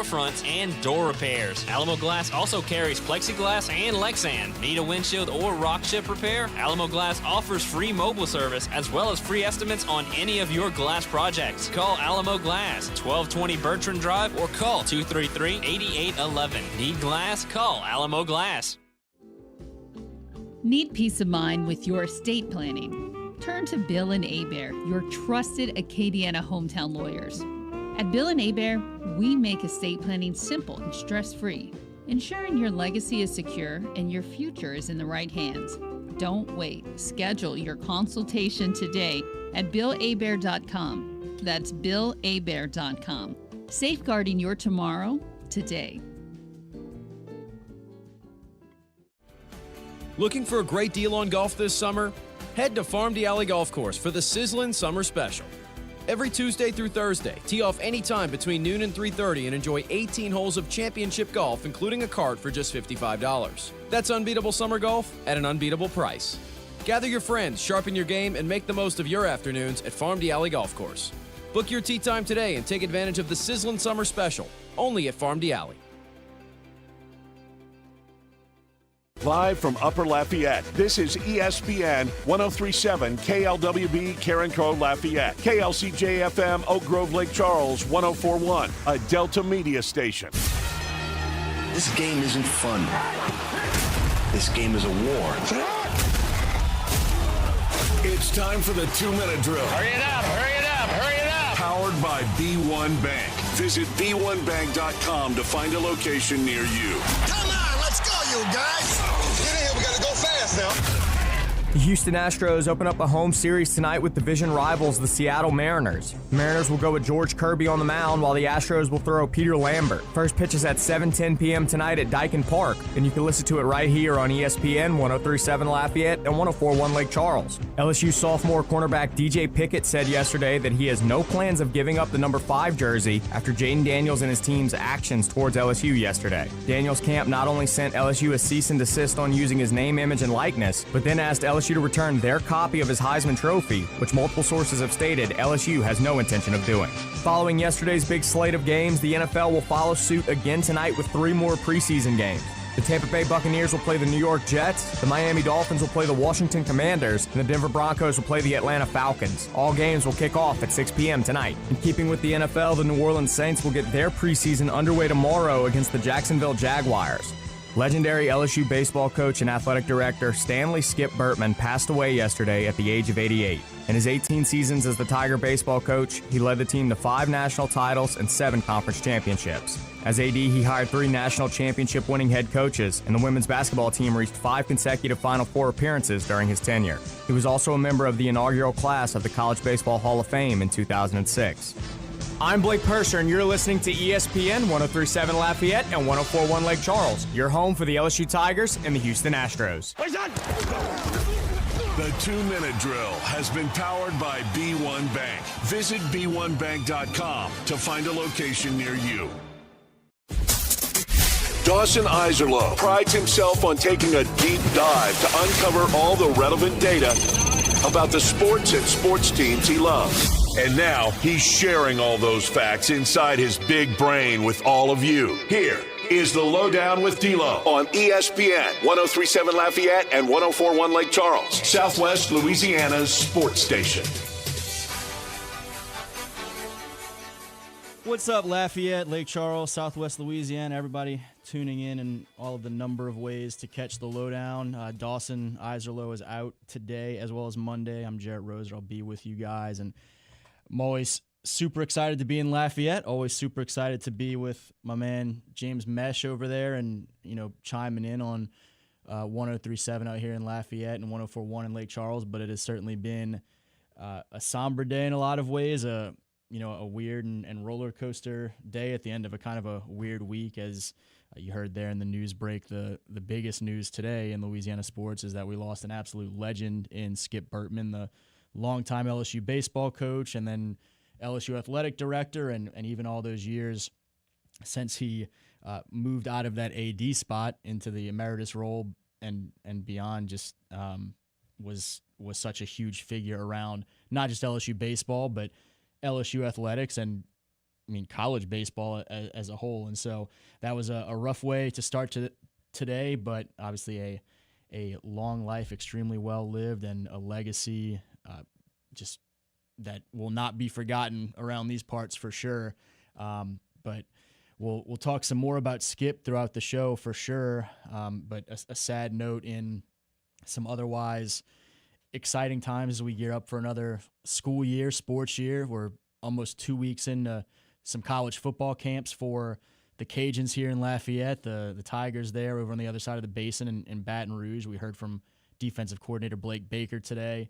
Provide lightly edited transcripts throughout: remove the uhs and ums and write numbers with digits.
storefronts, and door repairs. Alamo Glass also carries plexiglass and Lexan. Need a windshield or rock chip repair? Alamo Glass offers free mobile service as well as free estimates on any of your glass projects. Call Alamo Glass, 1220 Bertrand Drive, or call 233-8811. Need glass? Call Alamo Glass. Need peace of mind with your estate planning? Turn to Bill and Hebert, your trusted Acadiana hometown lawyers. At Bill and Hebert, we make estate planning simple and stress-free, ensuring your legacy is secure and your future is in the right hands. Don't wait. Schedule your consultation today at BillHebert.com. That's BillHebert.com. Safeguarding your tomorrow today. Looking for a great deal on golf this summer? Head to Farm Alley Golf Course for the Sizzlin' Summer Special. Every Tuesday through Thursday, tee off anytime between noon and 3:30 and enjoy 18 holes of championship golf, including a cart for just $55. That's unbeatable summer golf at an unbeatable price. Gather your friends, sharpen your game, and make the most of your afternoons at Farm Alley Golf Course. Book your tee time today and take advantage of the Sizzlin' Summer Special, only at Farm Alley. Live from Upper Lafayette, this is ESPN 1037 KLWB Carencro Lafayette, KLCJ-FM Oak Grove Lake Charles 1041, a Delta Media station. This game isn't fun. This game is a war. It's time for the 2-minute drill. Hurry it up, hurry it up, hurry it up. Powered by B1 Bank. Visit b1bank.com to find a location near you. Come on, let's go, you guys. Get in here, we gotta go fast now. The Houston Astros open up a home series tonight with division rivals, the Seattle Mariners. The Mariners will go with George Kirby on the mound, while the Astros will throw Peter Lambert. First pitch is at 7:10 p.m. tonight at Dyken Park, and you can listen to it right here on ESPN 1037 Lafayette and 1041 Lake Charles. LSU sophomore cornerback DJ Pickett said yesterday that he has no plans of giving up the number 5 jersey after Jaden Daniels and his team's actions towards LSU yesterday. Daniels' camp not only sent LSU a cease and desist on using his name, image, and likeness, but then asked LSU to return their copy of his Heisman Trophy, which multiple sources have stated LSU has no intention of doing. Following yesterday's big slate of games, the NFL will follow suit again tonight with 3 more preseason games. The Tampa Bay Buccaneers will play the New York Jets, the Miami Dolphins will play the Washington Commanders, and the Denver Broncos will play the Atlanta Falcons. All games will kick off at 6 p.m. tonight. In keeping with the NFL, the New Orleans Saints will get their preseason underway tomorrow against the Jacksonville Jaguars. Legendary LSU baseball coach and athletic director Stanley "Skip" Burtman passed away yesterday at the age of 88. In his 18 seasons as the Tiger baseball coach, he led the team to 5 national titles and 7 conference championships. As AD, he hired 3 national championship-winning head coaches, and the women's basketball team reached 5 consecutive Final Four appearances during his tenure. He was also a member of the inaugural class of the College Baseball Hall of Fame in 2006. I'm Blake Purser, and you're listening to ESPN 1037 Lafayette and 1041 Lake Charles, your home for the LSU Tigers and the Houston Astros. The 2-minute drill has been powered by B1 Bank. Visit b1bank.com to find a location near you. Dawson Iserloh prides himself on taking a deep dive to uncover all the relevant data about the sports and sports teams he loves. And now he's sharing all those facts inside his big brain with all of you. Here is the LohDown with D-Lo on ESPN 1037 Lafayette and 1041 Lake Charles, Southwest Louisiana's sports station. What's up, Lafayette, Lake Charles, Southwest Louisiana, everybody tuning in and all of the number of ways to catch the LohDown. Dawson Iserloh is out today as well as Monday. I'm Jerit Roser. I'll be with you guys, and I'm always super excited to be in Lafayette, always super excited to be with my man James Mesh over there and, you know, chiming in on 1037 out here in Lafayette and 1041 in Lake Charles. But it has certainly been a somber day in a lot of ways, a weird and roller coaster day at the end of a kind of a weird week. As you heard there in the news break, the biggest news today in Louisiana sports is that we lost an absolute legend in Skip Burtman, the longtime LSU baseball coach and then LSU athletic director, and even all those years since he moved out of that AD spot into the emeritus role and beyond, just was such a huge figure around not just LSU baseball but LSU athletics. And college baseball as a whole. And so that was a rough way to start today, but obviously a long life, extremely well lived, and a legacy just that will not be forgotten around these parts for sure. But we'll talk some more about Skip throughout the show for sure. But a sad note in some otherwise exciting times as we gear up for another school year, sports year. We're almost 2 weeks into some college football camps for the Cajuns here in Lafayette, the Tigers there over on the other side of the basin in Baton Rouge. We heard from defensive coordinator Blake Baker today.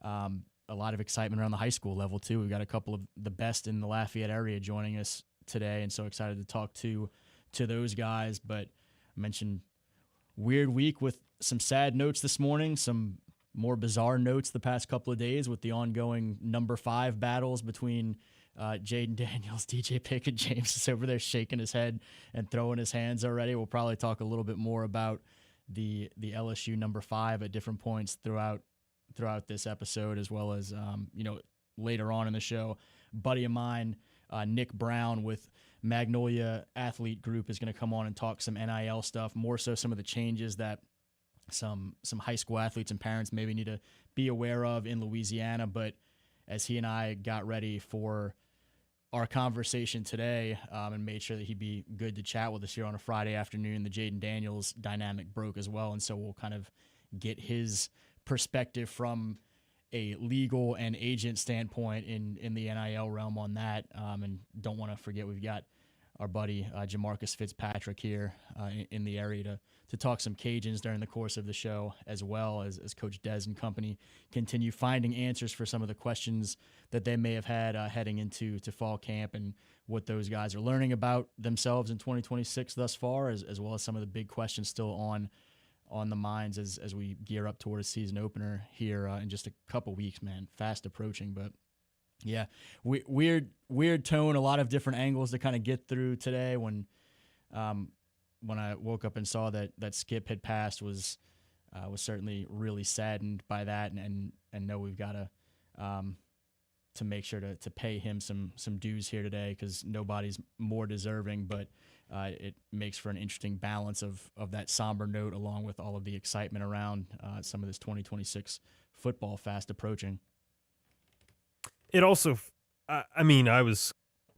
A lot of excitement around the high school level too. We've got a couple of the best in the Lafayette area joining us today, and so excited to talk to those guys. But I mentioned weird week with some sad notes this morning, some more bizarre notes the past couple of days with the ongoing number 5 battles between Jaden Daniels, DJ Pickett. James is over there shaking his head and throwing his hands already. We'll probably talk a little bit more about the LSU number 5 at different points throughout this episode, as well as later on in the show. Buddy of mine, Nick Brown with Magnolia Athlete Group, is going to come on and talk some NIL stuff, more so some of the changes that some high school athletes and parents maybe need to be aware of in Louisiana. But as he and I got ready for our conversation today and made sure that he'd be good to chat with us here on a Friday afternoon, the Jaden Daniels dynamic broke as well. And so we'll kind of get his perspective from a legal and agent standpoint in the NIL realm on that. And don't want to forget, we've got our buddy Jamarcus Fitzpatrick here in the area to talk some Cajuns during the course of the show, as well as Coach Des and company continue finding answers for some of the questions that they may have had heading into fall camp, and what those guys are learning about themselves in 2026 thus far, as well as some of the big questions still on the minds as we gear up toward a season opener here in just a couple weeks, man. Fast approaching, but yeah, weird tone, a lot of different angles to kind of get through today. When I woke up and saw that Skip had passed, was certainly really saddened by that, and know we've got to make sure to pay him some dues here today, because nobody's more deserving. But it makes for an interesting balance of that somber note, along with all of the excitement around some of this 2026 football fast approaching. It also,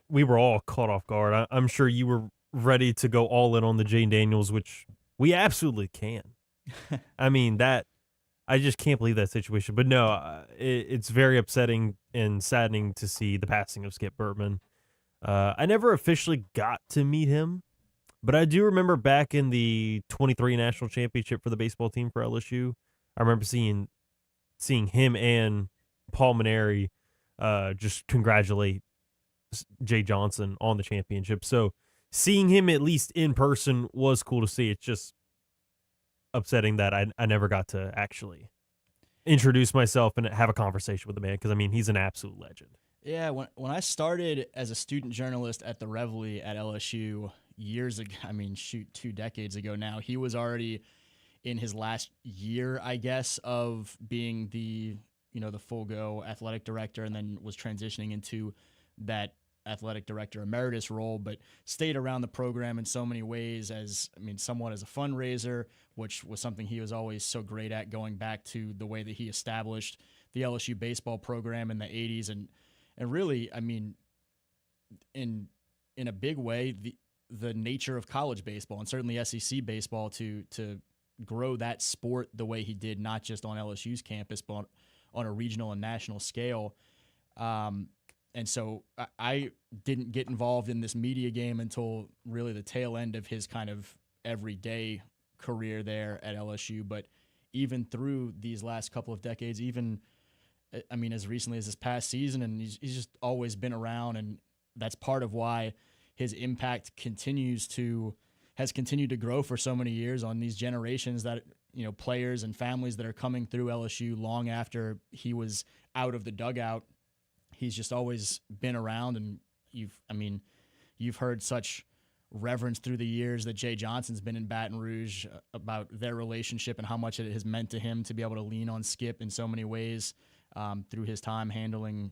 we were all caught off guard. I'm sure you were ready to go all in on the Jaden Daniels, which we absolutely can. I just can't believe that situation. But no, it's very upsetting and saddening to see the passing of Skip Bertman. I never officially got to meet him, but I do remember back in the 23 national championship for the baseball team for LSU, I remember seeing him and Paul Maneri just congratulate Jay Johnson on the championship. So seeing him at least in person was cool to see. It's just upsetting that I never got to actually introduce myself and have a conversation with the man, because he's an absolute legend. Yeah, when I started as a student journalist at the Reveille at LSU years ago, 2 decades ago now, he was already in his last year, I guess, of being the full-go athletic director, and then was transitioning into that athletic director emeritus role, but stayed around the program in so many ways somewhat as a fundraiser, which was something he was always so great at, going back to the way that he established the LSU baseball program in the 80s. And really, in a big way, the nature of college baseball, and certainly SEC baseball, to grow that sport the way he did, not just on LSU's campus, but on a regional and national scale. And so I didn't get involved in this media game until really the tail end of his kind of everyday career there at LSU. But even through these last couple of decades, as recently as this past season, and he's just always been around, and that's part of why his impact has continued to grow for so many years on these generations that, players and families that are coming through LSU long after he was out of the dugout. He's just always been around, and you've heard such reverence through the years that Jay Johnson's been in Baton Rouge about their relationship and how much it has meant to him to be able to lean on Skip in so many ways through his time handling,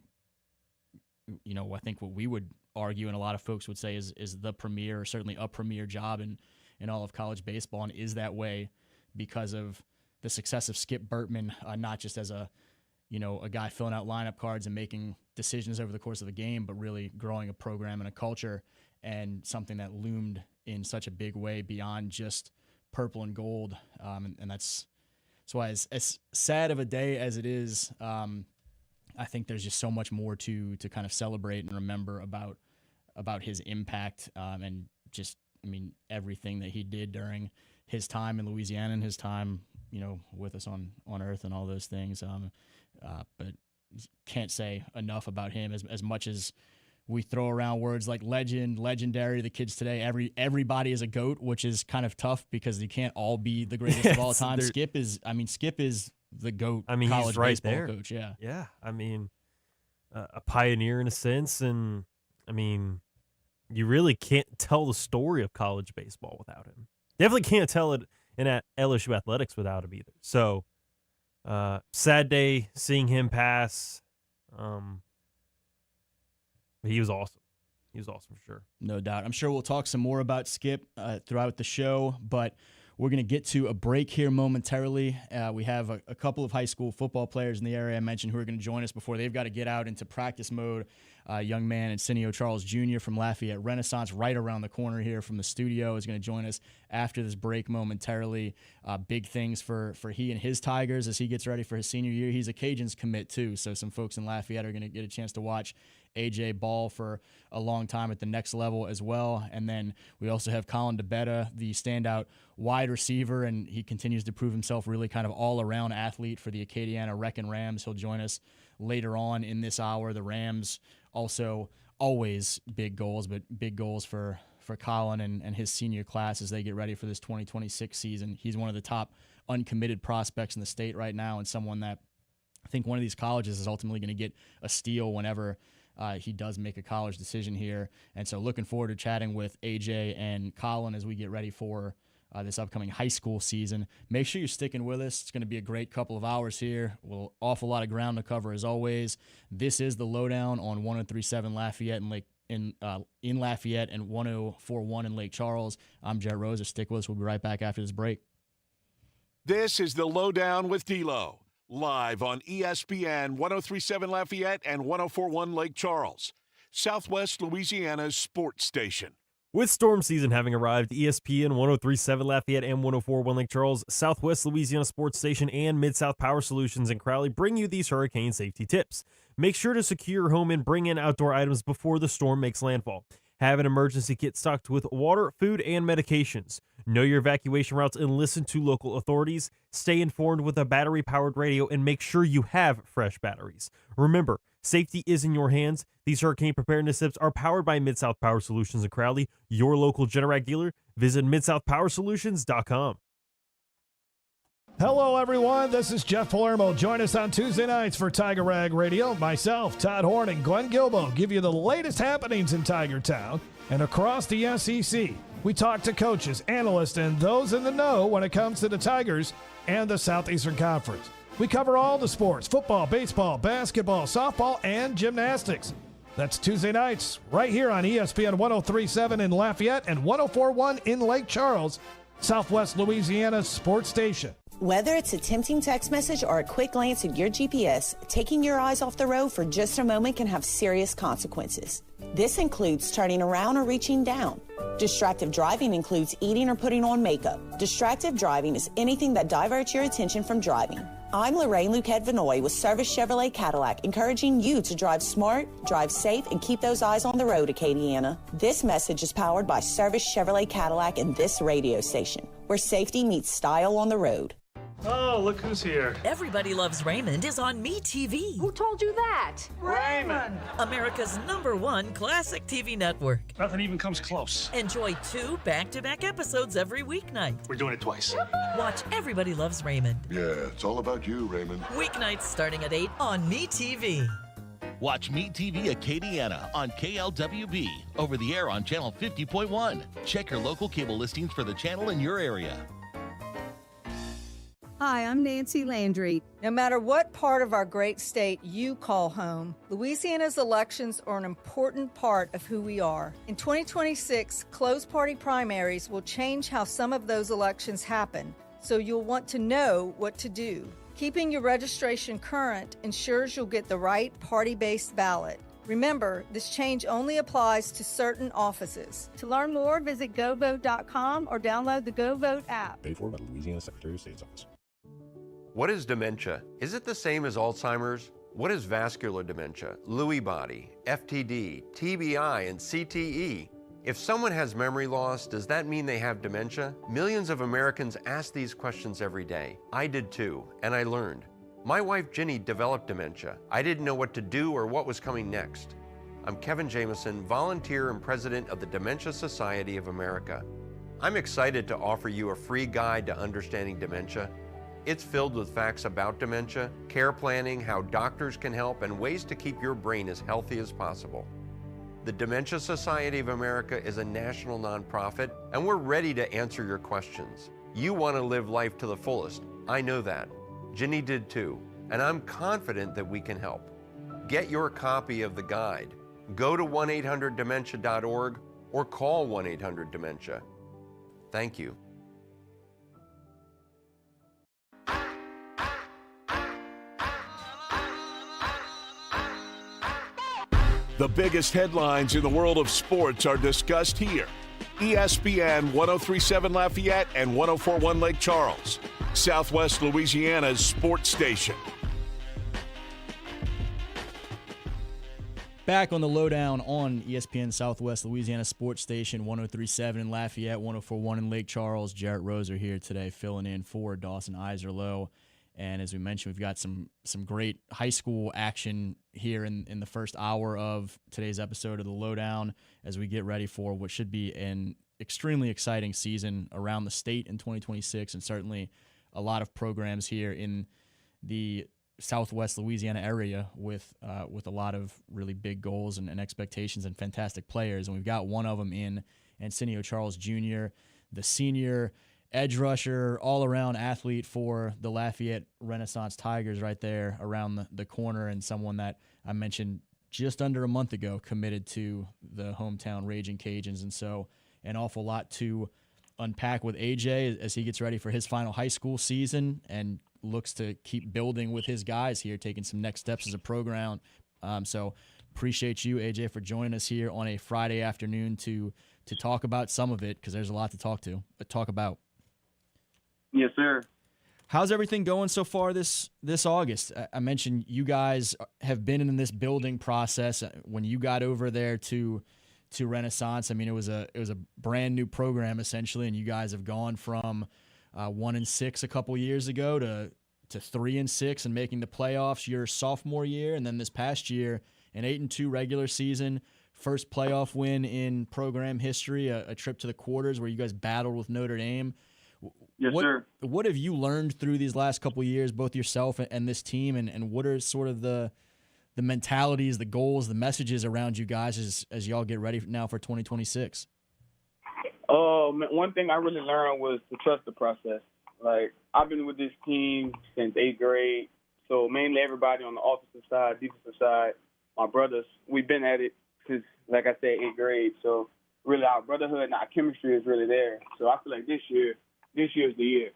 I think what we would argue, and a lot of folks would say is the premier, or certainly a premier job in all of college baseball, and is that way because of the success of Skip Bertman, not just as a guy filling out lineup cards and making decisions over the course of a game, but really growing a program and a culture, and something that loomed in such a big way beyond just purple and gold. And that's why, as sad of a day as it is, I think there's just so much more to kind of celebrate and remember about his impact, and just, everything that he did during his time in Louisiana and his time, with us on Earth and all those things. But can't say enough about him. As much as we throw around words like legend, legendary, the kids today, everybody is a GOAT, which is kind of tough because you can't all be the greatest of all time. Skip is the GOAT college he's right baseball there. coach. Yeah. Yeah. A pioneer in a sense. And, you really can't tell the story of college baseball without him. Definitely can't tell it in LSU athletics without him either. So, sad day seeing him pass. He was awesome. He was awesome for sure. No doubt. I'm sure we'll talk some more about Skip throughout the show, but we're going to get to a break here momentarily. We have a couple of high school football players in the area I mentioned who are going to join us before they've got to get out into practice mode. Young man Arsenio Charles Jr. from Lafayette Renaissance, right around the corner here from the studio, is going to join us after this break momentarily. Big things for he and his Tigers as he gets ready for his senior year. He's a Cajuns commit too, so some folks in Lafayette are going to get a chance to watch AJ ball for a long time at the next level as well. And then we also have Colin DeBetta, the standout wide receiver, and he continues to prove himself really kind of all-around athlete for the Acadiana Wreckin' Rams. He'll join us later on in this hour. The Rams also always big goals, but big goals for Colin and his senior class as they get ready for this 2026 season. He's one of the top uncommitted prospects in the state right now, and someone that I think one of these colleges is ultimately going to get a steal whenever he does make a college decision here. And so looking forward to chatting with AJ and Colin as we get ready for this upcoming high school season. Make sure you're sticking with us. It's going to be a great couple of hours here. We'll awful lot of ground to cover as always. This is the LohDown on 103.7 Lafayette and in Lafayette and 104.1 in Lake Charles. I'm Jerit Roser. Stick with us. We'll be right back after this break. This is the LohDown with D-Lo, live on ESPN 103.7 Lafayette and 104.1 Lake Charles, Southwest Louisiana's sports station. With storm season having arrived, ESPN 103.7 Lafayette and 104.1 Lake Charles, Southwest Louisiana Sports Station, and Mid-South Power Solutions in Crowley bring you these hurricane safety tips. Make sure to secure your home and bring in outdoor items before the storm makes landfall. Have an emergency kit stocked with water, food, and medications. Know your evacuation routes and listen to local authorities. Stay informed with a battery-powered radio and make sure you have fresh batteries. Remember, safety is in your hands. These hurricane preparedness tips are powered by Mid-South Power Solutions in Crowley, your local Generac dealer. Visit midsouthpowersolutions.com. Hello, everyone. This is Jeff Palermo. Join us on Tuesday nights for Tiger Rag Radio. Myself, Todd Horn, and Glenn Gilbo give you the latest happenings in Tiger Town and across the SEC. We talk to coaches, analysts, and those in the know when it comes to the Tigers and the Southeastern Conference. We cover all the sports: football, baseball, basketball, softball, and gymnastics. That's Tuesday nights right here on ESPN 103.7 in Lafayette and 104.1 in Lake Charles, Southwest Louisiana's sports station. Whether it's a tempting text message or a quick glance at your GPS, taking your eyes off the road for just a moment can have serious consequences. This includes turning around or reaching down. Distracted driving includes eating or putting on makeup. Distracted driving is anything that diverts your attention from driving. I'm Lorraine Luquette Vinoy with Service Chevrolet Cadillac, encouraging you to drive smart, drive safe, and keep those eyes on the road, Acadiana. This message is powered by Service Chevrolet Cadillac and this radio station, where safety meets style on the road. Oh, look who's here. Everybody Loves Raymond is on MeTV. Who told you that? Raymond! America's #1 classic TV network. Nothing even comes close. Enjoy 2 back-to-back episodes every weeknight. We're doing it twice. Watch Everybody Loves Raymond. Yeah, it's all about you, Raymond. Weeknights starting at 8 on MeTV. Watch MeTV Acadiana on KLWB, over the air on channel 50.1. Check your local cable listings for the channel in your area. Hi, I'm Nancy Landry. No matter what part of our great state you call home, Louisiana's elections are an important part of who we are. In 2026, closed party primaries will change how some of those elections happen, so you'll want to know what to do. Keeping your registration current ensures you'll get the right party-based ballot. Remember, this change only applies to certain offices. To learn more, visit govote.com or download the GoVote app. Paid for by the Louisiana Secretary of State's office. What is dementia? Is it the same as Alzheimer's? What is vascular dementia, Lewy body, FTD, TBI, and CTE? If someone has memory loss, does that mean they have dementia? Millions of Americans ask these questions every day. I did too, and I learned. My wife Ginny developed dementia. I didn't know what to do or what was coming next. I'm Kevin Jameson, volunteer and president of the Dementia Society of America. I'm excited to offer you a free guide to understanding dementia. It's filled with facts about dementia, care planning, how doctors can help, and ways to keep your brain as healthy as possible. The Dementia Society of America is a national nonprofit, and we're ready to answer your questions. You want to live life to the fullest. I know that. Ginny did too, and I'm confident that we can help. Get your copy of the guide. Go to 1-800-DEMENTIA.org or call 1-800-DEMENTIA. Thank you. The biggest headlines in the world of sports are discussed here. ESPN 1037 Lafayette and 1041 Lake Charles, Southwest Louisiana's sports station. Back on the lowdown on ESPN Southwest Louisiana Sports Station 1037 in Lafayette, 1041 in Lake Charles. Jerit Roser here today filling in for Dawson Iserloh. And as we mentioned, we've got some great high school action here in the first hour of today's episode of the Lowdown as we get ready for what should be an extremely exciting season around the state in 2026, and certainly a lot of programs here in the Southwest Louisiana area with a lot of really big goals and expectations and fantastic players. And we've got one of them in Ancinio Charles Jr., the senior edge rusher, all-around athlete for the Lafayette Renaissance Tigers right there around the corner, and someone that I mentioned just under a month ago committed to the hometown Raging Cajuns. And so an awful lot to unpack with AJ as he gets ready for his final high school season and looks to keep building with his guys here, taking some next steps as a program. So appreciate you, AJ, for joining us here on a Friday afternoon to talk about some of it, because there's a lot to talk about. Yes, sir. How's everything going so far this August? I mentioned you guys have been in this building process. When you got over there to Renaissance, I mean, it was a brand new program essentially, and you guys have gone from 1-6 a couple years ago to 3-6 and making the playoffs your sophomore year, and then this past year an 8-2 regular season, first playoff win in program history, a trip to the quarters where you guys battled with Notre Dame. Yes, sir. What have you learned through these last couple of years, both yourself and this team, and what are sort of the mentalities, the goals, the messages around you guys as y'all get ready now for 2026? One thing I really learned was to trust the process. Like, I've been with this team since 8th grade, so mainly everybody on the offensive side, defensive side, my brothers, we've been at it since, like I said, 8th grade. So really our brotherhood and our chemistry is really there. So I feel like this year's the year.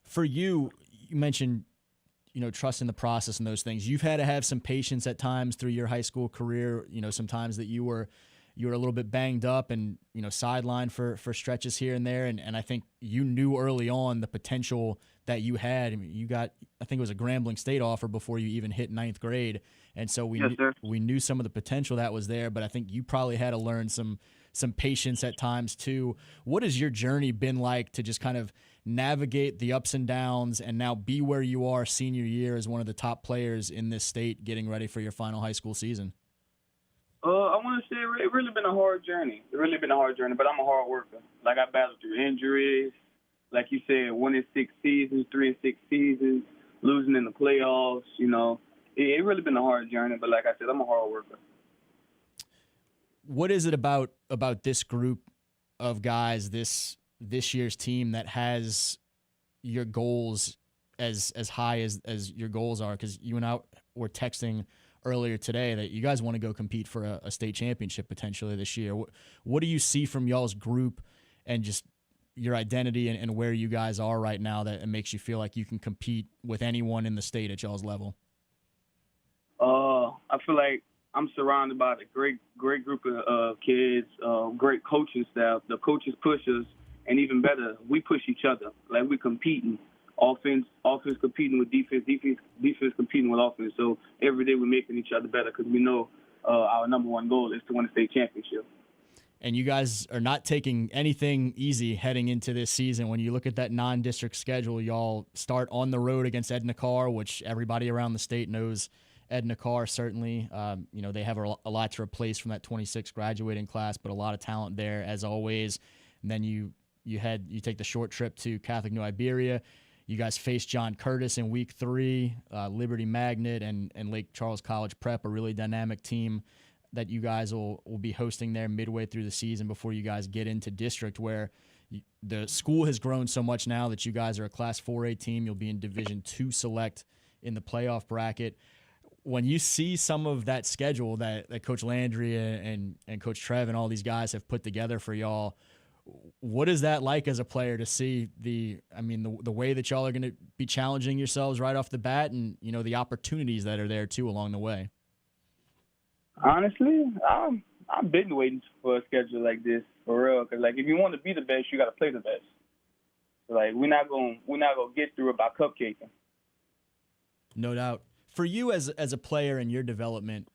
For you, you mentioned, trusting the process and those things. You've had to have some patience at times through your high school career, sometimes that you were a little bit banged up and, sidelined for stretches here and there. And I think you knew early on the potential that you had. I mean, you got, I think it was a Grambling State offer before you even hit 9th grade. And so we knew some of the potential that was there, but I think you probably had to learn some patience at times too. What has your journey been like to just kind of navigate the ups and downs and now be where you are senior year as one of the top players in this state, getting ready for your final high school season? I want to say it's really been a hard journey. It's really been a hard journey, but I'm a hard worker. Like, I battled through injuries. Like you said, 1-6 seasons, 3-6 seasons, losing in the playoffs, It really been a hard journey, but like I said, I'm a hard worker. What is it about this group of guys, this year's team, that has your goals as high as your goals are? Because you and I were texting earlier today that you guys want to go compete for a state championship potentially this year. What do you see from y'all's group and just your identity and where you guys are right now that it makes you feel like you can compete with anyone in the state at y'all's level? I feel like I'm surrounded by a great group of kids, great coaching staff. The coaches push us, and even better, we push each other. Like, we're competing. Offense competing with defense, defense competing with offense. So every day we're making each other better because we know our number one goal is to win a state championship. And you guys are not taking anything easy heading into this season. When you look at that non-district schedule, y'all start on the road against Edna Carr, which everybody around the state knows Edna Carr certainly. They have a lot to replace from that 26 graduating class, but a lot of talent there as always. And then you take the short trip to Catholic New Iberia. You guys face John Curtis in week 3, Liberty Magnet and Lake Charles College Prep, a really dynamic team that you guys will be hosting there midway through the season before you guys get into district, where the school has grown so much now that you guys are a Class 4A team. You'll be in Division II select in the playoff bracket. When you see some of that schedule that Coach Landry and Coach Trev and all these guys have put together for y'all, what is that like as a player to see the way that y'all are going to be challenging yourselves right off the bat, and the opportunities that are there too along the way? Honestly, I've been waiting for a schedule like this for real. Cause if you want to be the best, you got to play the best. So, we're not gonna get through it by cupcaking. No doubt. For you as a player in your development,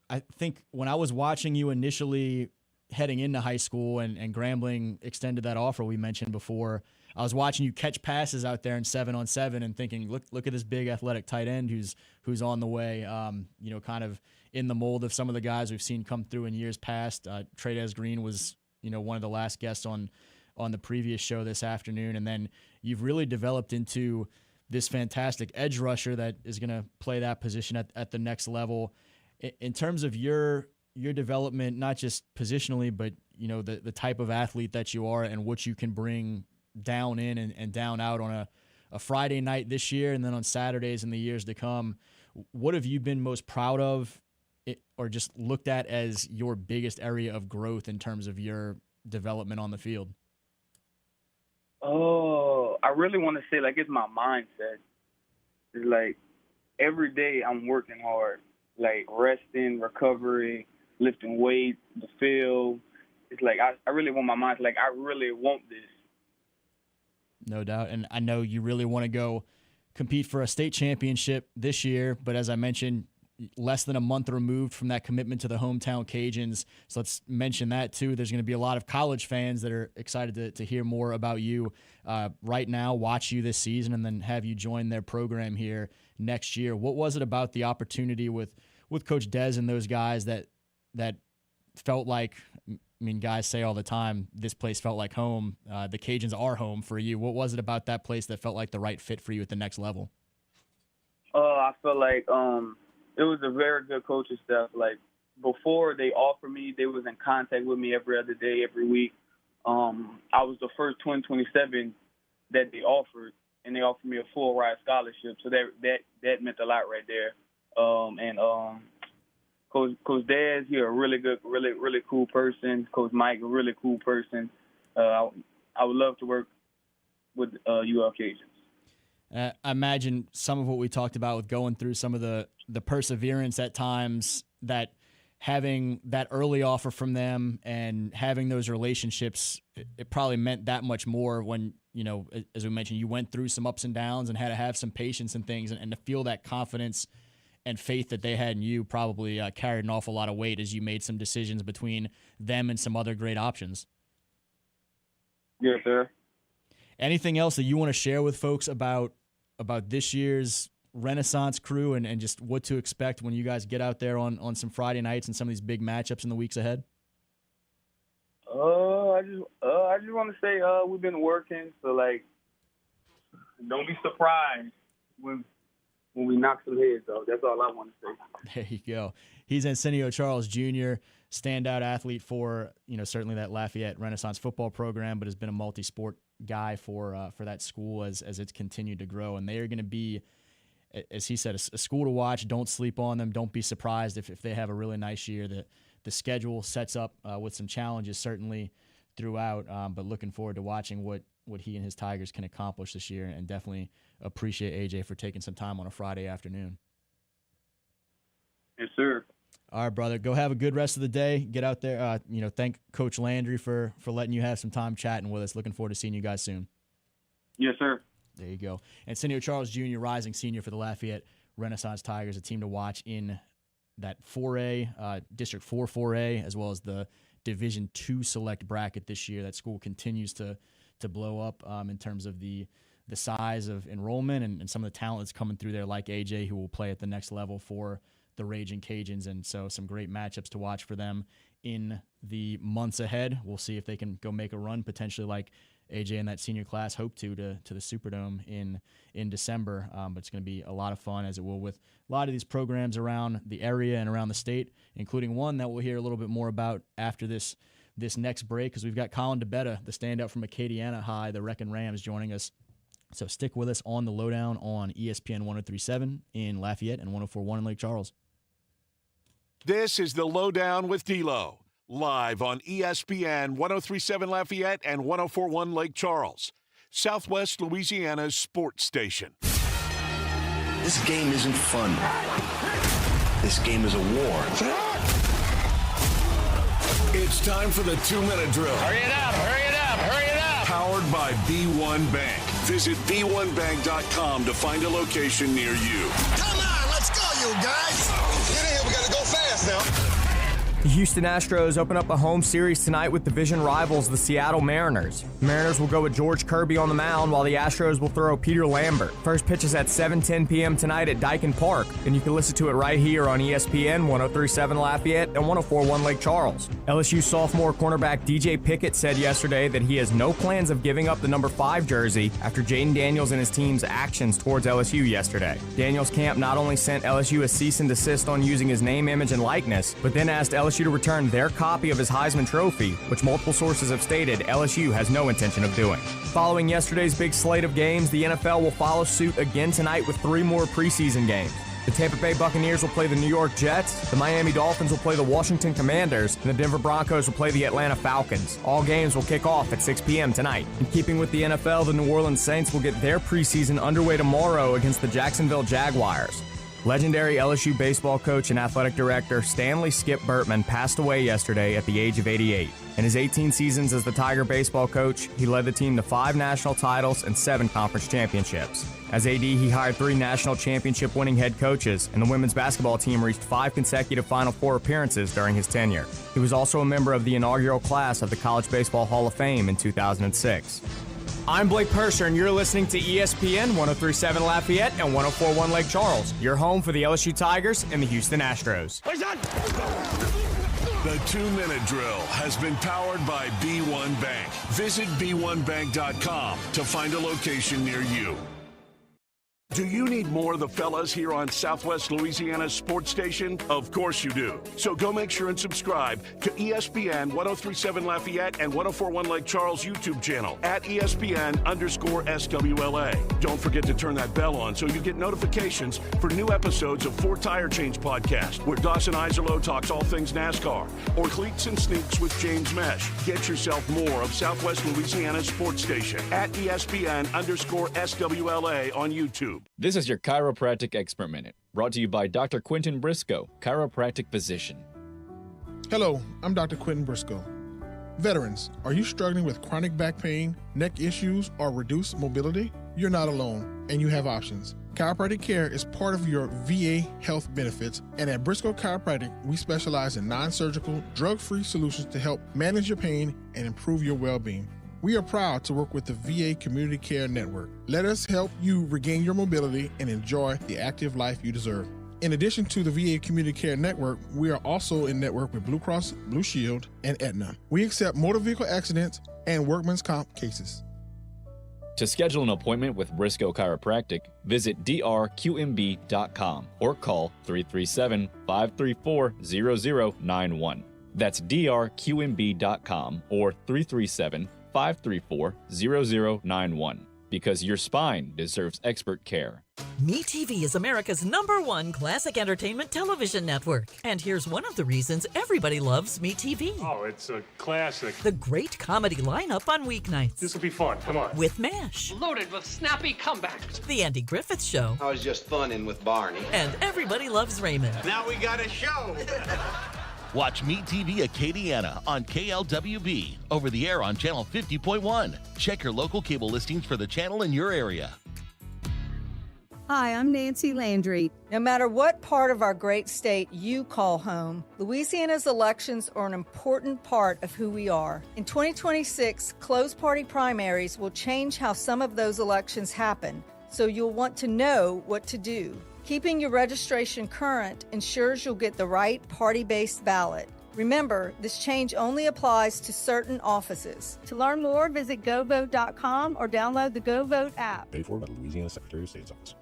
I think when I was watching you initially heading into high school and Grambling extended that offer we mentioned before, I was watching you catch passes out there in 7-on-7 and thinking, look at this big athletic tight end who's on the way, kind of in the mold of some of the guys we've seen come through in years past. Trades Green was, one of the last guests on the previous show this afternoon. And then you've really developed into this fantastic edge rusher that is going to play that position at the next level. In terms of your development, not just positionally, but, the type of athlete that you are and what you can bring down in and down out on a Friday night this year and then on Saturdays in the years to come, what have you been most proud of or just looked at as your biggest area of growth in terms of your development on the field? Oh, I really want to say it's my mindset. It's every day I'm working hard, resting, recovery, lifting weights, the field. It's I really want my mind. I really want this. No doubt. And I know you really want to go compete for a state championship this year, but as I mentioned, less than a month removed from that commitment to the hometown Cajuns. So let's mention that too. There's going to be a lot of college fans that are excited to hear more about you right now, watch you this season, and then have you join their program here next year. What was it about the opportunity with Coach Dez and those guys that felt like, guys say all the time, this place felt like home. The Cajuns are home for you. What was it about that place that felt like the right fit for you at the next level? I feel like it was a very good coaching staff. Before they offered me, they was in contact with me every other day, every week. I was the first 2027 that they offered, and they offered me a full ride scholarship. So that meant a lot right there. Coach Daz, he's a really good, really, really cool person. Coach Mike, a really cool person. I would love to work with UL Cajuns. I imagine some of what we talked about with going through some of the perseverance at times, that having that early offer from them and having those relationships, it probably meant that much more when, as we mentioned, you went through some ups and downs and had to have some patience and things, and to feel that confidence and faith that they had in you probably carried an awful lot of weight as you made some decisions between them and some other great options. Yes, sir. Anything else that you want to share with folks about this year's Renaissance crew and just what to expect when you guys get out there on some Friday nights and some of these big matchups in the weeks ahead? I just want to say we've been working, so don't be surprised when we knock some heads off. That's all I want to say. There you go. He's Arsenio Charles Jr., standout athlete for certainly that Lafayette Renaissance football program, but has been a multi-sport guy for that school as it's continued to grow. And they are going to be, as he said, a school to watch. Don't sleep on them. Don't be surprised if they have a really nice year. The schedule sets up with some challenges certainly throughout, but looking forward to watching what he and his Tigers can accomplish this year, and definitely appreciate AJ for taking some time on a Friday afternoon. Yes, sir. All right, brother. Go have a good rest of the day. Get out there. Thank Coach Landry for letting you have some time chatting with us. Looking forward to seeing you guys soon. Yes, sir. There you go. And Senor Charles Jr., rising senior for the Lafayette Renaissance Tigers, a team to watch in that 4A, District 4 4A, as well as the Division II select bracket this year. That school continues to blow up in terms of the size of enrollment and some of the talent that's coming through there, like AJ, who will play at the next level for the Raging Cajuns. And so some great matchups to watch for them in the months ahead. We'll see if they can go make a run, potentially like AJ and that senior class hope to the Superdome in December. But it's going to be a lot of fun, as it will with a lot of these programs around the area and around the state, including one that we'll hear a little bit more about after this next break, because we've got Colin DeBetta, the standout from Acadiana High, the Wreckin' Rams, joining us. So stick with us on the Lowdown on ESPN 103.7 in Lafayette and 104.1 in Lake Charles. This is the Lowdown with D-Lo, live on ESPN 103.7 Lafayette and 104.1 Lake Charles, Southwest Louisiana's sports station. This game isn't fun. This game is a war. It's time for the 2-minute drill. Hurry it up, hurry it up, hurry it up! Powered by B1 Bank. Visit b1bank.com to find a location near you. Come on, let's go, you guys. Get in here, we gotta go fast now. The Houston Astros open up a home series tonight with division rivals, the Seattle Mariners. The Mariners will go with George Kirby on the mound, while the Astros will throw Peter Lambert. First pitch is at 7:10 p.m. tonight at Dyken Park, and you can listen to it right here on ESPN 103.7 Lafayette and 104.1 Lake Charles. LSU sophomore cornerback DJ Pickett said yesterday that he has no plans of giving up the number 5 jersey after Jaden Daniels and his team's actions towards LSU yesterday. Daniels' camp not only sent LSU a cease and desist on using his name, image, and likeness, but then asked LSU to return their copy of his Heisman Trophy, which multiple sources have stated LSU has no intention of doing. Following yesterday's big slate of games, the NFL will follow suit again tonight with 3 more preseason games. The Tampa Bay Buccaneers will play the New York Jets, the Miami Dolphins will play the Washington Commanders, and the Denver Broncos will play the Atlanta Falcons. All games will kick off at 6 p.m. tonight. In keeping with the NFL, the New Orleans Saints will get their preseason underway tomorrow against the Jacksonville Jaguars. Legendary LSU baseball coach and athletic director Stanley Skip Burtman passed away yesterday at the age of 88. In his 18 seasons as the Tiger baseball coach, he led the team to 5 national titles and 7 conference championships. As AD, he hired 3 national championship winning head coaches, and the women's basketball team reached 5 consecutive Final Four appearances during his tenure. He was also a member of the inaugural class of the College Baseball Hall of Fame in 2006. I'm Blake Purser, and you're listening to ESPN 103.7 Lafayette and 104.1 Lake Charles, your home for the LSU Tigers and the Houston Astros. The 2-minute drill has been powered by B1 Bank. Visit b1bank.com to find a location near you. Do you need more of the fellas here on Southwest Louisiana's sports station? Of course you do. So go make sure and subscribe to ESPN 103.7 Lafayette and 104.1 Lake Charles YouTube channel at ESPN_SWLA. Don't forget to turn that bell on so you get notifications for new episodes of 4 Tire Change Podcast, where Dawson Iserloh talks all things NASCAR, or Cleats and Sneaks with James Mesh. Get yourself more of Southwest Louisiana's sports station at ESPN_SWLA on YouTube. This is your Chiropractic Expert Minute, brought to you by Dr. Quentin Briscoe, chiropractic physician. Hello, I'm Dr. Quentin Briscoe. Veterans, are you struggling with chronic back pain, neck issues, or reduced mobility? You're not alone, and you have options. Chiropractic care is part of your VA health benefits, and at Briscoe Chiropractic, we specialize in non-surgical, drug-free solutions to help manage your pain and improve your well-being. We are proud to work with the VA Community Care Network. Let us help you regain your mobility and enjoy the active life you deserve. In addition to the VA Community Care Network, we are also in network with Blue Cross Blue Shield and Aetna. We accept motor vehicle accidents and workman's comp cases. To schedule an appointment with Briscoe Chiropractic, visit drqmb.com or call 337-534-0091. That's drqmb.com or 337-534-0091. 534-0091. Because your spine deserves expert care. MeTV is America's #1 classic entertainment television network. And here's one of the reasons everybody loves MeTV. Oh, it's a classic. The great comedy lineup on weeknights. This will be fun. Come on. With MASH. Loaded with snappy comebacks. The Andy Griffith Show. I was just funning with Barney. And Everybody Loves Raymond. Now we got a show. Watch Meet TV Acadiana on KLWB, over the air on Channel 50.1. Check your local cable listings for the channel in your area. Hi, I'm Nancy Landry. No matter what part of our great state you call home, Louisiana's elections are an important part of who we are. In 2026, closed party primaries will change how some of those elections happen, so you'll want to know what to do. Keeping your registration current ensures you'll get the right party-based ballot. Remember, this change only applies to certain offices. To learn more, visit GoVote.com or download the GoVote app. Paid for by the Louisiana Secretary of State's office.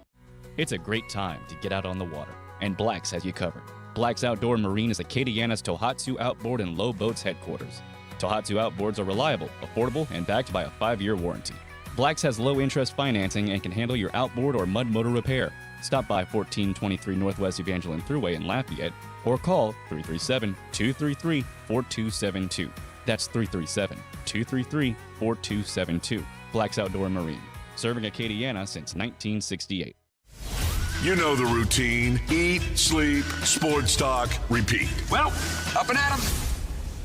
It's a great time to get out on the water, and Black's has you covered. Black's Outdoor Marine is Acadiana's Tohatsu Outboard and Low Boats headquarters. Tohatsu Outboards are reliable, affordable, and backed by a 5-year warranty. Black's has low-interest financing and can handle your outboard or mud motor repair. Stop by 1423 Northwest Evangeline Thruway in Lafayette or call 337-233-4272. That's 337-233-4272. Black's Outdoor Marine, serving Acadiana since 1968. You know the routine. Eat, sleep, sports talk, repeat. Well, up and at 'em.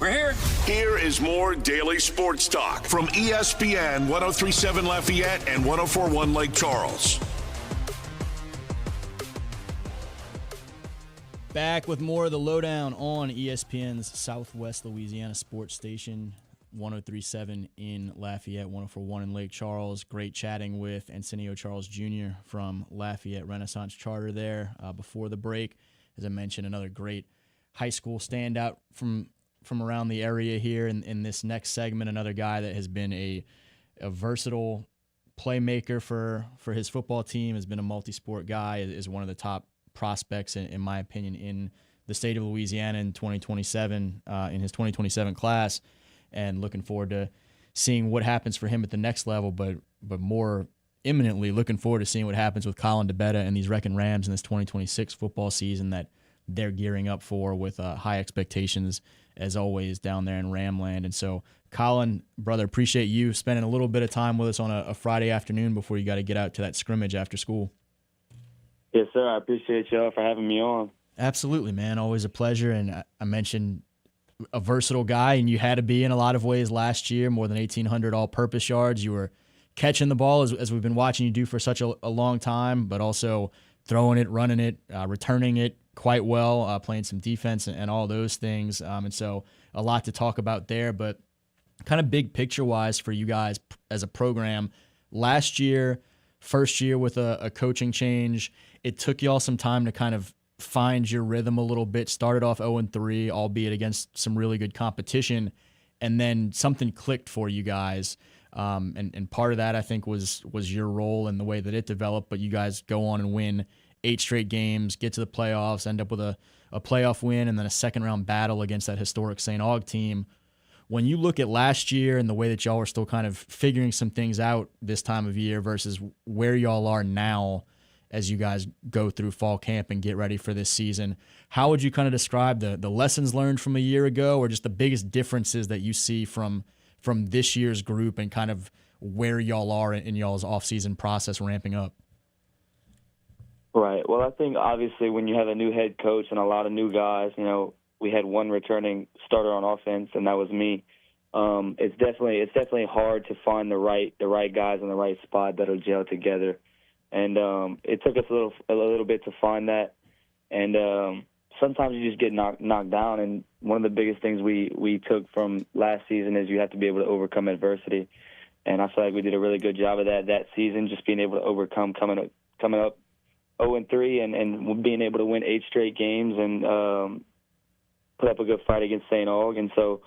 We're here. Here is more daily sports talk from ESPN 1037 Lafayette and 1041 Lake Charles. Back with more of the lowdown on ESPN's Southwest Louisiana sports station, 1037 in Lafayette, 1041 in Lake Charles. Great chatting with Arsenio Charles Jr. from Lafayette Renaissance Charter there before the break. As I mentioned, another great high school standout from around the area here. In this next segment, another guy that has been a versatile playmaker for his football team, has been a multi-sport guy, is one of the top prospects, in my opinion, in the state of Louisiana in 2027, in his 2027 class, and looking forward to seeing what happens for him at the next level, but more imminently looking forward to seeing what happens with Colin DeBetta and these Wrecking Rams in this 2026 football season that they're gearing up for with high expectations, as always, down there in Ramland. And so, Colin, brother, appreciate you spending a little bit of time with us on a Friday afternoon before you got to get out to that scrimmage after school. Yes, sir. I appreciate y'all for having me on. Absolutely, man. Always a pleasure. And I mentioned a versatile guy, and you had to be in a lot of ways last year, more than 1,800 all-purpose yards. You were catching the ball, as we've been watching you do for such a long time, but also throwing it, running it, returning it quite well, playing some defense and all those things. And so a lot to talk about there, but kind of big picture-wise for you guys as a program, last year, first year with a coaching change, it took y'all some time to kind of find your rhythm a little bit. Started off 0-3, albeit against some really good competition, and then something clicked for you guys. And part of that, I think, was your role and the way that it developed. But you guys go on and win 8 straight games, get to the playoffs, end up with a playoff win, and then a second-round battle against that historic St. Aug team. When you look at last year and the way that y'all are still kind of figuring some things out this time of year versus where y'all are now as you guys go through fall camp and get ready for this season, how would you kind of describe the lessons learned from a year ago, or just the biggest differences that you see from this year's group and kind of where y'all are in y'all's off-season process ramping up? Right. Well, I think obviously when you have a new head coach and a lot of new guys, we had one returning starter on offense, and that was me. It's definitely hard to find the right guys in the right spot that'll gel together, and it took us a little bit to find that. And sometimes you just get knocked down. And one of the biggest things we took from last season is you have to be able to overcome adversity, and I feel like we did a really good job of that season, just being able to overcome coming up 0-3 and being able to win 8 straight games and put up a good fight against St. Aug. And so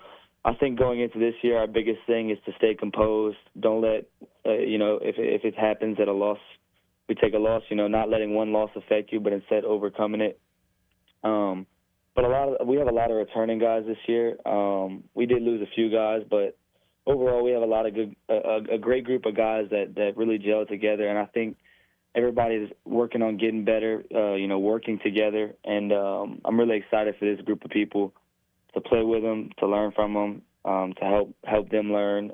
I think going into this year, our biggest thing is to stay composed. Don't let, if it happens at a loss, we take a loss, not letting one loss affect you, but instead overcoming it. But we have a lot of returning guys this year. We did lose a few guys, but overall we have a lot of good, a great group of guys that really gel together, and I think everybody's working on getting better, working together, and I'm really excited for this group of people to play with them, to learn from them, to help them learn.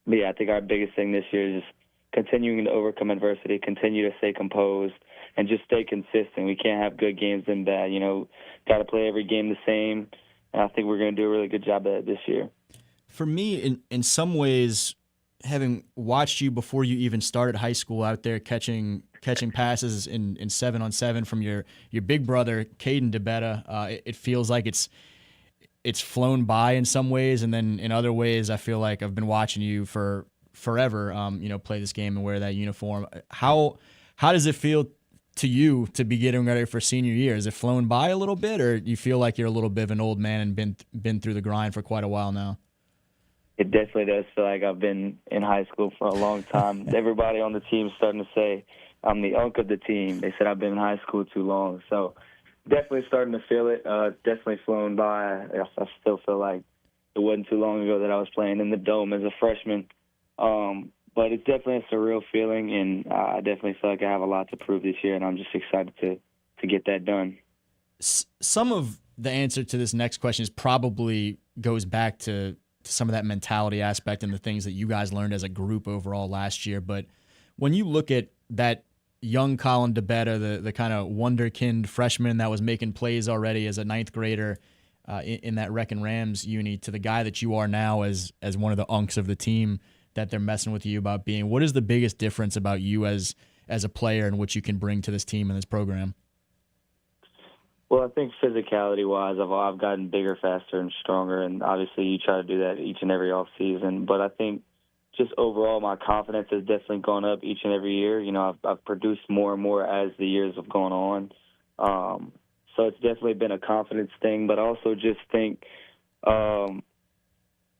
But yeah, I think our biggest thing this year is just continuing to overcome adversity, continue to stay composed, and just stay consistent. We can't have good games and bad. Got to play every game the same, and I think we're going to do a really good job at it this year. For me, in some ways, having watched you before you even started high school out there catching passes in 7-on-7 from your big brother, Caden DeBetta, it feels like it's flown by in some ways, and then in other ways I feel like I've been watching you for forever, play this game and wear that uniform. How does it feel to you to be getting ready for senior year? Is it flown by a little bit, or do you feel like you're a little bit of an old man and been through the grind for quite a while now? It definitely does feel like I've been in high school for a long time. Everybody on the team is starting to say I'm the unk of the team. They said I've been in high school too long. So definitely starting to feel it. Definitely flown by. I still feel like it wasn't too long ago that I was playing in the Dome as a freshman. But it's definitely a surreal feeling, and I definitely feel like I have a lot to prove this year, and I'm just excited to get that done. Some of the answer to this next question is probably goes back to some of that mentality aspect and the things that you guys learned as a group overall last year. But when you look at that young Colin DeBetta, the kind of wonderkind freshman that was making plays already as a ninth grader in that Wrecking Rams uni, to the guy that you are now as one of the unks of the team that they're messing with you about being, what is the biggest difference about you as a player and what you can bring to this team and this program? Well, I think physicality-wise, I've gotten bigger, faster, and stronger, and obviously you try to do that each and every offseason. But I think just overall my confidence has definitely gone up each and every year. I've produced more and more as the years have gone on. So it's definitely been a confidence thing, but I also just think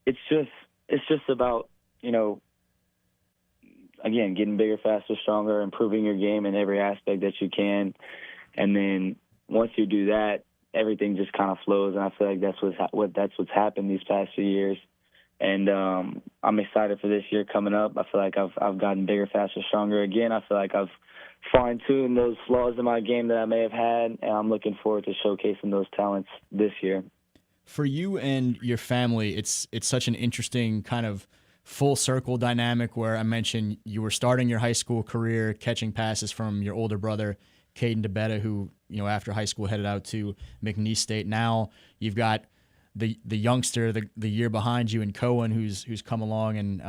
it's just about, again, getting bigger, faster, stronger, improving your game in every aspect that you can. And then once you do that, everything just kind of flows. And I feel like that's what's happened these past few years. And I'm excited for this year coming up. I feel like I've gotten bigger, faster, stronger again. I feel like I've fine-tuned those flaws in my game that I may have had, and I'm looking forward to showcasing those talents this year. For you and your family, it's such an interesting kind of full circle dynamic where I mentioned you were starting your high school career catching passes from your older brother, Caden DeBetta, who, after high school headed out to McNeese State. Now you've got the youngster, the year behind you, in Cohen, who's come along, and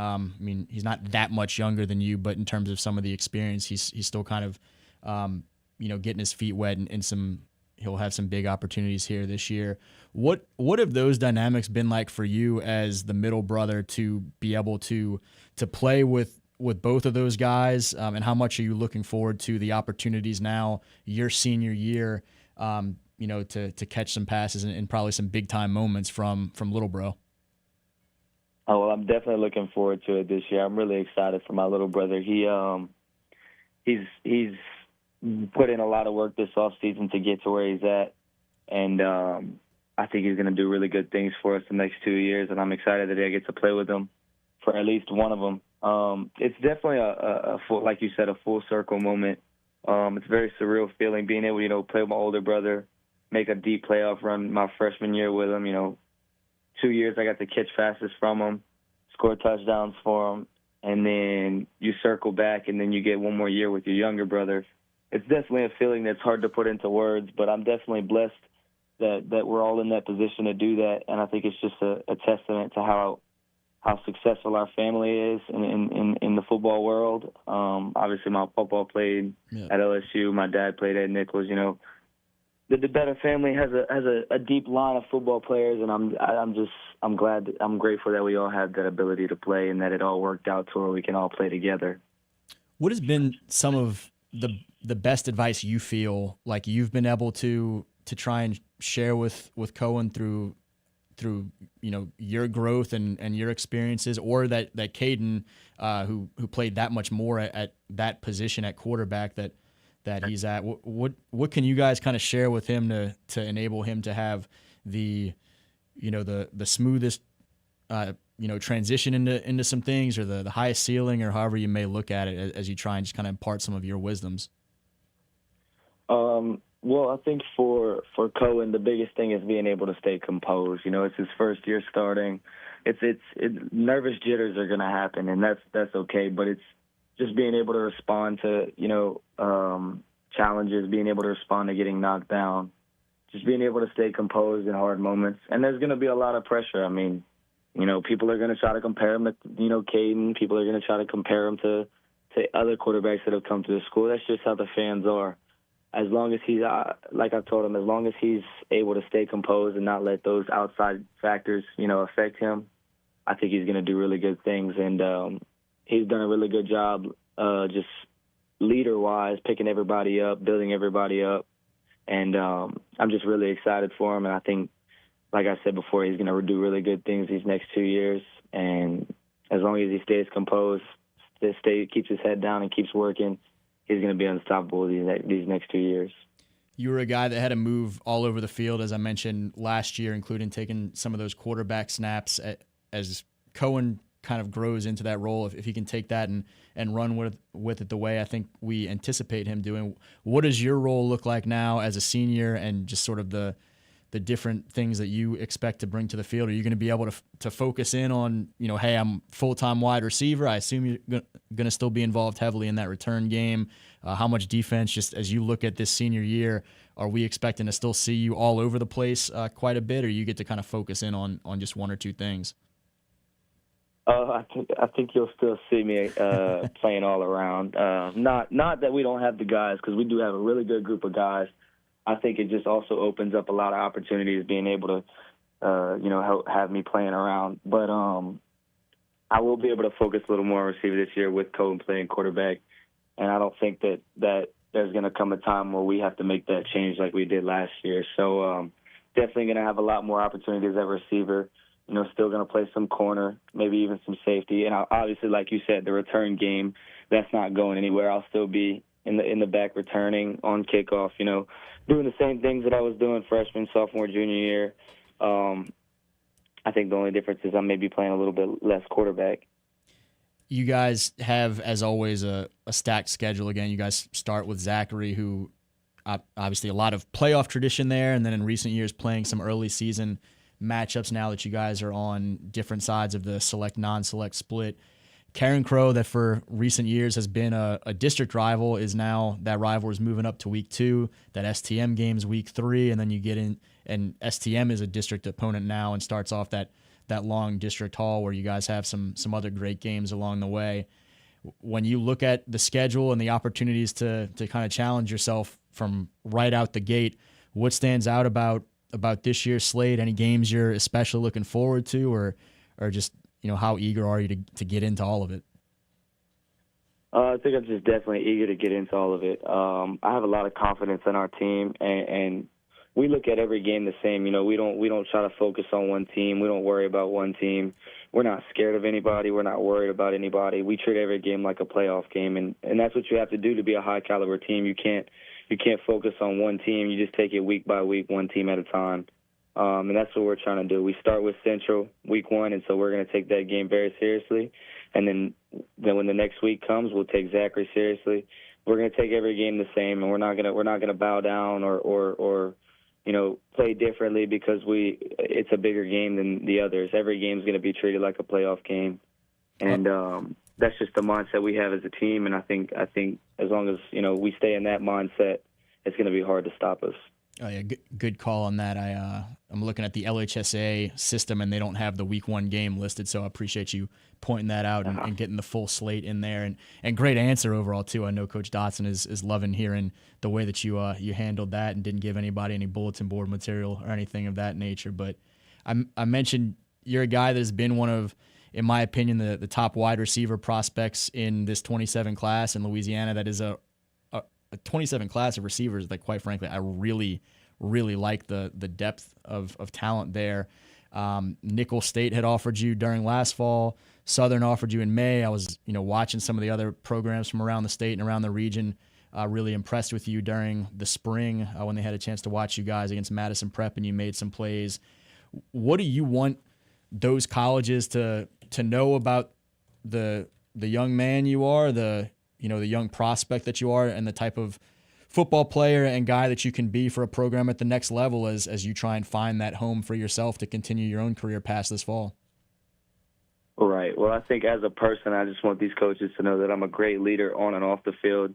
he's not that much younger than you, but in terms of some of the experience, he's still kind of getting his feet wet, and he'll have some big opportunities here this year. What have those dynamics been like for you as the middle brother to be able to play with both of those guys, and how much are you looking forward to the opportunities now, your senior year, to catch some passes and probably some big time moments from little bro? Oh, well, I'm definitely looking forward to it this year. I'm really excited for my little brother. He's put in a lot of work this offseason to get to where he's at, and I think he's going to do really good things for us the next 2 years, and I'm excited that I get to play with him for at least one of them. It's definitely a full, like you said, a full circle moment. It's a very surreal feeling being able to, play with my older brother, make a deep playoff run my freshman year with him. 2 years I got to catch passes from him, score touchdowns for him, and then you circle back and then you get one more year with your younger brother. It's definitely a feeling that's hard to put into words, but I'm definitely blessed that we're all in that position to do that, and I think it's just a testament to how successful our family is in the football world. Obviously, my papa played at LSU. My dad played at Nichols. The DeBetta family has a deep line of football players, and I'm grateful that we all have that ability to play and that it all worked out to where we can all play together. What has been some of the best advice you feel like you've been able to try and share with Cohen through your growth and your experiences, or that Caden, who played that much more at that position at quarterback that he's at, what can you guys kind of share with him to enable him to have the smoothest transition into some things, or the highest ceiling, or however you may look at it as you try and just kind of impart some of your wisdoms? Well, I think for Cohen, the biggest thing is being able to stay composed. It's his first year starting. It's nervous jitters are going to happen, and that's okay. But it's just being able to respond to challenges, being able to respond to getting knocked down, just being able to stay composed in hard moments. And there's going to be a lot of pressure. I mean, people are going to try to compare him to Caden. People are going to try to compare him to other quarterbacks that have come to the school. That's just how the fans are. As long as he's, like I've told him, as long as he's able to stay composed and not let those outside factors, affect him, I think he's going to do really good things. And he's done a really good job just leader-wise, picking everybody up, building everybody up. And I'm just really excited for him. And I think, like I said before, he's going to do really good things these next 2 years. And as long as he stays composed, keeps his head down and keeps working, he's going to be unstoppable these next 2 years. You were a guy that had to move all over the field, as I mentioned last year, including taking some of those quarterback snaps. As Cohen kind of grows into that role, if he can take that and run with it the way I think we anticipate him doing, what does your role look like now as a senior, and just sort of the different things that you expect to bring to the field? Are you going to be able to focus in on, hey, I'm full-time wide receiver? I assume you're going to still be involved heavily in that return game. How much defense, just as you look at this senior year, are we expecting to still see you all over the place quite a bit, or you get to kind of focus in on just one or two things? I think you'll still see me playing all around. Not that we don't have the guys, because we do have a really good group of guys. I think it just also opens up a lot of opportunities, being able to, have me playing around. But I will be able to focus a little more on receiver this year with Cohen playing quarterback. And I don't think that there's going to come a time where we have to make that change like we did last year. So definitely going to have a lot more opportunities at receiver. Still going to play some corner, maybe even some safety. And obviously, like you said, the return game, that's not going anywhere. I'll still be in the back returning on kickoff, doing the same things that I was doing freshman, sophomore, junior year. I think the only difference is I may be playing a little bit less quarterback. You guys have, as always, a stacked schedule. Again, you guys start with Zachary, who obviously a lot of playoff tradition there, and then in recent years playing some early season matchups now that you guys are on different sides of the select, non-select split. Karen Crow, that for recent years has been a district rival, is now, that rival is moving up to week 2. That STM game's week 3, and then you get in, and STM is a district opponent now and starts off that long district haul where you guys have some other great games along the way. When you look at the schedule and the opportunities to kind of challenge yourself from right out the gate, what stands out about this year's slate? Any games you're especially looking forward to, or just, how eager are you to get into all of it? I think I'm just definitely eager to get into all of it. I have a lot of confidence in our team, and we look at every game the same. We don't try to focus on one team. We don't worry about one team. We're not scared of anybody. We're not worried about anybody. We treat every game like a playoff game, and that's what you have to do to be a high caliber team. You can't focus on one team. You just take it week by week, one team at a time. And that's what we're trying to do. We start with Central week 1, and so we're going to take that game very seriously. And then when the next week comes, we'll take Zachary seriously. We're going to take every game the same, and we're not going to bow down or play differently because it's a bigger game than the others. Every game is going to be treated like a playoff game, and that's just the mindset we have as a team. And I think as long as we stay in that mindset, it's going to be hard to stop us. Oh yeah, good call on that. I'm looking at the LHSA system, and they don't have the week 1 game listed, so I appreciate you pointing that out and getting the full slate in there. And great answer overall too. I know Coach Dotson is loving hearing the way that you handled that and didn't give anybody any bulletin board material or anything of that nature. But I mentioned you're a guy that has been one of, in my opinion, the top wide receiver prospects in this 27 class in Louisiana. That is a 27 class of receivers that, quite frankly, I really, really like the depth of talent there. Nicholls State had offered you during last fall. Southern offered you in May. I was, watching some of the other programs from around the state and around the region. Really impressed with you during the spring when they had a chance to watch you guys against Madison Prep and you made some plays. What do you want those colleges to know about the young man you are, the young prospect that you are, and the type of football player and guy that you can be for a program at the next level as you try and find that home for yourself to continue your own career past this fall? Right. Well, I think as a person, I just want these coaches to know that I'm a great leader on and off the field.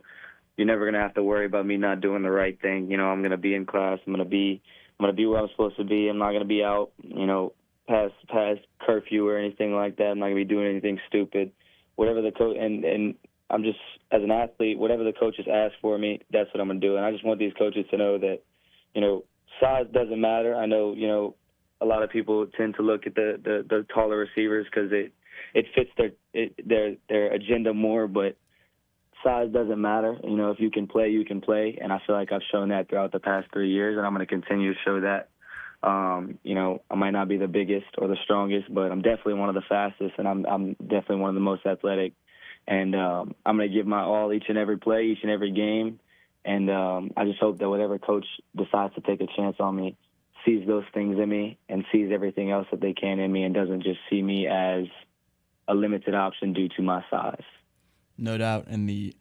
You're never going to have to worry about me not doing the right thing. I'm going to be in class. I'm going to be where I'm supposed to be. I'm not going to be out, past curfew or anything like that. I'm not going to be doing anything stupid. Whatever the coach and I'm just, as an athlete, whatever the coaches ask for me, that's what I'm going to do. And I just want these coaches to know that, size doesn't matter. I know, a lot of people tend to look at the taller receivers because it fits their agenda more, but size doesn't matter. If you can play, you can play. And I feel like I've shown that throughout the past 3 years, and I'm going to continue to show that. I might not be the biggest or the strongest, but I'm definitely one of the fastest, and I'm definitely one of the most athletic. And I'm going to give my all each and every play, each and every game. And I just hope that whatever coach decides to take a chance on me sees those things in me and sees everything else that they can in me and doesn't just see me as a limited option due to my size. No doubt. And the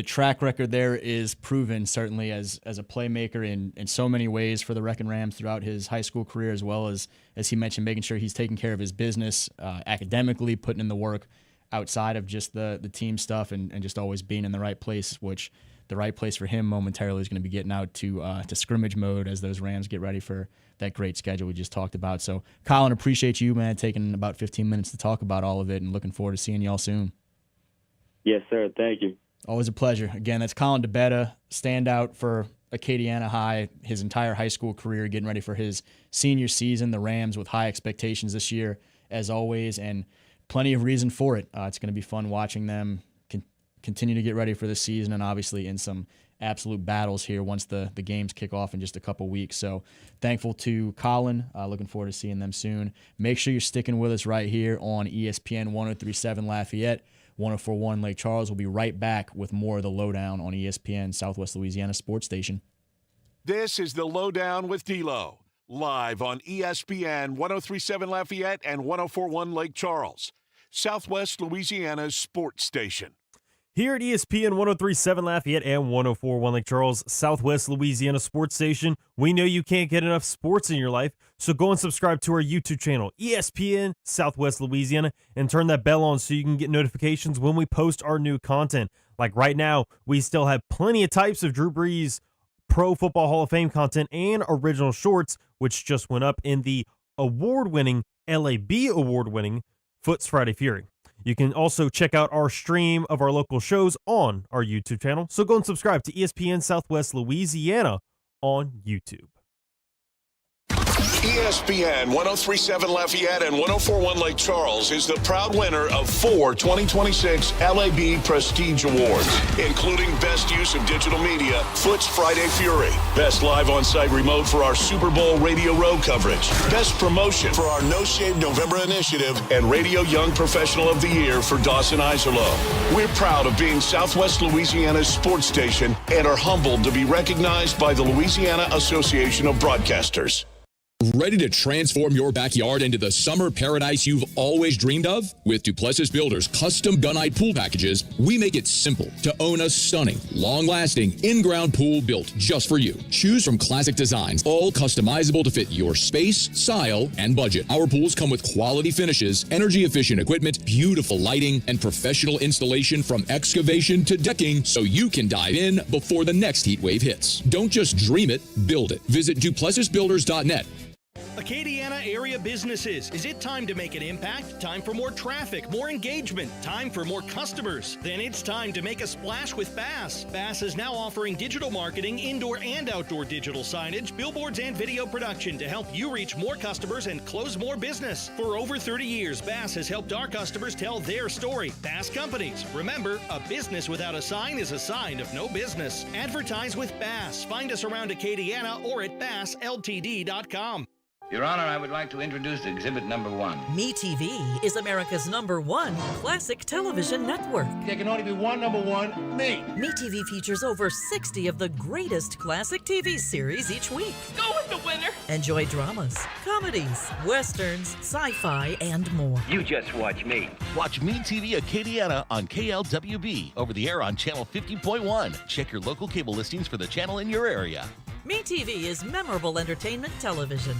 track record there is proven, certainly as a playmaker in so many ways for the Wrecking Rams throughout his high school career, as well as he mentioned, making sure he's taking care of his business academically, putting in the work outside of just the team stuff and just always being in the right place, which the right place for him momentarily is going to be getting out to scrimmage mode as those Rams get ready for that great schedule we just talked about. So, Colin, appreciate you, man, taking about 15 minutes to talk about all of it, and looking forward to seeing y'all soon. Yes, sir. Thank you. Always a pleasure. Again, that's Colin DeBetta, standout for Acadiana High his entire high school career, getting ready for his senior season. The Rams with high expectations this year, as always, and plenty of reason for it. It's going to be fun watching them continue to get ready for this season, and obviously in some absolute battles here once the games kick off in just a couple weeks. So thankful to Colin. Looking forward to seeing them soon. Make sure you're sticking with us right here on ESPN 103.7 Lafayette, 104.1 Lake Charles. We'll be right back with more of the LohDown on ESPN Southwest Louisiana Sports Station. This is the LohDown with D-Lo, live on ESPN 103.7 Lafayette and 104.1 Lake Charles, Southwest Louisiana's sports station. Here at ESPN 103.7 Lafayette and 104.1 Lake Charles, Southwest Louisiana Sports Station, we know you can't get enough sports in your life, so go and subscribe to our YouTube channel, ESPN Southwest Louisiana, and turn that bell on so you can get notifications when we post our new content. Like right now, we still have plenty of types of Drew Brees Pro Football Hall of Fame content and original shorts, which just went up in the award-winning, LAB award-winning Foots Friday Fury. You can also check out our stream of our local shows on our YouTube channel, so go and subscribe to ESPN Southwest Louisiana on YouTube. ESPN 103.7 Lafayette and 104.1 Lake Charles is the proud winner of 4 2026 LAB Prestige Awards, including Best Use of Digital Media, Foots Friday Fury, Best Live On-Site Remote for our Super Bowl Radio Road coverage, Best Promotion for our No Shave November initiative, and Radio Young Professional of the Year for Dawson Iserloh. We're proud of being Southwest Louisiana's sports station and are humbled to be recognized by the Louisiana Association of Broadcasters. Ready to transform your backyard into the summer paradise you've always dreamed of? With Duplessis Builders custom gunite pool packages, we make it simple to own a stunning, long-lasting, in-ground pool built just for you. Choose from classic designs, all customizable to fit your space, style, and budget. Our pools come with quality finishes, energy-efficient equipment, beautiful lighting, and professional installation from excavation to decking, so you can dive in before the next heat wave hits. Don't just dream it, build it. Visit DuplessisBuilders.net. Acadiana area businesses. Is it time to make an impact? Time for more traffic, more engagement, time for more customers? Then it's time to make a splash with Bass. Bass is now offering digital marketing, indoor and outdoor digital signage, billboards, and video production to help you reach more customers and close more business. For over 30 years, Bass has helped our customers tell their story. Bass Companies. Remember, a business without a sign is a sign of no business. Advertise with Bass. Find us around Acadiana or at bassltd.com. Your Honor, I would like to introduce exhibit number 1. MeTV is America's #1 classic television network. There can only be one number 1, me. MeTV features over 60 of the greatest classic TV series each week. Go with the winner. Enjoy dramas, comedies, westerns, sci-fi, and more. You just watch me. Watch MeTV Acadiana on KLWB, over the air on channel 50.1. Check your local cable listings for the channel in your area. MeTV is memorable entertainment television.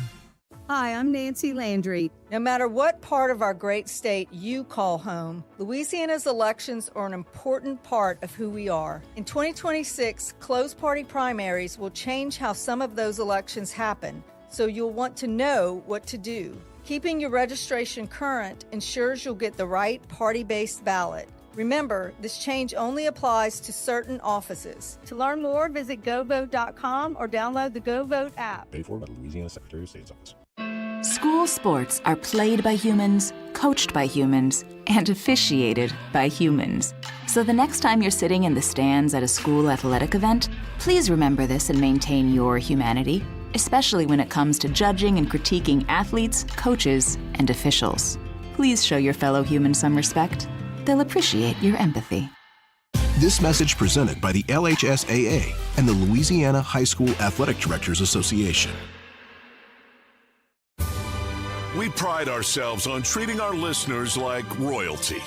Hi, I'm Nancy Landry. No matter what part of our great state you call home, Louisiana's elections are an important part of who we are. In 2026, closed party primaries will change how some of those elections happen, so you'll want to know what to do. Keeping your registration current ensures you'll get the right party-based ballot. Remember, this change only applies to certain offices. To learn more, visit govote.com or download the GoVote app. Paid for by the Louisiana Secretary of State's office. School sports are played by humans, coached by humans, and officiated by humans. So the next time you're sitting in the stands at a school athletic event, please remember this and maintain your humanity, especially when it comes to judging and critiquing athletes, coaches, and officials. Please show your fellow humans some respect. They'll appreciate your empathy. This message presented by the LHSAA and the Louisiana High School Athletic Directors Association. We pride ourselves on treating our listeners like royalty.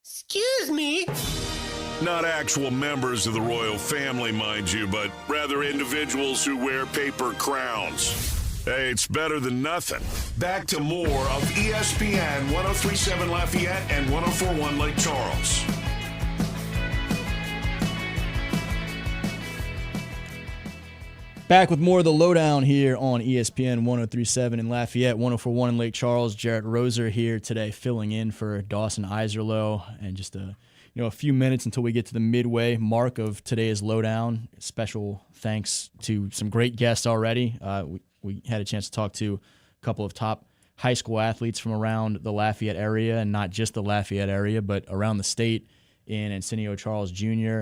Excuse me. Not actual members of the royal family, mind you, but rather individuals who wear paper crowns. Hey, it's better than nothing. Back to more of ESPN 103.7 Lafayette and 104.1 Lake Charles. Back with more of the lowdown here on ESPN 103.7 in Lafayette, 104.1 in Lake Charles. Jerit Roser here today, filling in for Dawson Iserloh, and just a few minutes until we get to the midway mark of today's lowdown. Special thanks to some great guests already. We had a chance to talk to a couple of top high school athletes from around the Lafayette area, and not just the Lafayette area, but around the state, in Arsenio Charles Jr.,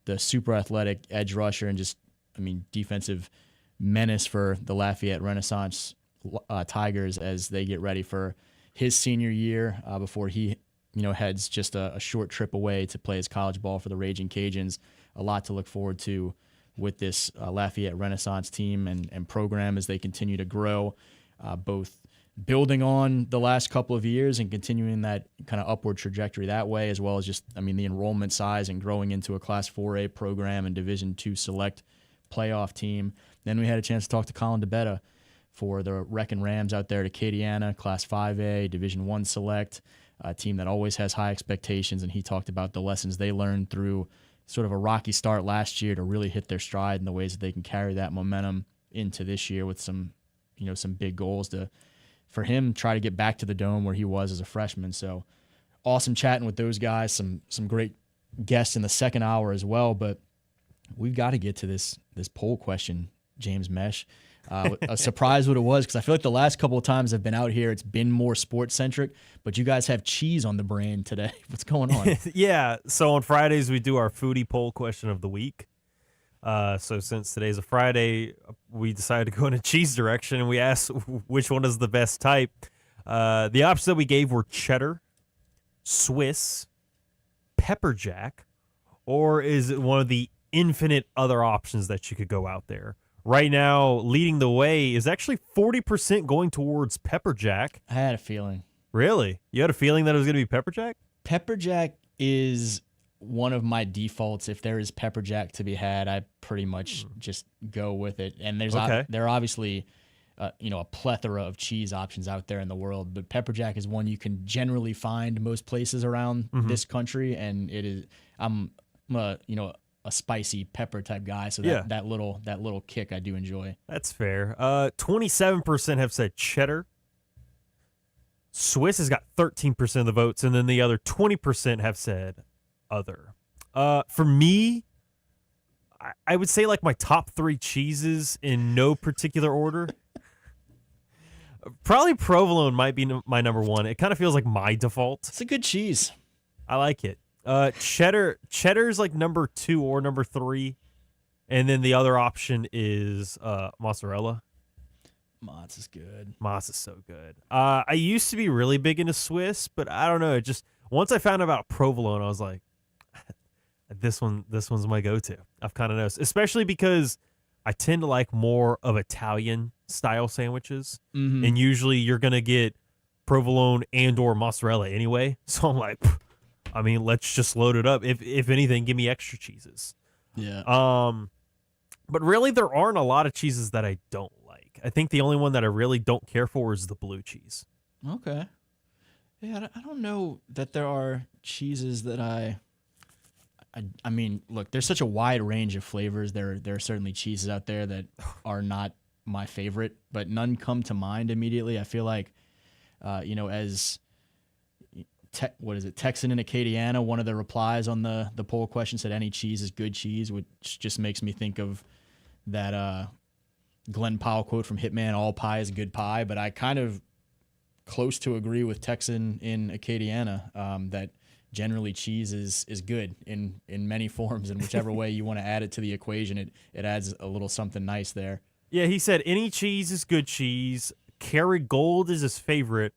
the super athletic edge rusher, and just defensive menace for the Lafayette Renaissance Tigers as they get ready for his senior year before he, heads just a short trip away to play his college ball for the Raging Cajuns. A lot to look forward to with this Lafayette Renaissance team and program as they continue to grow, both building on the last couple of years and continuing that kind of upward trajectory that way, as well as just, the enrollment size and growing into a Class 4A program and Division II select playoff team. Then we had a chance to talk to Colin DeBetta for the Wrecking Rams out there at Acadiana, Class 5A, Division I select, a team that always has high expectations, and he talked about the lessons they learned through sort of a rocky start last year to really hit their stride and the ways that they can carry that momentum into this year with some big goals to, for him, try to get back to the Dome where he was as a freshman. So awesome chatting with those guys, some great guests in the second hour as well, but we've got to get to this poll question, James Mesh. A surprise what it was, because I feel like the last couple of times I've been out here, it's been more sports-centric, but you guys have cheese on the brain today. What's going on? Yeah, so on Fridays we do our foodie poll question of the week. So since today's a Friday, we decided to go in a cheese direction, and we asked which one is the best type. The options that we gave were cheddar, Swiss, pepper jack, or is it one of the infinite other options that you could go out there? Right now, leading the way is actually 40% going towards pepper jack. I had a feeling. Really? You had a feeling that it was going to be pepper jack? Pepper jack is one of my defaults. If there is pepper jack to be had, I pretty much just go with it. And there are obviously a plethora of cheese options out there in the world, but pepper jack is one you can generally find most places around this country, and it is I'm a spicy pepper type guy, so that little kick I do enjoy. That's fair. 27% have said cheddar. Swiss has got 13% of the votes, and then the other 20% have said other. For me, I would say like my top 3 cheeses in no particular order. Probably provolone might be my number one. It kind of feels like my default. It's a good cheese. I like it. Cheddar's like number 2 or number 3, and then the other option is mozzarella. Mozz is good. Mozz is so good. I used to be really big into Swiss, but I don't know. It just once I found out about provolone, I was like, this one's my go-to. I've kind of noticed, especially because I tend to like more of Italian style sandwiches, and usually you're gonna get provolone and or mozzarella anyway. So I'm like, I mean, let's just load it up. If anything, give me extra cheeses. Yeah. But really, there aren't a lot of cheeses that I don't like. I think the only one that I really don't care for is the blue cheese. Okay. Yeah, I don't know that there are cheeses that I mean, look, there's such a wide range of flavors. There are certainly cheeses out there that are not my favorite, but none come to mind immediately. I feel like, as Texan and Acadiana, one of the replies on the poll question said any cheese is good cheese, which just makes me think of that Glenn Powell quote from Hitman, all pie is good pie. But I kind of close to agree with Texan in Acadiana that generally cheese is good in many forms, and whichever way you want to add it to the equation, it adds a little something nice there. Yeah, he said any cheese is good cheese. Kerrygold is his favorite.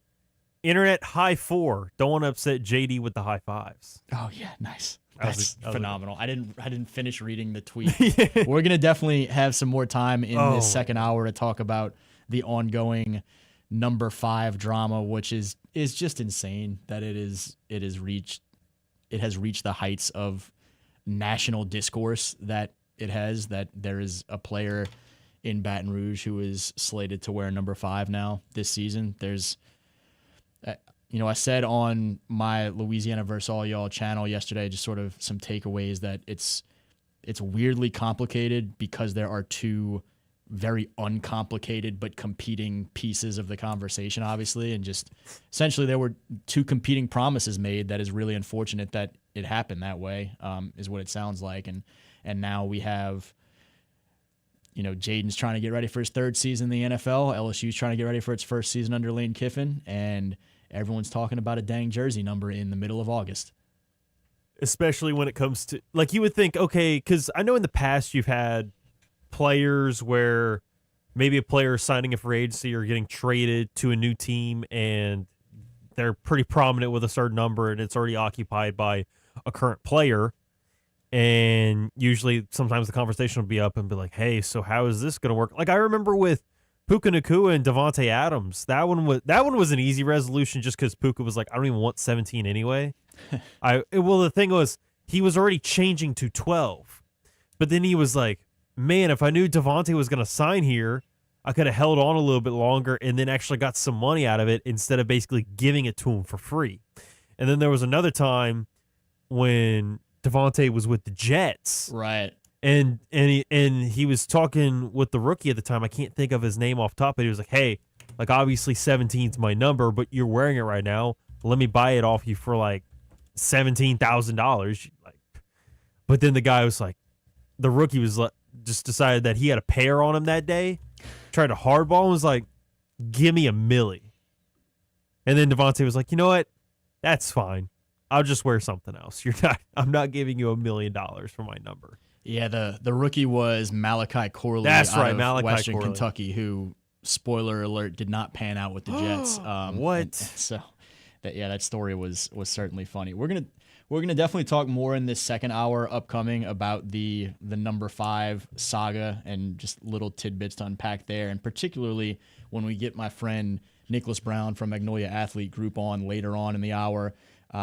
Internet high 4. Don't want to upset JD with the high 5s. Oh yeah, nice. That's phenomenal. I didn't finish reading the tweet. Yeah. We're gonna definitely have some more time in this second hour to talk about the ongoing number 5 drama, which is just insane that it has reached the heights of national discourse that there is a player in Baton Rouge who is slated to wear number 5 now this season. There's I said on my Louisiana vs. All Y'all channel yesterday, just sort of some takeaways that it's weirdly complicated because there are two very uncomplicated but competing pieces of the conversation, obviously, and just essentially there were two competing promises made. That is really unfortunate that it happened that way, is what it sounds like. And now we have, Jaden's trying to get ready for his 3rd season in the NFL. LSU's trying to get ready for its 1st season under Lane Kiffin, and everyone's talking about a dang jersey number in the middle of August. Especially when it comes to, like, you would think, okay, because I know in the past you've had players where maybe a player is signing a free agency or getting traded to a new team and they're pretty prominent with a certain number and it's already occupied by a current player. And usually sometimes the conversation will be up and be like, hey, so how is this going to work? Like I remember with Puka Nacua and Devontae Adams, that one was an easy resolution just because Puka was like, I don't even want 17 anyway. The thing was, he was already changing to 12. But then he was like, man, if I knew Devontae was going to sign here, I could have held on a little bit longer and then actually got some money out of it instead of basically giving it to him for free. And then there was another time when Devontae was with the Jets. Right. And he was talking with the rookie at the time. I can't think of his name off top, but he was like, hey, like obviously 17's my number, but you're wearing it right now. Let me buy it off you for like $17,000. Like, but then the guy was like, the rookie was like, just decided that he had a pair on him that day, tried to hardball and was like, give me $1 million. And then Devontae was like, you know what? That's fine. I'll just wear something else. I'm not giving you $1 million for my number. Yeah, the rookie was Malachi Corley. That's right, Malachi Western Corley. Kentucky, who, spoiler alert, did not pan out with the Jets. What? So, that story was certainly funny. We're gonna definitely talk more in this second hour upcoming about the number 5 saga and just little tidbits to unpack there, and particularly when we get my friend Nicholas Brown from Magnolia Athlete Group on later on in the hour.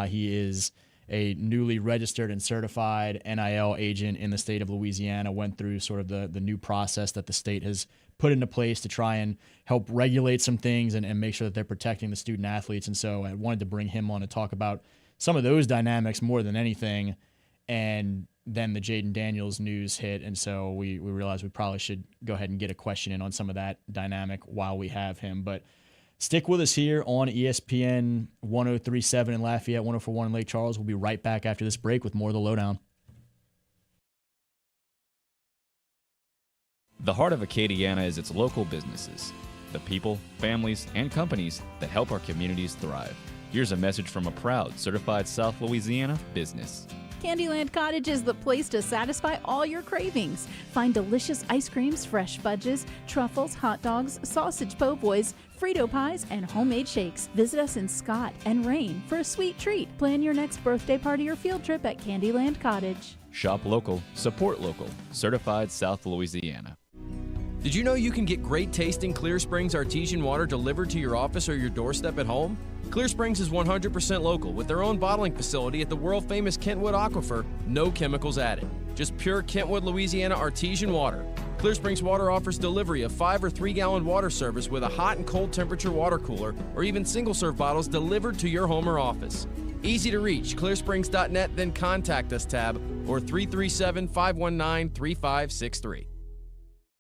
He is a newly registered and certified NIL agent in the state of Louisiana, went through sort of the new process that the state has put into place to try and help regulate some things and make sure that they're protecting the student athletes. And so I wanted to bring him on to talk about some of those dynamics more than anything. And then the Jaden Daniels news hit, and so we realized we probably should go ahead and get a question in on some of that dynamic while we have him. But stick with us here on ESPN 103.7 in Lafayette, 104.1 in Lake Charles. We'll be right back after this break with more of the LohDown. The heart of Acadiana is its local businesses, the people, families, and companies that help our communities thrive. Here's a message from a proud certified South Louisiana business. Candyland Cottage is the place to satisfy all your cravings. Find delicious ice creams, fresh fudges, truffles, hot dogs, sausage po' boys, Frito pies, and homemade shakes. Visit us in Scott and Rain for a sweet treat. Plan your next birthday party or field trip at Candyland Cottage. Shop local, support local. Certified South Louisiana. Did you know you can get great tasting Clear Springs artesian water delivered to your office or your doorstep at home? Clear Springs is 100% local with their own bottling facility at the world-famous Kentwood Aquifer, no chemicals added. Just pure Kentwood, Louisiana artesian water. Clear Springs Water offers delivery of 5 or 3 gallon water service with a hot and cold temperature water cooler or even single-serve bottles delivered to your home or office. Easy to reach, clearsprings.net, then contact us tab or 337-519-3563.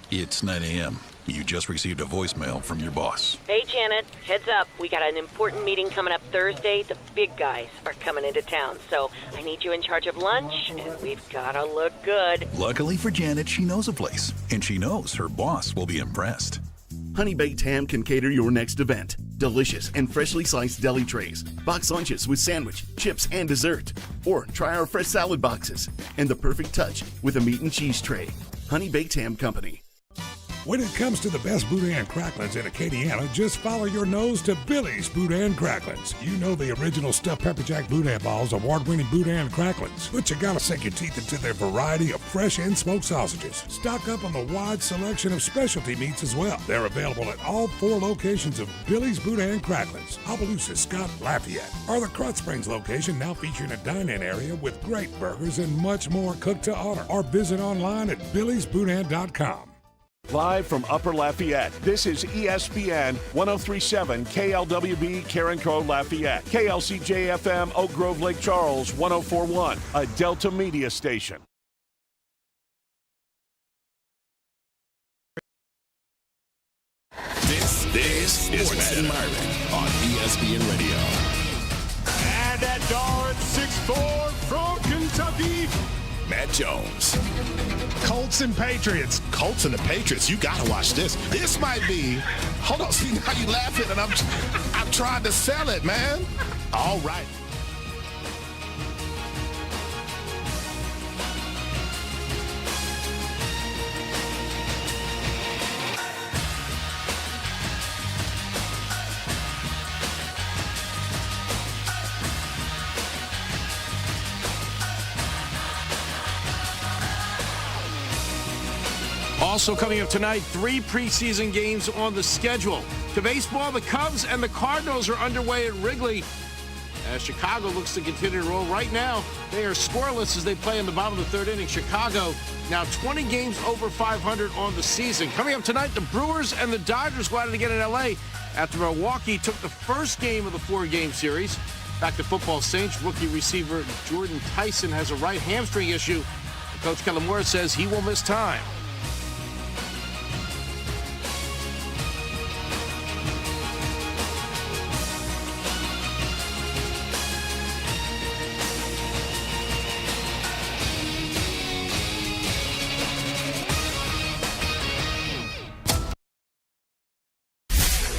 It's 9 a.m. You just received a voicemail from your boss. Hey, Janet. Heads up. We got an important meeting coming up Thursday. The big guys are coming into town, so I need you in charge of lunch, and we've got to look good. Luckily for Janet, she knows a place, and she knows her boss will be impressed. Honey Baked Ham can cater your next event. Delicious and freshly sliced deli trays, box lunches with sandwich, chips, and dessert. Or try our fresh salad boxes and the perfect touch with a meat and cheese tray. Honey Baked Ham Company. When it comes to the best boudin cracklins in Acadiana, just follow your nose to Billy's Boudin Cracklins. You know the original stuffed pepper jack boudin balls, award-winning boudin cracklins. But you gotta sink your teeth into their variety of fresh and smoked sausages. Stock up on the wide selection of specialty meats as well. They're available at all 4 locations of Billy's Boudin Cracklins, Opelousas, Scott, Lafayette, or the Crut Springs location now featuring a dine-in area with great burgers and much more cooked to order. Or visit online at billysboudin.com. Live from Upper Lafayette, this is ESPN 1037 KLWB Carencro Lafayette, KLCJ-FM Oak Grove Lake Charles 1041, a Delta Media station. This is Matt and Myron on ESPN Radio. And at guard 6'4" from Kentucky, Matt Jones. Colts and Patriots. Colts and the Patriots. You gotta watch this. This might be. Hold on. See how you laughing, and I'm trying to sell it, man. All right. Also coming up tonight, 3 preseason games on the schedule. To baseball, the Cubs and the Cardinals are underway at Wrigley. As Chicago looks to continue to roll right now, they are scoreless as they play in the bottom of the 3rd inning. Chicago now 20 games over 500 on the season. Coming up tonight, the Brewers and the Dodgers go at it again in L.A. after Milwaukee took the first game of the 4-game series. Back to football, Saints rookie receiver Jordan Tyson has a right hamstring issue. Coach Kellen Moore says he will miss time.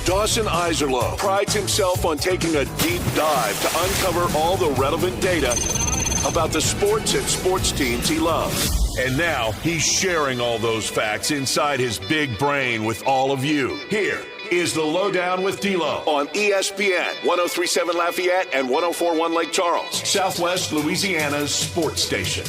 Dawson Iserloh prides himself on taking a deep dive to uncover all the relevant data about the sports and sports teams he loves. And now he's sharing all those facts inside his big brain with all of you. Here is the LohDown with D-Lo on ESPN 1037 Lafayette and 1041 Lake Charles, Southwest Louisiana's sports station.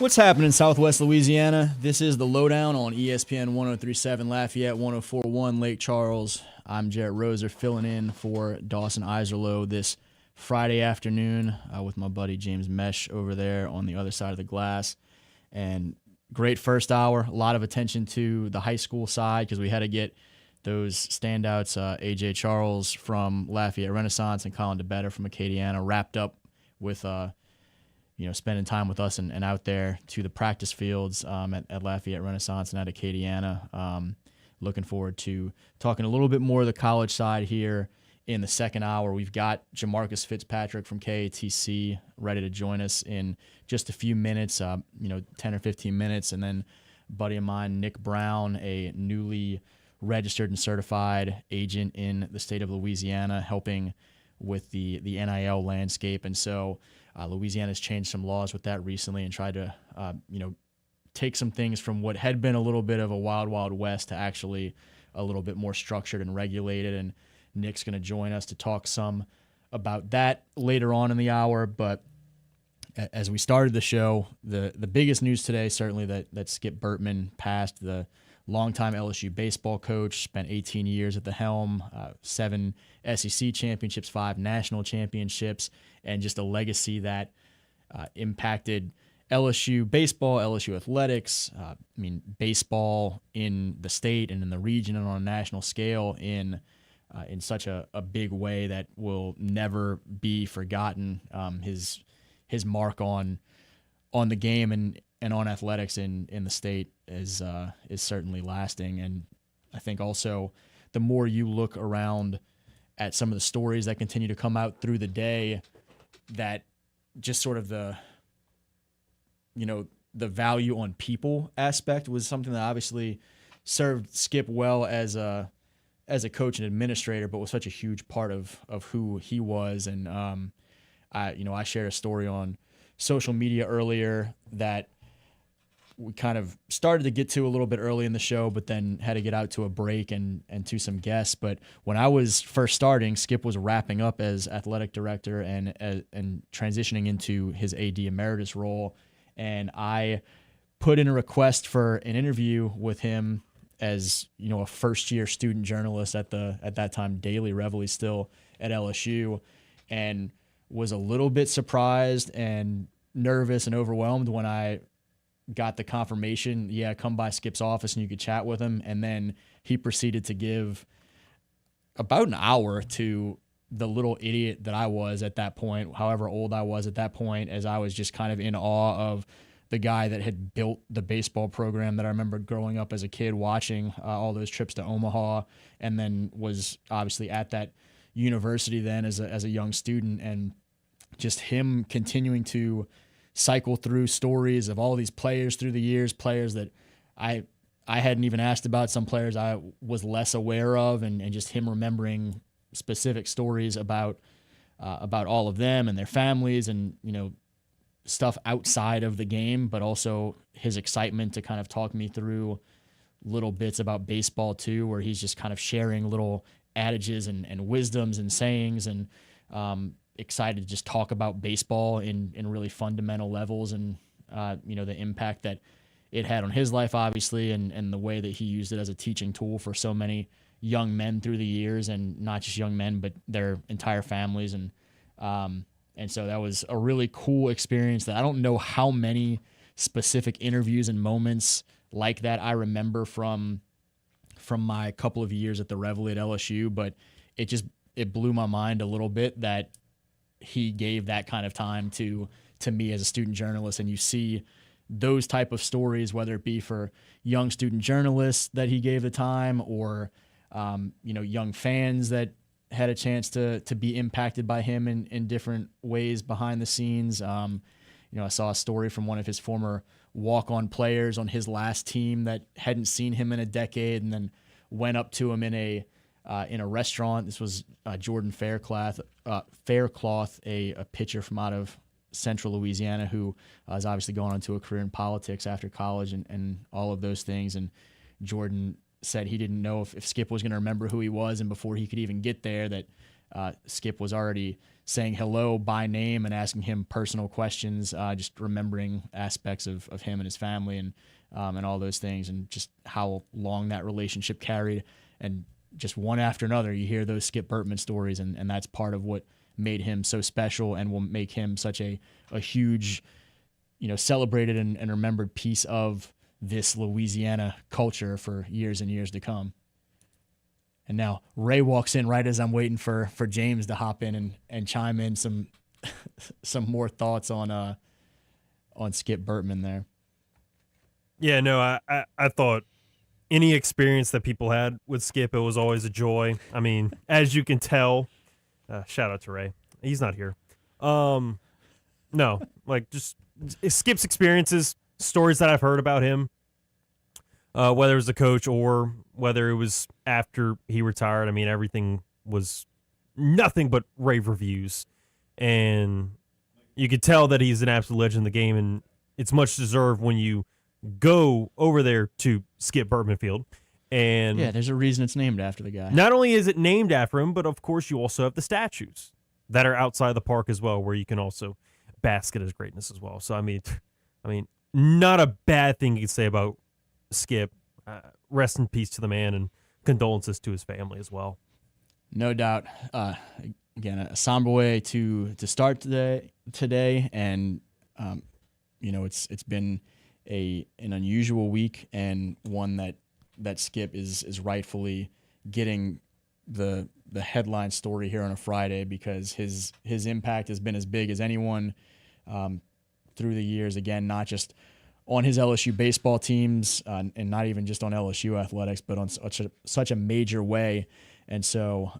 What's happening in Southwest Louisiana? This is the LohDown on ESPN 1037 Lafayette, 1041 Lake Charles. I'm Jerit Roser filling in for Dawson Iserloh this Friday afternoon with my buddy James Mesh over there on the other side of the glass. And great first hour, a lot of attention to the high school side because we had to get those standouts, A.J. Charles from Lafayette Renaissance and Colin DeBetter from Acadiana, wrapped up with spending time with us and out there to the practice fields at Lafayette Renaissance and at Acadiana. Looking forward to talking a little bit more of the college side here in the second hour. We've got Jamarcus Fitzpatrick from KATC ready to join us in just a few minutes, 10 or 15 minutes. And then a buddy of mine, Nick Brown, a newly registered and certified agent in the state of Louisiana, helping with the NIL landscape. And so Louisiana's changed some laws with that recently and tried to, take some things from what had been a little bit of a wild, wild west to actually a little bit more structured and regulated. And Nick's going to join us to talk some about that later on in the hour. But as we started the show, the biggest news today, certainly that Skip Bertman passed, the longtime LSU baseball coach, spent 18 years at the helm, 7 SEC championships, 5 national championships, and just a legacy that impacted LSU baseball, LSU athletics, baseball in the state and in the region and on a national scale in such a big way that will never be forgotten. His mark on the game and on athletics in the state is certainly lasting. And I think also the more you look around at some of the stories that continue to come out through the day, that just sort of the value on people aspect was something that obviously served Skip well as a coach and administrator, but was such a huge part of who he was. And I shared a story on social media earlier that we kind of started to get to a little bit early in the show, but then had to get out to a break and to some guests. But when I was first starting, Skip was wrapping up as athletic director and transitioning into his AD emeritus role. And I put in a request for an interview with him as, a first-year student journalist at that time, Daily Reveille, still at LSU, and was a little bit surprised and nervous and overwhelmed when I got the confirmation, come by Skip's office and you could chat with him. And then he proceeded to give about an hour to the little idiot that I was at that point, however old I was at that point, as I was just kind of in awe of the guy that had built the baseball program that I remember growing up as a kid, watching all those trips to Omaha, and then was obviously at that university then as a young student. And just him continuing to cycle through stories of all these players through the years, players that I hadn't even asked about, some players I was less aware of, and just him remembering specific stories about all of them and their families and, stuff outside of the game, but also his excitement to kind of talk me through little bits about baseball too, where he's just kind of sharing little adages and wisdoms and sayings, and excited to just talk about baseball in really fundamental levels, and the impact that it had on his life, obviously, and the way that he used it as a teaching tool for so many young men through the years, and not just young men, but their entire families. And so that was a really cool experience that I don't know how many specific interviews and moments like that I remember from my couple of years at the Reveille at LSU, but it blew my mind a little bit that he gave that kind of time to me as a student journalist. And you see those type of stories, whether it be for young student journalists that he gave the time, or young fans that had a chance to be impacted by him in different ways behind the scenes. I saw a story from one of his former walk-on players on his last team that hadn't seen him in a decade, and then went up to him in a restaurant. This was Jordan Faircloth, a pitcher from out of central Louisiana, who is obviously going on to a career in politics after college and all of those things. And Jordan said he didn't know if Skip was going to remember who he was, and before he could even get there, that Skip was already saying hello by name and asking him personal questions, just remembering aspects of him and his family and all those things, and just how long that relationship carried. And just one after another, you hear those Skip Bertman stories, and that's part of what made him so special and will make him such a huge, celebrated and remembered piece of this Louisiana culture for years and years to come. And now Ray walks in right as I'm waiting for James to hop in and chime in some more thoughts on Skip Bertman there. Yeah, no, I thought any experience that people had with Skip, it was always a joy. I mean, as you can tell, shout out to Ray. He's not here. No, like just Skip's experiences, stories that I've heard about him, whether it was the coach or whether it was after he retired. I mean, everything was nothing but rave reviews. And you could tell that he's an absolute legend in the game, and it's much deserved when you go over there to Skip Bertman Field. And yeah, there's a reason it's named after the guy. not only is it named after him, but of course you also have the statues that are outside the park as well, where you can also bask in his greatness as well. So I mean, not a bad thing you can say about Skip. Rest in peace to the man, and condolences to his family as well. No doubt. Again, a somber way to start today, and it's been an unusual week, and one that Skip is rightfully getting the headline story here on a Friday, because his impact has been as big as anyone through the years. Again, not just on his LSU baseball teams, and not even just on LSU athletics, but on such a major way. And so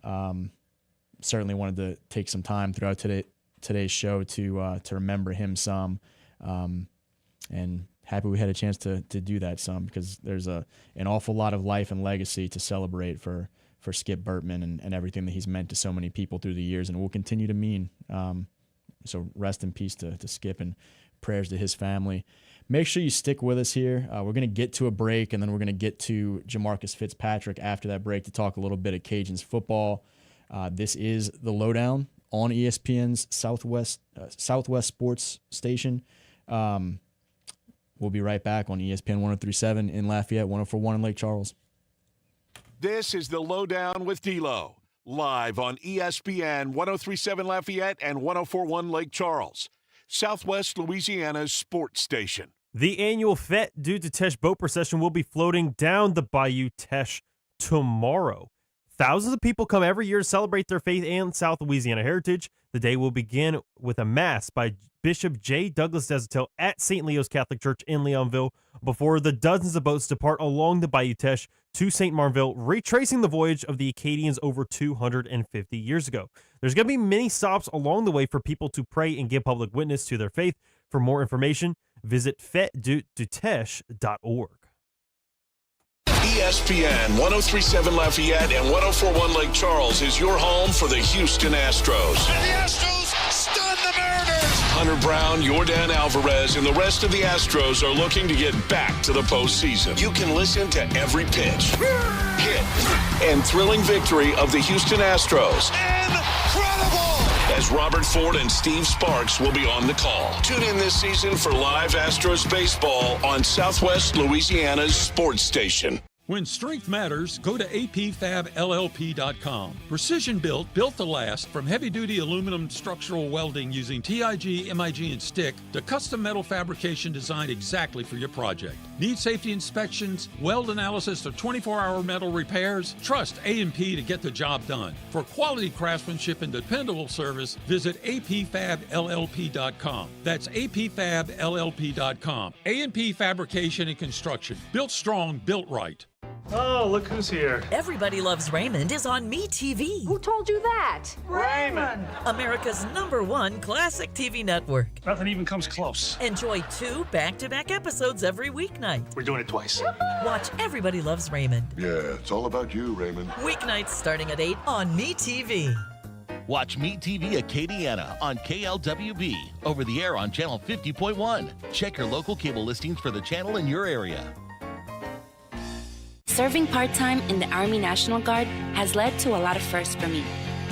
certainly wanted to take some time throughout today's show to remember him some, and happy we had a chance to do that some, because there's an awful lot of life and legacy to celebrate for Skip Bertman and everything that he's meant to so many people through the years, and will continue to mean. So rest in peace to Skip, and prayers to his family. Make sure you stick with us here. We're going to get to a break, and then we're going to get to Jamarcus Fitzpatrick after that break to talk a little bit of Cajuns football. This is the LohDown on ESPN's Southwest Sports Station. We'll be right back on ESPN 103.7 in Lafayette, 104.1 in Lake Charles. This is the LohDown with D-Lo, live on ESPN 103.7 Lafayette and 104.1 Lake Charles, Southwest Louisiana's sports station. The annual Fête du Teche boat procession will be floating down the Bayou Teche tomorrow. Thousands of people come every year to celebrate their faith and South Louisiana heritage. The day will begin with a mass by Bishop J. Douglas Desautels at St. Leo's Catholic Church in Leonville before the dozens of boats depart along the Bayou Teche to St. Martinville, retracing the voyage of the Acadians over 250 years ago. There's going to be many stops along the way for people to pray and give public witness to their faith. For more information, visit fetteduteche.org. ESPN 103.7 Lafayette and 104.1 Lake Charles is your home for the Houston Astros. And the Astros stun the Mariners. Hunter Brown, Yordan Alvarez, and the rest of the Astros are looking to get back to the postseason. You can listen to every pitch, hit, and thrilling victory of the Houston Astros. Incredible! As Robert Ford and Steve Sparks will be on the call. Tune in this season for live Astros baseball on Southwest Louisiana's sports station. When strength matters, go to apfabllp.com. Precision built to last, from heavy-duty aluminum structural welding using TIG, MIG, and stick to custom metal fabrication designed exactly for your project. Need safety inspections, weld analysis, or 24-hour metal repairs? Trust A&P to get the job done. For quality craftsmanship and dependable service, visit apfabllp.com. That's apfabllp.com. A&P Fabrication and Construction. Built strong, built right. Oh, look who's here. Everybody Loves Raymond is on MeTV. Who told you that? Raymond! America's #1 classic TV network. Nothing even comes close. Enjoy 2 back-to-back episodes every weeknight. We're doing it twice. Watch Everybody Loves Raymond. Yeah, it's all about you, Raymond. Weeknights starting at 8 on MeTV. Watch Meet TV Acadiana on KLWB, over the air on channel 50.1. Check your local cable listings for the channel in your area. Serving part-time in the Army National Guard has led to a lot of firsts for me.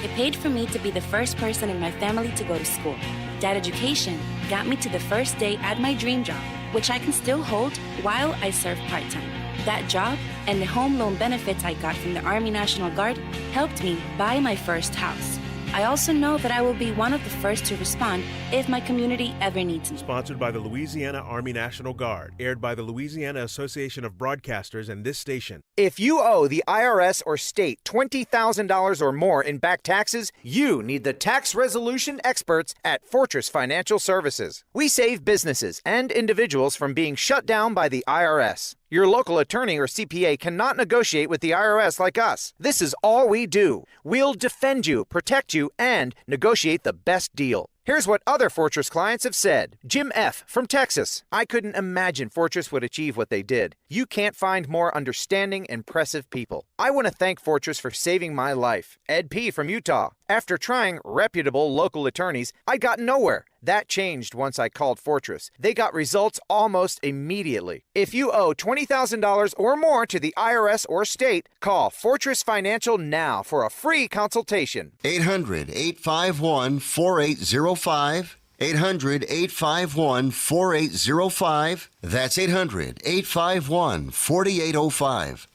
It paid for me to be the first person in my family to go to school. That education got me to the first day at my dream job, which I can still hold while I serve part-time. That job and the home loan benefits I got from the Army National Guard helped me buy my first house. I also know that I will be one of the first to respond if my community ever needs me. Sponsored by the Louisiana Army National Guard. Aired by the Louisiana Association of Broadcasters and this station. If you owe the IRS or state $20,000 or more in back taxes, you need the tax resolution experts at Fortress Financial Services. We save businesses and individuals from being shut down by the IRS. Your local attorney or CPA cannot negotiate with the IRS like us. This is all we do. We'll defend you, protect you, and negotiate the best deal. Here's what other Fortress clients have said. Jim F. from Texas. I couldn't imagine Fortress would achieve what they did. You can't find more understanding, impressive people. I want to thank Fortress for saving my life. Ed P. from Utah. After trying reputable local attorneys, I got nowhere. That changed once I called Fortress. They got results almost immediately. If you owe $20,000 or more to the IRS or state, call Fortress Financial now for a free consultation. 800-851-4805. 800-851-4805. That's 800-851-4805.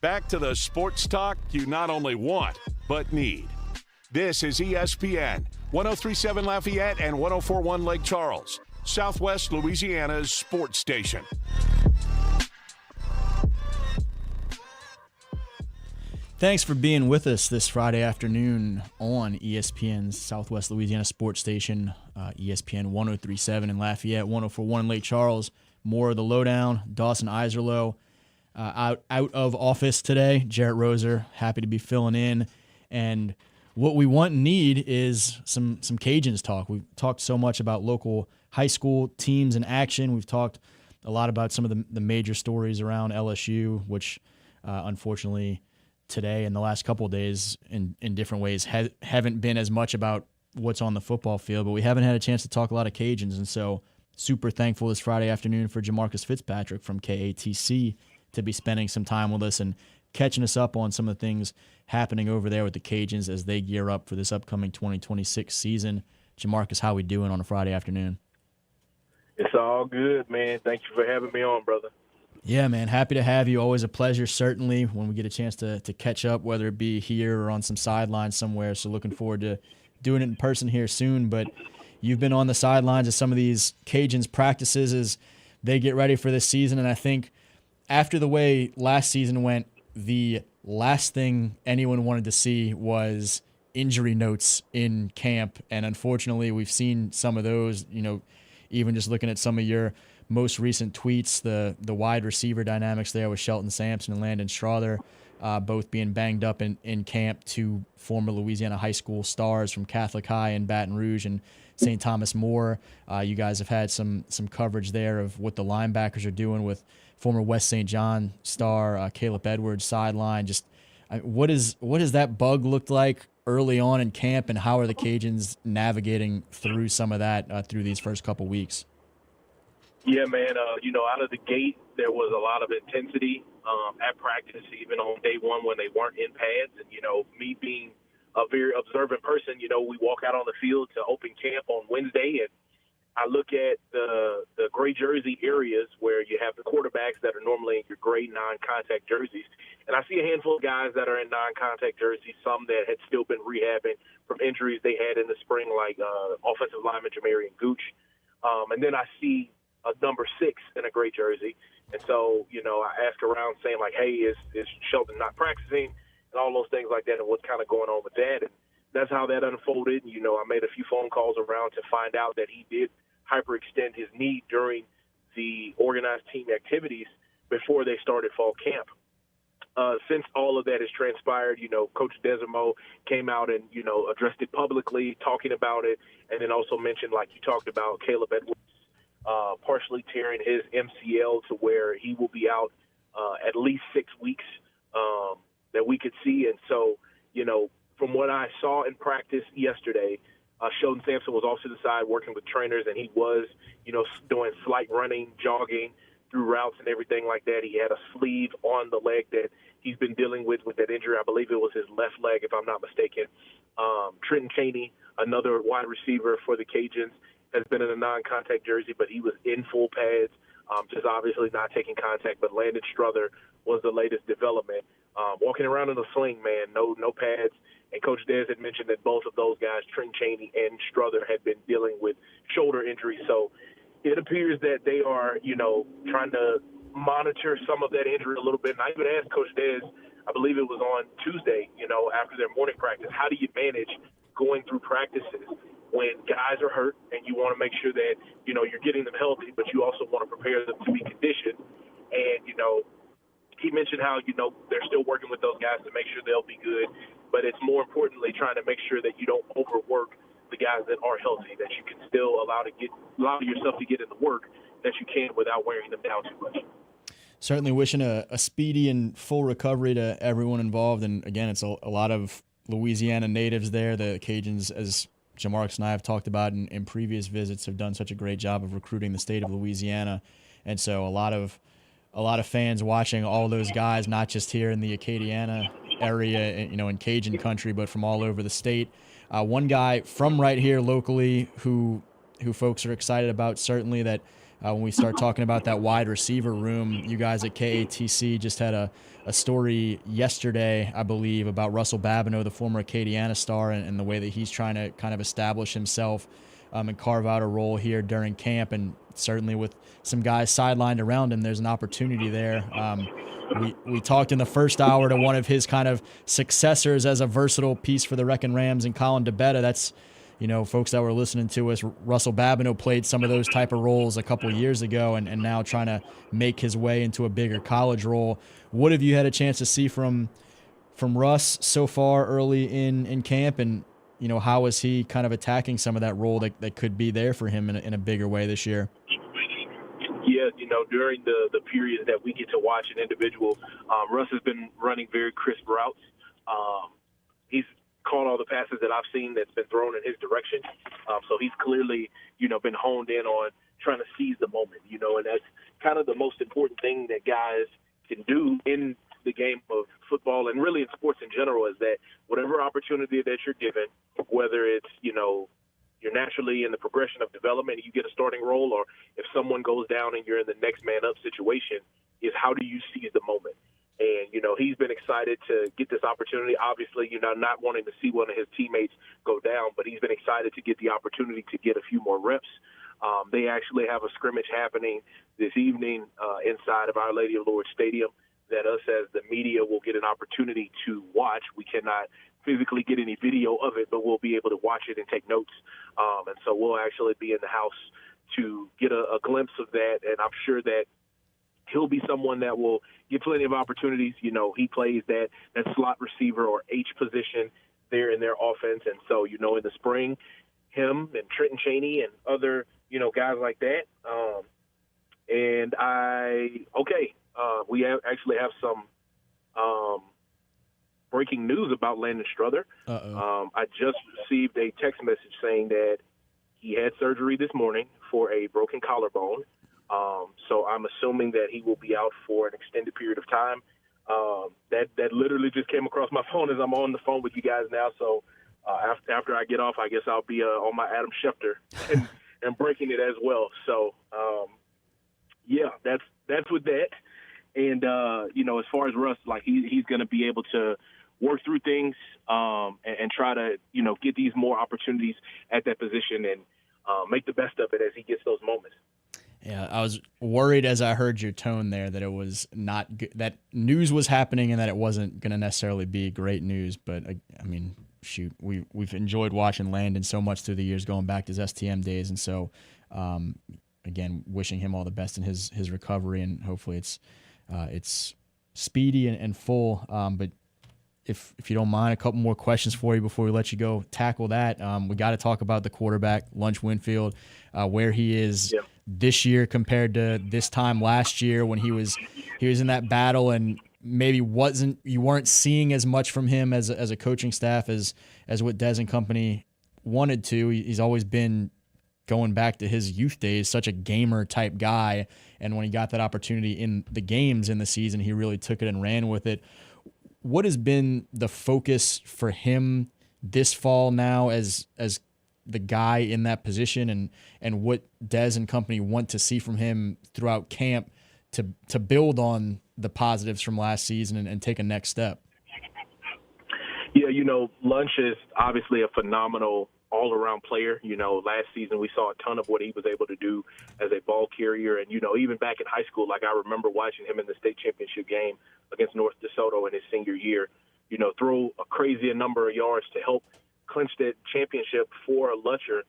Back to the sports talk you not only want, but need. This is ESPN, 103.7 Lafayette and 104.1 Lake Charles, Southwest Louisiana's sports station. Thanks for being with us this Friday afternoon on ESPN's Southwest Louisiana sports station, ESPN 103.7 in Lafayette, 104.1 in Lake Charles. More of the LohDown. Dawson Iserloh out of office today. Jerit Roser, happy to be filling in. And what we want and need is some Cajuns talk. We've talked so much about local high school teams in action. We've talked a lot about some of the major stories around LSU, which unfortunately today and the last couple of days in different ways haven't been as much about what's on the football field, but we haven't had a chance to talk a lot of Cajuns. And so super thankful this Friday afternoon for Jamarcus Fitzpatrick from KATC to be spending some time with us and catching us up on some of the things happening over there with the Cajuns as they gear up for this upcoming 2026 season. Jamarcus, how we doing on a Friday afternoon? It's all good, man. Thank you for having me on, brother. Yeah, man. Happy to have you. Always a pleasure, certainly, when we get a chance to catch up, whether it be here or on some sidelines somewhere. So looking forward to doing it in person here soon. But you've been on the sidelines of some of these Cajuns practices as they get ready for this season. And I think after the way last season went, the last thing anyone wanted to see was injury notes in camp. And unfortunately, we've seen some of those, even just looking at some of your most recent tweets, the wide receiver dynamics there with Shelton Sampson and Landon Strother, both being banged up in camp, two former Louisiana high school stars from Catholic High in Baton Rouge and St. Thomas More. You guys have had some coverage there of what the linebackers are doing with former West St. John star Caleb Edwards sideline. Just what does that bug look like early on in camp, and how are the Cajuns navigating through some of that through these first couple weeks? Yeah, man, out of the gate, there was a lot of intensity at practice, even on day one when they weren't in pads. And, me being a very observant person, we walk out on the field to open camp on Wednesday, and I look at the gray jersey areas where you have the quarterbacks that are normally in your gray non-contact jerseys. And I see a handful of guys that are in non-contact jerseys, some that had still been rehabbing from injuries they had in the spring, like offensive lineman Jamarian Gooch. And then I see a number 6 in a gray jersey. And so, I ask around saying, like, hey, is Shelton not practicing, and all those things like that, and what's kind of going on with that. And that's how that unfolded. I made a few phone calls around to find out that he did hyperextend his knee during the organized team activities before they started fall camp. Since all of that has transpired, Coach Desimo came out and, addressed it publicly, talking about it, and then also mentioned, like you talked about, Caleb Edwards partially tearing his MCL to where he will be out at least 6 weeks that we could see. And so, from what I saw in practice yesterday, Shelton Sampson was off to the side working with trainers, and he was, doing slight running, jogging through routes and everything like that. He had a sleeve on the leg that he's been dealing with that injury. I believe it was his left leg, if I'm not mistaken. Trenton Chaney, another wide receiver for the Cajuns, has been in a non-contact jersey, but he was in full pads, just obviously not taking contact. But Landon Strother was the latest development. Walking around in a sling, man, no pads. And Coach Des had mentioned that both of those guys, Trenton Chaney and Strother, had been dealing with shoulder injuries. So it appears that they are, trying to monitor some of that injury a little bit. And I even asked Coach Des, I believe it was on Tuesday, after their morning practice, how do you manage going through practices when guys are hurt and you want to make sure that, you're getting them healthy, but you also want to prepare them to be conditioned. And, he mentioned how, they're still working with those guys to make sure they'll be good, but it's more importantly trying to make sure that you don't overwork the guys that are healthy, that you can still allow yourself to get in the work that you can without wearing them down too much. Certainly wishing a speedy and full recovery to everyone involved. And again, it's a lot of Louisiana natives there. The Cajuns, as Jamarcus and I have talked about in previous visits, have done such a great job of recruiting the state of Louisiana. And so a lot of fans watching all those guys, not just here in the Acadiana area, in Cajun country, but from all over the state. One guy from right here locally who folks are excited about, certainly, that when we start talking about that wide receiver room, you guys at KATC just had a story yesterday, I believe, about Russell Babineau, the former Acadiana star, and the way that he's trying to kind of establish himself and carve out a role here during camp. And certainly with some guys sidelined around him, there's an opportunity there. We talked in the first hour to one of his kind of successors as a versatile piece for the Wrecking Rams and Colin DeBetta. That's, folks that were listening to us, Russell Babineau played some of those type of roles a couple of years ago and now trying to make his way into a bigger college role. What have you had a chance to see from Russ so far early in camp, and how is he kind of attacking some of that role that could be there for him in a bigger way this year? Yeah, during the period that we get to watch an individual, Russ has been running very crisp routes. He's caught all the passes that I've seen that's been thrown in his direction. So he's clearly, been honed in on trying to seize the moment, and that's kind of the most important thing that guys can do in the game of football and really in sports in general, is that whatever opportunity that you're given, whether it's, you're naturally in the progression of development, you get a starting role, or if someone goes down and you're in the next man up situation, is how do you seize the moment? And, he's been excited to get this opportunity. Obviously, not wanting to see one of his teammates go down, but he's been excited to get the opportunity to get a few more reps. They actually have a scrimmage happening this evening inside of Our Lady of Lourdes Stadium that us as the media will get an opportunity to watch. We cannot physically get any video of it, but we'll be able to watch it and take notes. And so we'll actually be in the house to get a glimpse of that. And I'm sure that he'll be someone that will get plenty of opportunities. He plays that slot receiver or H position there in their offense. And so, in the spring, him and Trenton Chaney and other, guys like that. We actually have some breaking news about Landon Strother. I just received a text message saying that he had surgery this morning for a broken collarbone. So I'm assuming that he will be out for an extended period of time. That literally just came across my phone as I'm on the phone with you guys now. So after I get off, I guess I'll be on my Adam Schefter and breaking it as well. So that's with that. And as far as Russ, like he's going to be able to work through things and try to get these more opportunities at that position and make the best of it as he gets those moments. Yeah, I was worried as I heard your tone there that it was not good, that news was happening and that it wasn't going to necessarily be great news. But I mean, shoot, we've enjoyed watching Landon so much through the years, going back to his STM days, and so again, wishing him all the best in his recovery, and hopefully it's speedy and full. But if you don't mind, a couple more questions for you before we let you go tackle that. We got to talk about the quarterback, Lunch Winfield, where he is this year compared to this time last year when he was in that battle, and maybe you weren't seeing as much from him as a coaching staff as what Des and company wanted to. He's always been, going back to his youth days, such a gamer type guy, and when he got that opportunity in the games in the season, he really took it and ran with it. What has been the focus for him this fall now as the guy in that position, and what Des and company want to see from him throughout camp to build on the positives from last season and take a next step? Yeah, Lunch is obviously a phenomenal all-around player. Last season we saw a ton of what he was able to do as a ball carrier. And, even back in high school, like I remember watching him in the state championship game against North DeSoto in his senior year, throw a crazy number of yards to help clinch that championship for Luncher.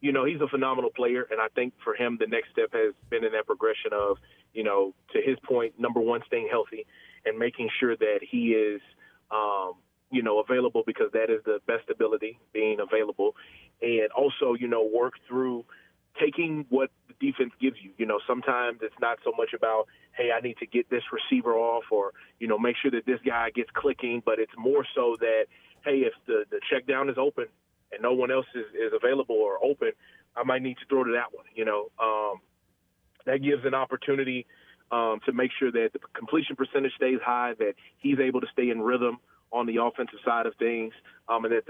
He's a phenomenal player, and I think for him the next step has been in that progression of, to his point, number one, staying healthy and making sure that he is, available, because that is the best ability, being available, and also, work through taking what the defense gives you. Sometimes it's not so much about, hey, I need to get this receiver off or, make sure that this guy gets clicking, but it's more so that, hey, if the check down is open and no one else is available or open, I might need to throw to that one. That gives an opportunity to make sure that the completion percentage stays high, that he's able to stay in rhythm on the offensive side of things, and that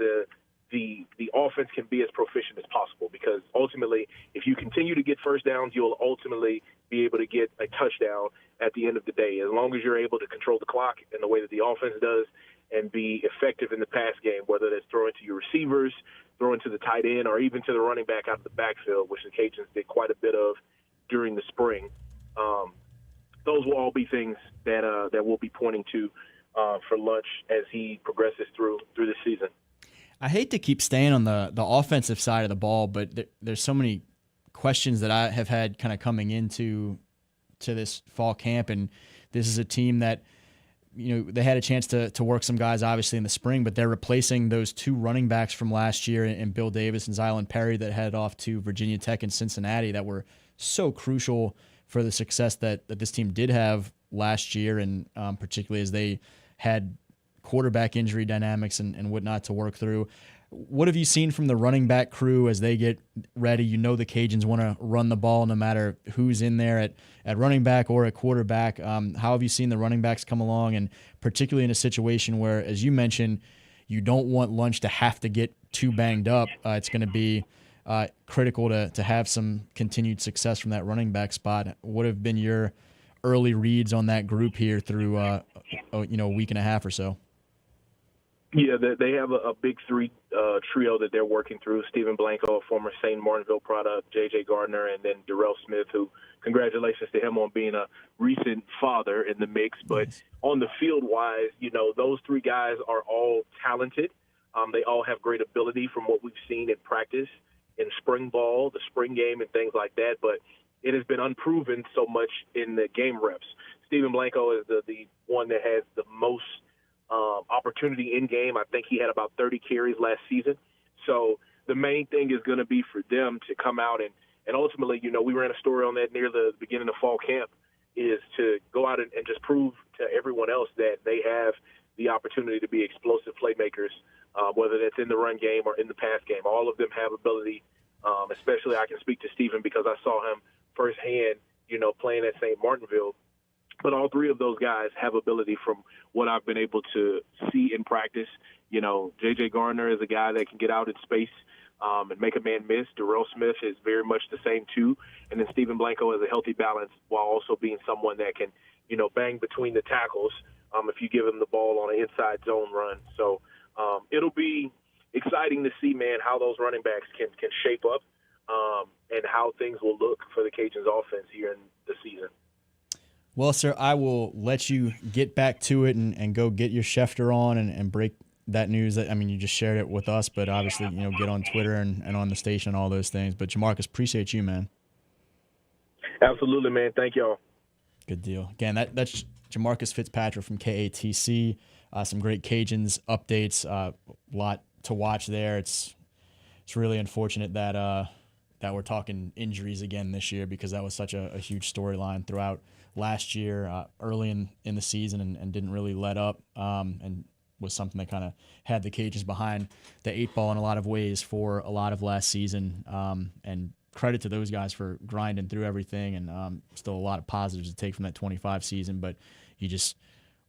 the offense can be as proficient as possible, because ultimately, if you continue to get first downs, you'll ultimately be able to get a touchdown at the end of the day, as long as you're able to control the clock in the way that the offense does and be effective in the pass game, whether that's throwing to your receivers, throwing to the tight end, or even to the running back out of the backfield, which the Cajuns did quite a bit of during the spring. Those will all be things that we'll be pointing to for Lunch as he progresses through the season. I hate to keep staying on the offensive side of the ball, but there's so many questions that I have had kind of coming into this fall camp, and this is a team that, they had a chance to work some guys obviously in the spring, but they're replacing those two running backs from last year in Bill Davis and Zylan Perry that headed off to Virginia Tech and Cincinnati that were so crucial for the success that this team did have last year, and particularly as they had quarterback injury dynamics and whatnot to work through. What have you seen from the running back crew as they get ready? The Cajuns want to run the ball no matter who's in there at running back or at quarterback. How have you seen the running backs come along, and particularly in a situation where, as you mentioned, you don't want Lunch to have to get too banged up? It's going to be critical to have some continued success from that running back spot. What have been your early reads on that group here through a week and a half or so? Yeah, they have a big three trio that they're working through. Stephen Blanco, a former St. Martinville product, J.J. Gardner, and then Darrell Smith, who, congratulations to him on being a recent father in the mix. But on the field-wise, those three guys are all talented. They all have great ability from what we've seen in practice, in spring ball, the spring game, and things like that. But it has been unproven so much in the game reps. Stephen Blanco is the one that has the most opportunity in game. I think he had about 30 carries last season. So the main thing is going to be for them to come out and ultimately, we ran a story on that near the beginning of fall camp, is to go out and just prove to everyone else that they have the opportunity to be explosive playmakers, whether that's in the run game or in the pass game. All of them have ability, especially I can speak to Stephen because I saw him firsthand, playing at St. Martinville. But all three of those guys have ability from what I've been able to see in practice. J.J. Gardner is a guy that can get out in space and make a man miss. Darrell Smith is very much the same, too. And then Stephen Blanco has a healthy balance while also being someone that can, bang between the tackles if you give him the ball on an inside zone run. So it'll be exciting to see, man, how those running backs can shape up and how things will look for the Cajuns offense here in the season. Well, sir, I will let you get back to it and go get your Schefter on and break that news. You just shared it with us, but obviously, get on Twitter and on the station and all those things. But, Jamarcus, appreciate you, man. Absolutely, man. Thank y'all. Good deal. Again, that's Jamarcus Fitzpatrick from KATC. Some great Cajuns updates. A lot to watch there. It's really unfortunate that we're talking injuries again this year, because that was such a huge storyline throughout last year, early in the season, and didn't really let up, and was something that kind of had the Cajuns behind the 8-ball in a lot of ways for a lot of last season. And credit to those guys for grinding through everything, and still a lot of positives to take from that 25 season. But you just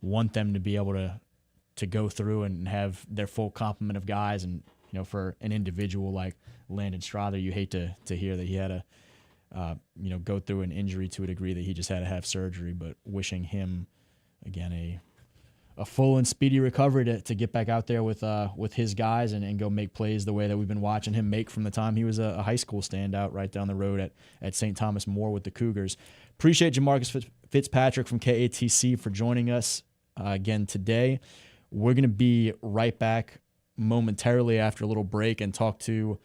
want them to be able to go through and have their full complement of guys. And for an individual like Landon Strother, you hate to hear that he had to go through an injury to a degree that he just had to have surgery, but wishing him, again, a full and speedy recovery to get back out there with his guys and go make plays the way that we've been watching him make from the time he was a high school standout right down the road at St. Thomas More with the Cougars. Appreciate Jamarcus Fitzpatrick from KATC for joining us again today. We're going to be right back momentarily after a little break and talk to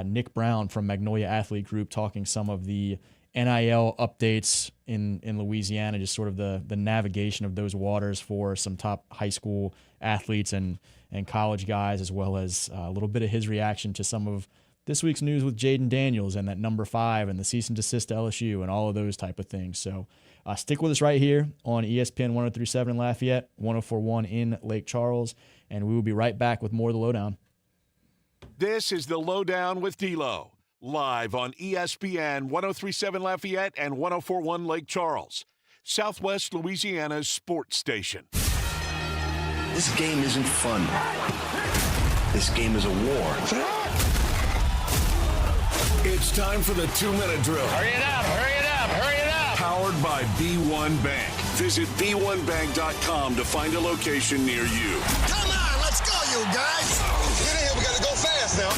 Nick Brown from Magnolia Athlete Group talking some of the NIL updates in Louisiana, just sort of the navigation of those waters for some top high school athletes and college guys, as well as a little bit of his reaction to some of this week's news with Jaden Daniels and that number 5 and the cease and desist to LSU and all of those type of things. So stick with us right here on ESPN 103.7 in Lafayette, 104.1 in Lake Charles, and we will be right back with more of the Lowdown. This is the Lowdown with D-Lo, live on ESPN 103.7 Lafayette and 104.1 Lake Charles, Southwest Louisiana's sports station. This game isn't fun. This game is a war. It's time for the 2-minute drill. Hurry it up, hurry it up, hurry it up. Powered by B1 Bank. Visit b1bank.com to find a location near you. Come on, let's go, you guys. Get in here, we gotta go fast now.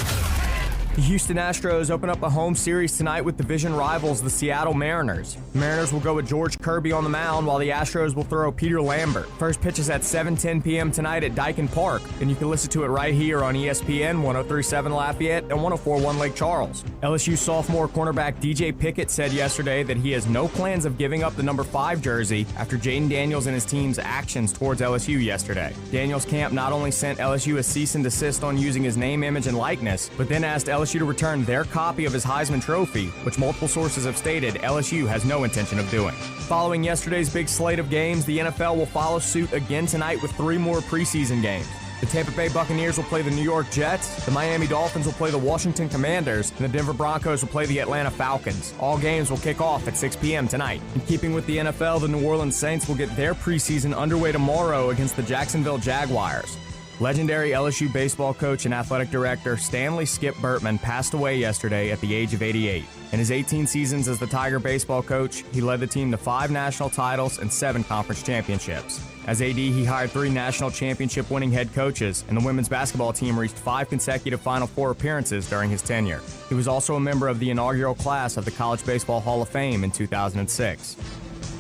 The Houston Astros open up a home series tonight with division rivals, the Seattle Mariners. The Mariners will go with George Kirby on the mound, while the Astros will throw Peter Lambert. First pitch is at 7:10 p.m. tonight at Dyken Park, and you can listen to it right here on ESPN 103.7 Lafayette and 104.1 Lake Charles. LSU sophomore cornerback DJ Pickett said yesterday that he has no plans of giving up the number 5 jersey after Jaden Daniels and his team's actions towards LSU yesterday. Daniels' camp not only sent LSU a cease and desist on using his name, image, and likeness, but then asked LSU to return their copy of his Heisman Trophy, which multiple sources have stated LSU has no intention of doing. Following yesterday's big slate of games, the NFL will follow suit again tonight with 3 more preseason games. The Tampa Bay Buccaneers will play the New York Jets, the Miami Dolphins will play the Washington Commanders, and the Denver Broncos will play the Atlanta Falcons. All games will kick off at 6 p.m. tonight. In keeping with the NFL, the New Orleans Saints will get their preseason underway tomorrow against the Jacksonville Jaguars. Legendary LSU baseball coach and athletic director Stanley Skip Burtman passed away yesterday at the age of 88. In his 18 seasons as the Tiger baseball coach, he led the team to 5 national titles and 7 conference championships. As AD, he hired 3 national championship winning head coaches, and the women's basketball team reached 5 consecutive Final Four appearances during his tenure. He was also a member of the inaugural class of the College Baseball Hall of Fame in 2006.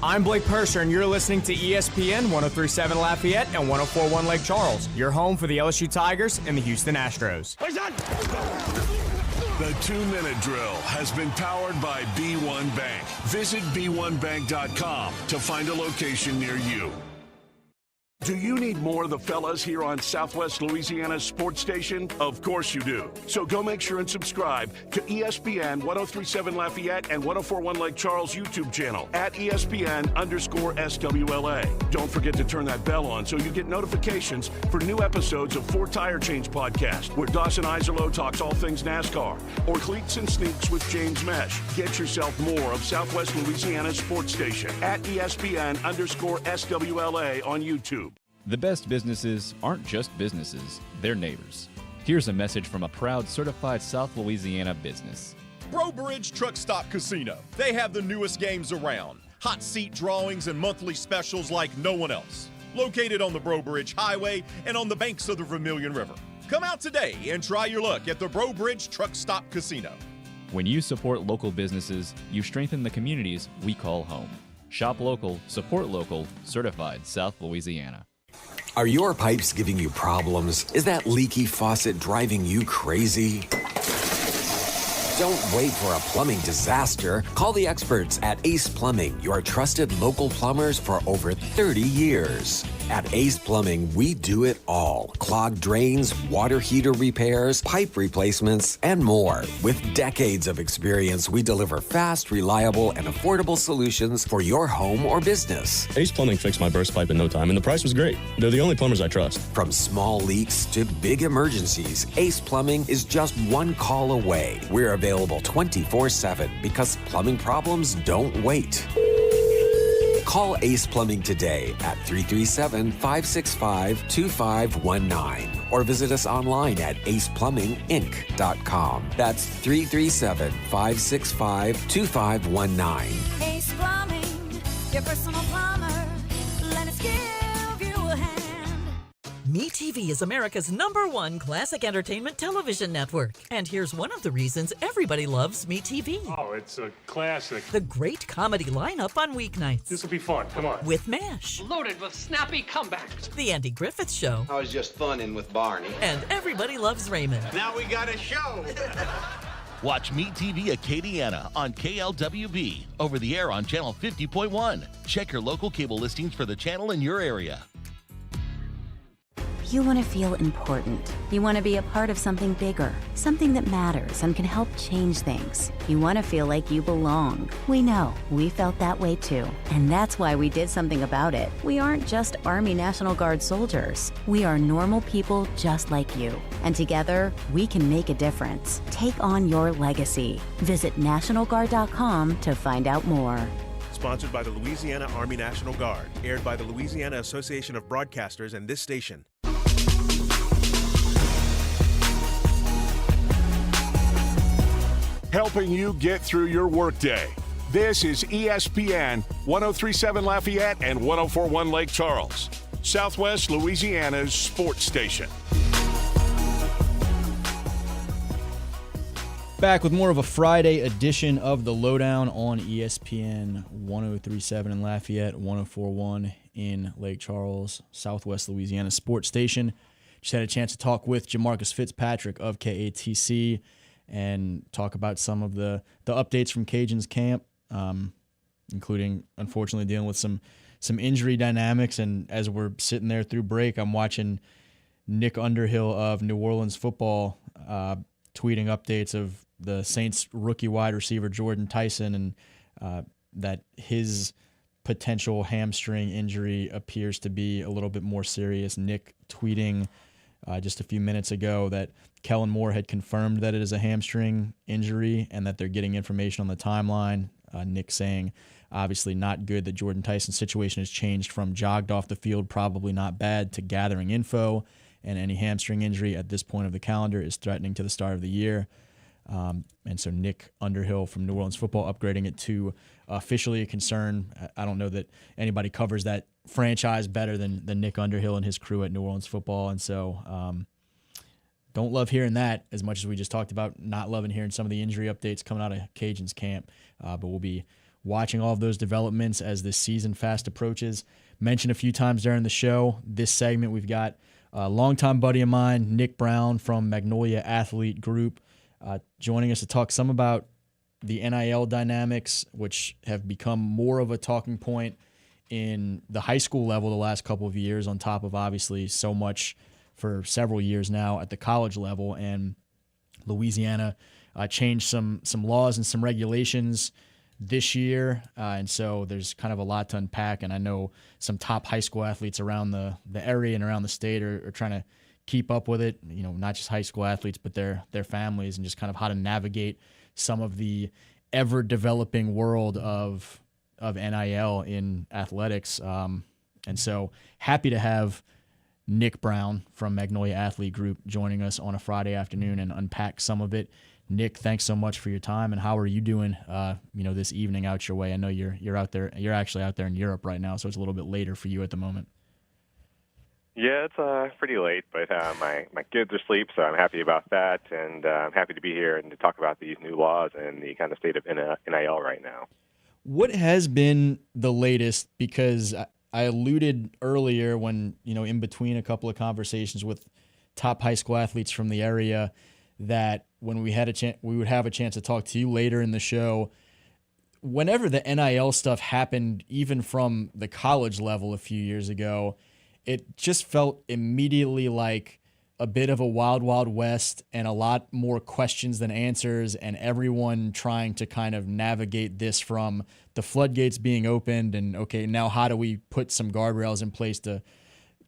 I'm Blake Purser, and you're listening to ESPN 103.7 Lafayette and 104.1 Lake Charles, your home for the LSU Tigers and the Houston Astros. The 2-minute drill has been powered by B1 Bank. Visit b1bank.com to find a location near you. Do you need more of the fellas here on Southwest Louisiana's sports station? Of course you do. So go make sure and subscribe to ESPN 103.7 Lafayette and 104.1 Lake Charles YouTube channel at ESPN_SWLA. Don't forget to turn that bell on so you get notifications for new episodes of 4 Tire Change Podcast, where Dawson Iserloh talks all things NASCAR, or Cleats and Sneaks with James Mesh. Get yourself more of Southwest Louisiana's sports station at ESPN_SWLA on YouTube. The best businesses aren't just businesses, they're neighbors. Here's a message from a proud certified South Louisiana business. Bro Bridge Truck Stop Casino. They have the newest games around. Hot seat drawings and monthly specials like no one else. Located on the Bro Bridge Highway and on the banks of the Vermilion River. Come out today and try your luck at the Bro Bridge Truck Stop Casino. When you support local businesses, you strengthen the communities we call home. Shop local, support local, certified South Louisiana. Are your pipes giving you problems? Is that leaky faucet driving you crazy? Don't wait for a plumbing disaster. Call the experts at Ace Plumbing, your trusted local plumbers for over 30 years. At Ace Plumbing, we do it all. Clogged drains, water heater repairs, pipe replacements, and more. With decades of experience, we deliver fast, reliable, and affordable solutions for your home or business. Ace Plumbing fixed my burst pipe in no time, and the price was great. They're the only plumbers I trust. From small leaks to big emergencies, Ace Plumbing is just one call away. We're available 24/7 because plumbing problems don't wait. Call Ace Plumbing today at 337-565-2519 or visit us online at aceplumbinginc.com. That's 337-565-2519. Ace Plumbing, your personal plumber. Let us give you a hand. MeTV is America's #1 classic entertainment television network. And here's one of the reasons everybody loves MeTV. Oh, it's a classic. The great comedy lineup on weeknights. This will be fun. Come on. With MASH. Loaded with snappy comebacks. The Andy Griffith Show. I was just funning with Barney. And Everybody Loves Raymond. Now we got a show. Watch MeTV Acadiana on KLWB, over the air on Channel 50.1. Check your local cable listings for the channel in your area. You want to feel important. You want to be a part of something bigger, something that matters and can help change things. You want to feel like you belong. We know. We felt that way too. And that's why we did something about it. We aren't just Army National Guard soldiers. We are normal people just like you. And together, we can make a difference. Take on your legacy. Visit NationalGuard.com to find out more. Sponsored by the Louisiana Army National Guard. Aired by the Louisiana Association of Broadcasters and this station. Helping you get through your workday. This is ESPN 1037 Lafayette and 1041 Lake Charles, Southwest Louisiana's sports station. Back with more of a Friday edition of the LohDown on ESPN 1037 in Lafayette, 1041 in Lake Charles, Southwest Louisiana sports station. Just had a chance to talk with Jamarcus Fitzpatrick of KATC and talk about some of the updates from Cajuns camp, including, unfortunately, dealing with some injury dynamics. And as we're sitting there through break, I'm watching Nick Underhill of New Orleans football tweeting updates of the Saints rookie wide receiver Jordan Tyson, and that his potential hamstring injury appears to be a little bit more serious. Nick tweeting just a few minutes ago that Kellen Moore had confirmed that it is a hamstring injury and that they're getting information on the timeline. Nick saying, obviously not good that Jordan Tyson's situation has changed from jogged off the field, probably not bad, to gathering info, and any hamstring injury at this point of the calendar is threatening to the start of the year. And so Nick Underhill from New Orleans football upgrading it to officially a concern. I don't know that anybody covers that franchise better than Nick Underhill and his crew at New Orleans football. And so don't love hearing that, as much as we just talked about not loving hearing some of the injury updates coming out of Cajuns camp. But we'll be watching all of those developments as this season fast approaches. Mentioned a few times during the show, this segment we've got a longtime buddy of mine, Nick Brown from Magnolia Athlete Group, joining us to talk some about the NIL dynamics, which have become more of a talking point in the high school level the last couple of years, on top of obviously so much for several years now at the college level. And Louisiana changed some laws and some regulations this year, and so there's kind of a lot to unpack. And I know some top high school athletes around the area and around the state are trying to keep up with it, you know, not just high school athletes, but their families, and just kind of how to navigate some of the ever-developing world of NIL in athletics. And so happy to have Nick Brown from Magnolia Athlete Group joining us on a Friday afternoon and unpack some of it. Nick, thanks so much for your time, and how are you doing, this evening out your way? I know you're out there. You're actually out there in Europe right now, so it's a little bit later for you at the moment. Yeah, it's pretty late, but my kids are asleep, so I'm happy about that, and I'm happy to be here and to talk about these new laws and the kind of state of NIL right now. What has been the latest? Because I alluded earlier when, in between a couple of conversations with top high school athletes from the area, that when we had we would have a chance to talk to you later in the show. Whenever the NIL stuff happened, even from the college level a few years ago, it just felt immediately like a bit of a wild, wild west, and a lot more questions than answers, and everyone trying to kind of navigate this from the floodgates being opened and, okay, now how do we put some guardrails in place to,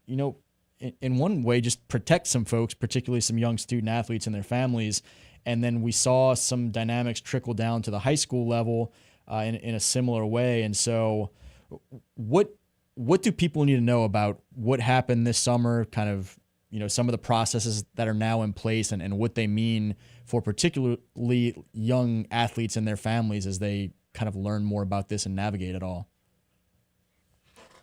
in one way, just protect some folks, particularly some young student athletes and their families. And then we saw some dynamics trickle down to the high school level in a similar way. And so what do people need to know about what happened this summer, kind of, some of the processes that are now in place, and what they mean for particularly young athletes and their families as they kind of learn more about this and navigate it all?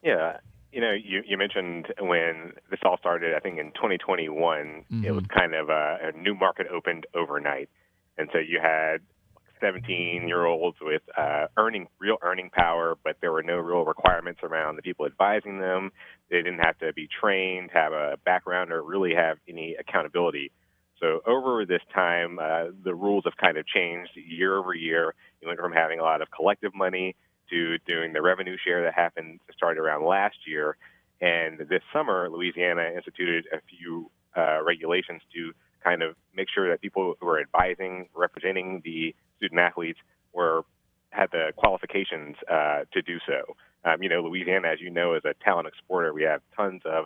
Yeah, You mentioned when this all started, I think in 2021, it was kind of a new market opened overnight. And so you had 17-year-olds with real earning power, but there were no real requirements around the people advising them. They didn't have to be trained, have a background, or really have any accountability. So over this time, the rules have kind of changed year over year. You went from having a lot of collective money to doing the revenue share that started around last year. And this summer, Louisiana instituted a few regulations to kind of make sure that people who are advising, representing the student athletes had the qualifications to do so. Louisiana, as you know, is a talent exporter. We have tons of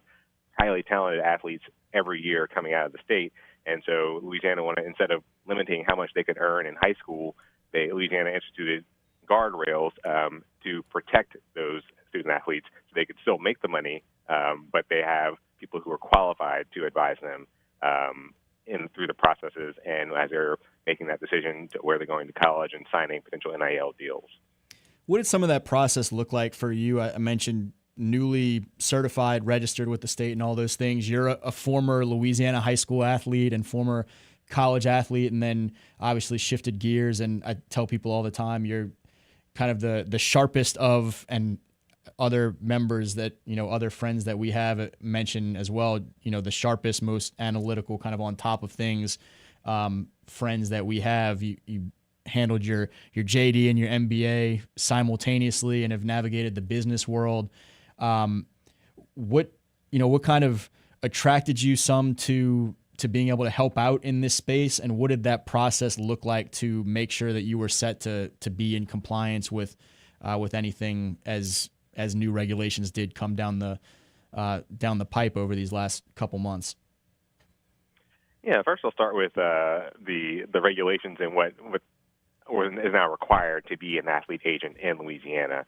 highly talented athletes every year coming out of the state. And so Louisiana instead of limiting how much they could earn in high school, Louisiana instituted guardrails to protect those student athletes so they could still make the money, but they have people who are qualified to advise them through the processes and as they're making that decision to where they're going to college and signing potential NIL deals. What did some of that process look like for you? I mentioned newly certified, registered with the state and all those things. You're a former Louisiana high school athlete and former college athlete, and then obviously shifted gears. And I tell people all the time, you're kind of the sharpest of, and other members that, other friends that we have mention as well, the sharpest, most analytical, kind of on top of things, friends that we have. You handled your JD and your MBA simultaneously and have navigated the business world. What kind of attracted you some to being able to help out in this space, and what did that process look like to make sure that you were set to be in compliance with anything as new regulations did come down the pipe over these last couple months? Yeah, first I'll start with the regulations and what is now required to be an athlete agent in Louisiana.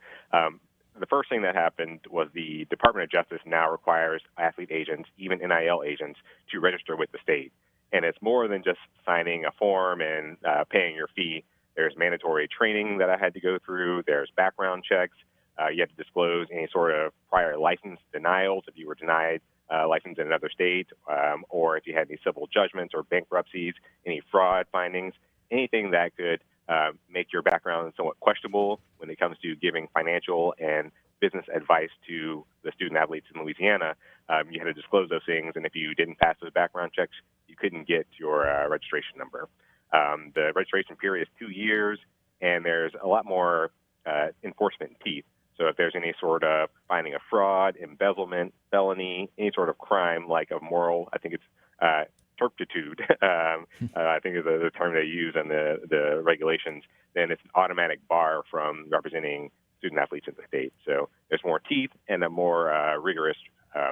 The first thing that happened was the Department of Justice now requires athlete agents, even NIL agents, to register with the state. And it's more than just signing a form and paying your fee. There's mandatory training that I had to go through. There's background checks. You have to disclose any sort of prior license denials if you were denied license in another state, or if you had any civil judgments or bankruptcies, any fraud findings, anything that could make your background somewhat questionable when it comes to giving financial and business advice to the student athletes in Louisiana. You had to disclose those things, and if you didn't pass those background checks, you couldn't get your registration number. The registration period is 2 years, and there's a lot more enforcement teeth. So if there's any sort of finding of fraud, embezzlement, felony, any sort of crime like a moral, I think it's turpitude, I think is the term they use in the regulations, then it's an automatic bar from representing student athletes in the state. So there's more teeth and a more rigorous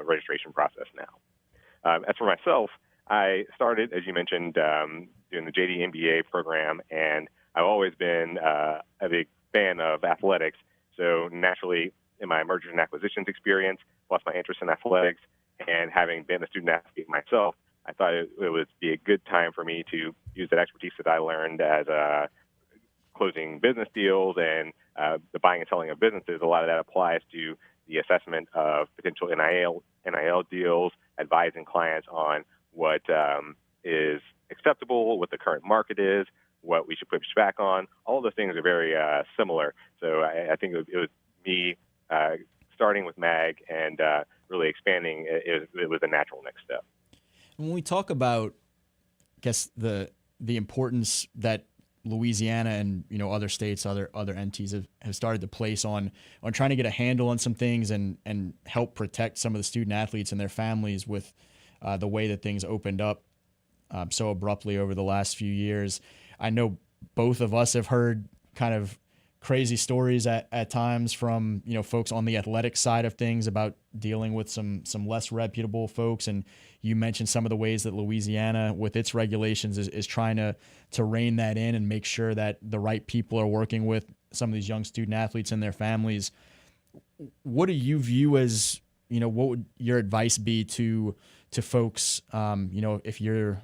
registration process now. As for myself, I started, as you mentioned, doing the JD MBA program, and I've always been a big fan of athletics. So naturally, in my mergers and acquisitions experience, plus my interest in athletics, and having been a student athlete myself, I thought it would be a good time for me to use that expertise that I learned as closing business deals and the buying and selling of businesses. A lot of that applies to the assessment of potential NIL deals, advising clients on what is acceptable, what the current market is, what we should push back on. All those things are very similar. So I think it was me starting with MAG and really expanding. It was a natural next step. When we talk about, I guess, the importance that Louisiana and other states, other entities have started to place on trying to get a handle on some things and help protect some of the student athletes and their families with the way that things opened up so abruptly over the last few years. I know both of us have heard kind of crazy stories at times from folks on the athletic side of things about dealing with some less reputable folks, and you mentioned some of the ways that Louisiana with its regulations is trying to rein that in and make sure that the right people are working with some of these young student athletes and their families. What do you view as what would your advice be to folks if you're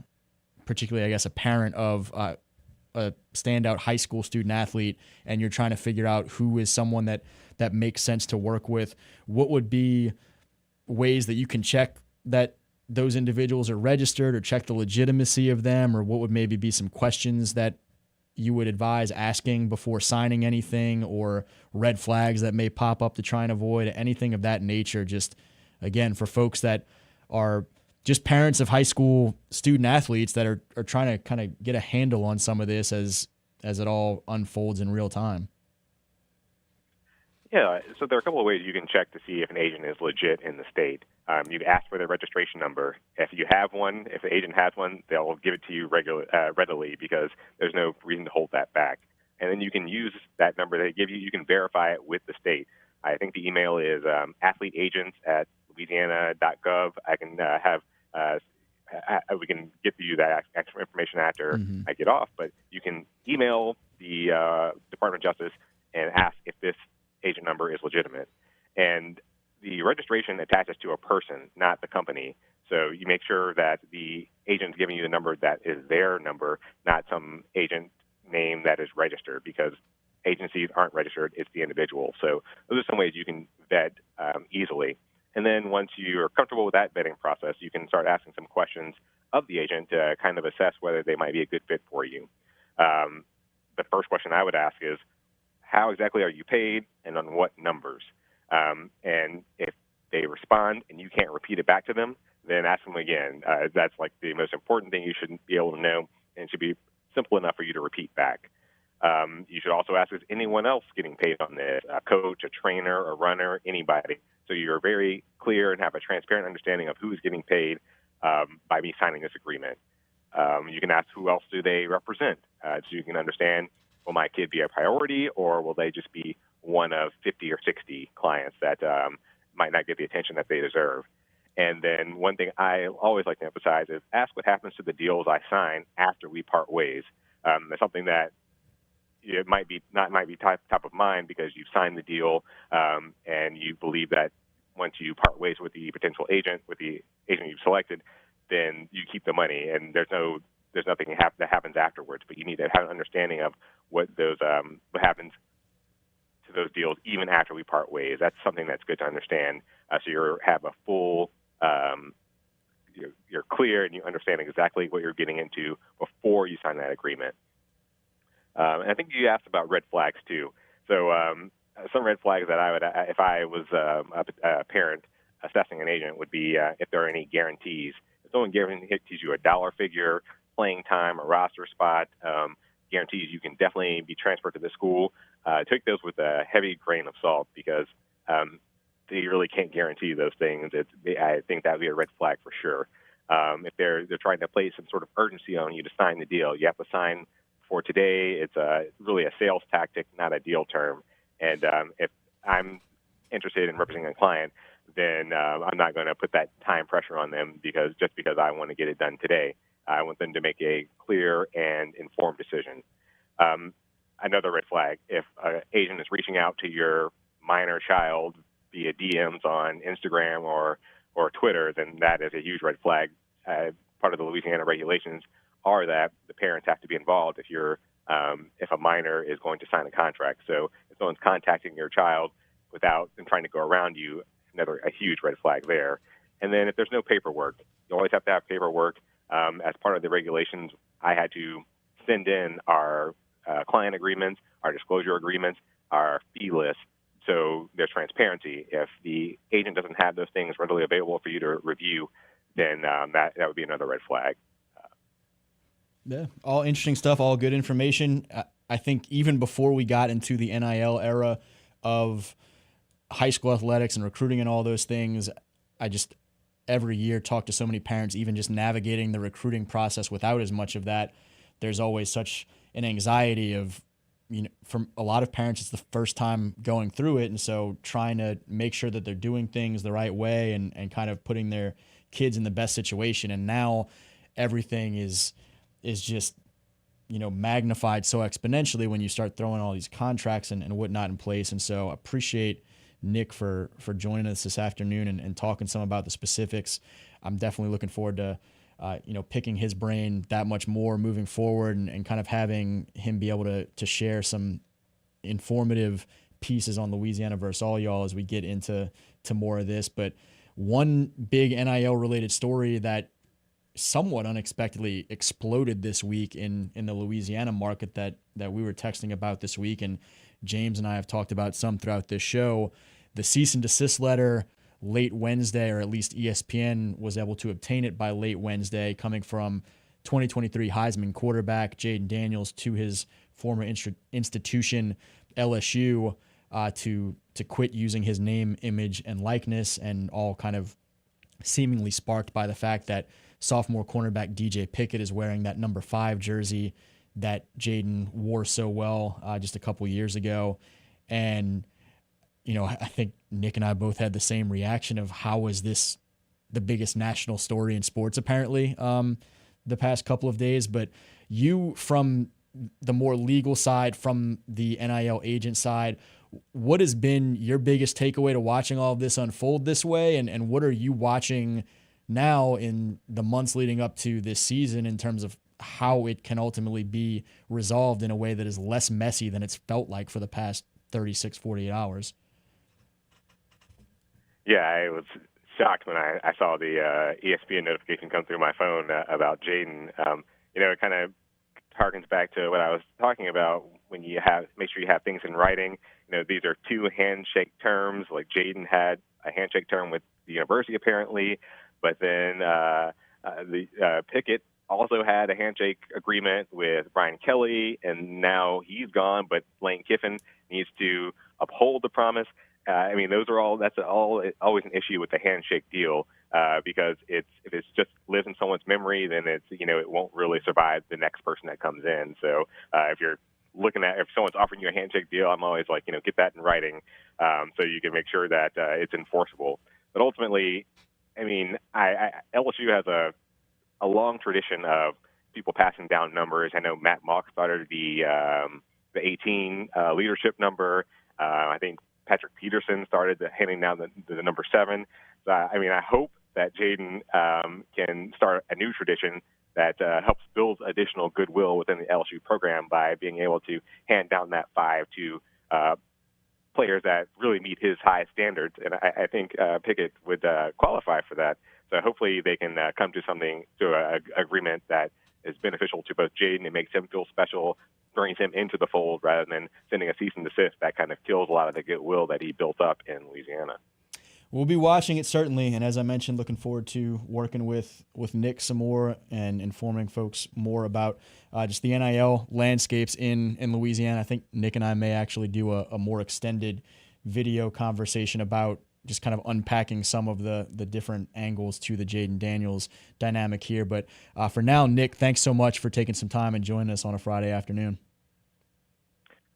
particularly, I guess, a parent of a standout high school student athlete and you're trying to figure out who is someone that makes sense to work with? What would be ways that you can check that those individuals are registered or check the legitimacy of them, or what would maybe be some questions that you would advise asking before signing anything, or red flags that may pop up to try and avoid, anything of that nature? Just, again, for folks that are just parents of high school student athletes that are trying to kind of get a handle on some of this as it all unfolds in real time. Yeah, so there are a couple of ways you can check to see if an agent is legit in the state. You can ask for their registration number. If you have one, if the agent has one, they'll give it to you readily, because there's no reason to hold that back. And then you can use that number they give you. You can verify it with the state. I think the email is athleteagents@louisiana.gov. I can we can get you that extra information after I get off, but you can email the Department of Justice and ask if this agent number is legitimate. And the registration attaches to a person, not the company. So you make sure that the agent's giving you the number that is their number, not some agent name that is registered, because agencies aren't registered, it's the individual. So those are some ways you can vet easily. And then once you're comfortable with that vetting process, you can start asking some questions of the agent to kind of assess whether they might be a good fit for you. The first question I would ask is, how exactly are you paid, and on what numbers? And if they respond and you can't repeat it back to them, then ask them again. That's like the most important thing you should be able to know, and it should be simple enough for you to repeat back. You should also ask, is anyone else getting paid on this? A coach, a trainer, a runner, anybody. So you're very clear and have a transparent understanding of who is getting paid by me signing this agreement. You can ask, who else do they represent? So you can understand, will my kid be a priority, or will they just be one of 50 or 60 clients that might not get the attention that they deserve? And then one thing I always like to emphasize is ask what happens to the deals I sign after we part ways. That's something that it might be top of mind because you've signed the deal and you believe that once you part ways with the potential agent, with the agent you've selected, then you keep the money, and there's nothing that happens afterwards. But you need to have an understanding of what happens to those deals even after we part ways. That's something that's good to understand. So you have a full, you're clear and you understand exactly what you're getting into before you sign that agreement. And I think you asked about red flags too. So some red flags that I would, if I was a parent assessing an agent, would be if there are any guarantees. If someone guarantees you a dollar figure, playing time, a roster spot, guarantees you can definitely be transferred to the school, take those with a heavy grain of salt, because they really can't guarantee those things. I think that would be a red flag for sure. If they're trying to place some sort of urgency on you to sign the deal, you have to sign for today. It's really a sales tactic, not a deal term. And if I'm interested in representing a client, then I'm not going to put that time pressure on them because I want to get it done today. I want them to make a clear and informed decision. Another red flag, if an agent is reaching out to your minor child via DMs on Instagram or Twitter, then that is a huge red flag. Part of the Louisiana regulations are that the parents have to be involved if a minor is going to sign a contract. So if someone's contacting your child without them trying to go around you, a huge red flag there. And then if there's no paperwork, you always have to have paperwork. As part of the regulations, I had to send in our client agreements, our disclosure agreements, our fee list, so there's transparency. If the agent doesn't have those things readily available for you to review, then that would be another red flag. Yeah, all interesting stuff, all good information. I think even before we got into the NIL era of high school athletics and recruiting and all those things, I just every year talk to so many parents, even just navigating the recruiting process without as much of that. There's always such an anxiety of, from a lot of parents, it's the first time going through it. And so trying to make sure that they're doing things the right way and kind of putting their kids in the best situation. And now everything is just, magnified so exponentially when you start throwing all these contracts and whatnot in place. And so I appreciate Nick for joining us this afternoon and talking some about the specifics. I'm definitely looking forward to picking his brain that much more moving forward and kind of having him be able to share some informative pieces on Louisiana versus all y'all as we get into more of this. But one big NIL-related story that somewhat unexpectedly exploded this week in the Louisiana market that we were texting about this week, and James and I have talked about some throughout this show. The cease and desist letter late Wednesday, or at least ESPN was able to obtain it by late Wednesday, coming from 2023 Heisman quarterback Jaden Daniels to his former institution, LSU, to quit using his name, image, and likeness, and all kind of seemingly sparked by the fact that sophomore cornerback DJ Pickett is wearing that number 5 jersey that Jaden wore so well just a couple years ago. And, I think Nick and I both had the same reaction of how is this the biggest national story in sports, apparently, the past couple of days. But you, from the more legal side, from the NIL agent side, what has been your biggest takeaway to watching all of this unfold this way? And what are you watching now in the months leading up to this season in terms of how it can ultimately be resolved in a way that is less messy than it's felt like for the past 36, 48 hours? Yeah, I was shocked when I saw the ESPN notification come through my phone about Jaden. It kind of harkens back to what I was talking about when you make sure you have things in writing. These are 2 handshake terms. Like Jaden had a handshake term with the university apparently, but then Pickett also had a handshake agreement with Brian Kelly, and now he's gone, but Lane Kiffin needs to uphold the promise. That's always an issue with the handshake deal because if it's just lives in someone's memory, then it won't really survive the next person that comes in. So if you're looking at, if someone's offering you a handshake deal, I'm always like, get that in writing so you can make sure that it's enforceable. But ultimately, LSU has a long tradition of people passing down numbers. I know Matt Mock started the 18 leadership number. I think Patrick Peterson started handing down the number 7. So, I hope that Jaden can start a new tradition that helps build additional goodwill within the LSU program by being able to hand down that 5 to players that really meet his high standards. And I think Pickett would qualify for that. So hopefully they can come to an agreement that is beneficial to both Jaden and makes him feel special, brings him into the fold rather than sending a cease and desist that kind of kills a lot of the goodwill that he built up in Louisiana. We'll be watching it, certainly, and as I mentioned, looking forward to working with Nick some more and informing folks more about just the NIL landscapes in Louisiana. I think Nick and I may actually do a more extended video conversation about just kind of unpacking some of the different angles to the Jaden Daniels dynamic here. But for now, Nick, thanks so much for taking some time and joining us on a Friday afternoon.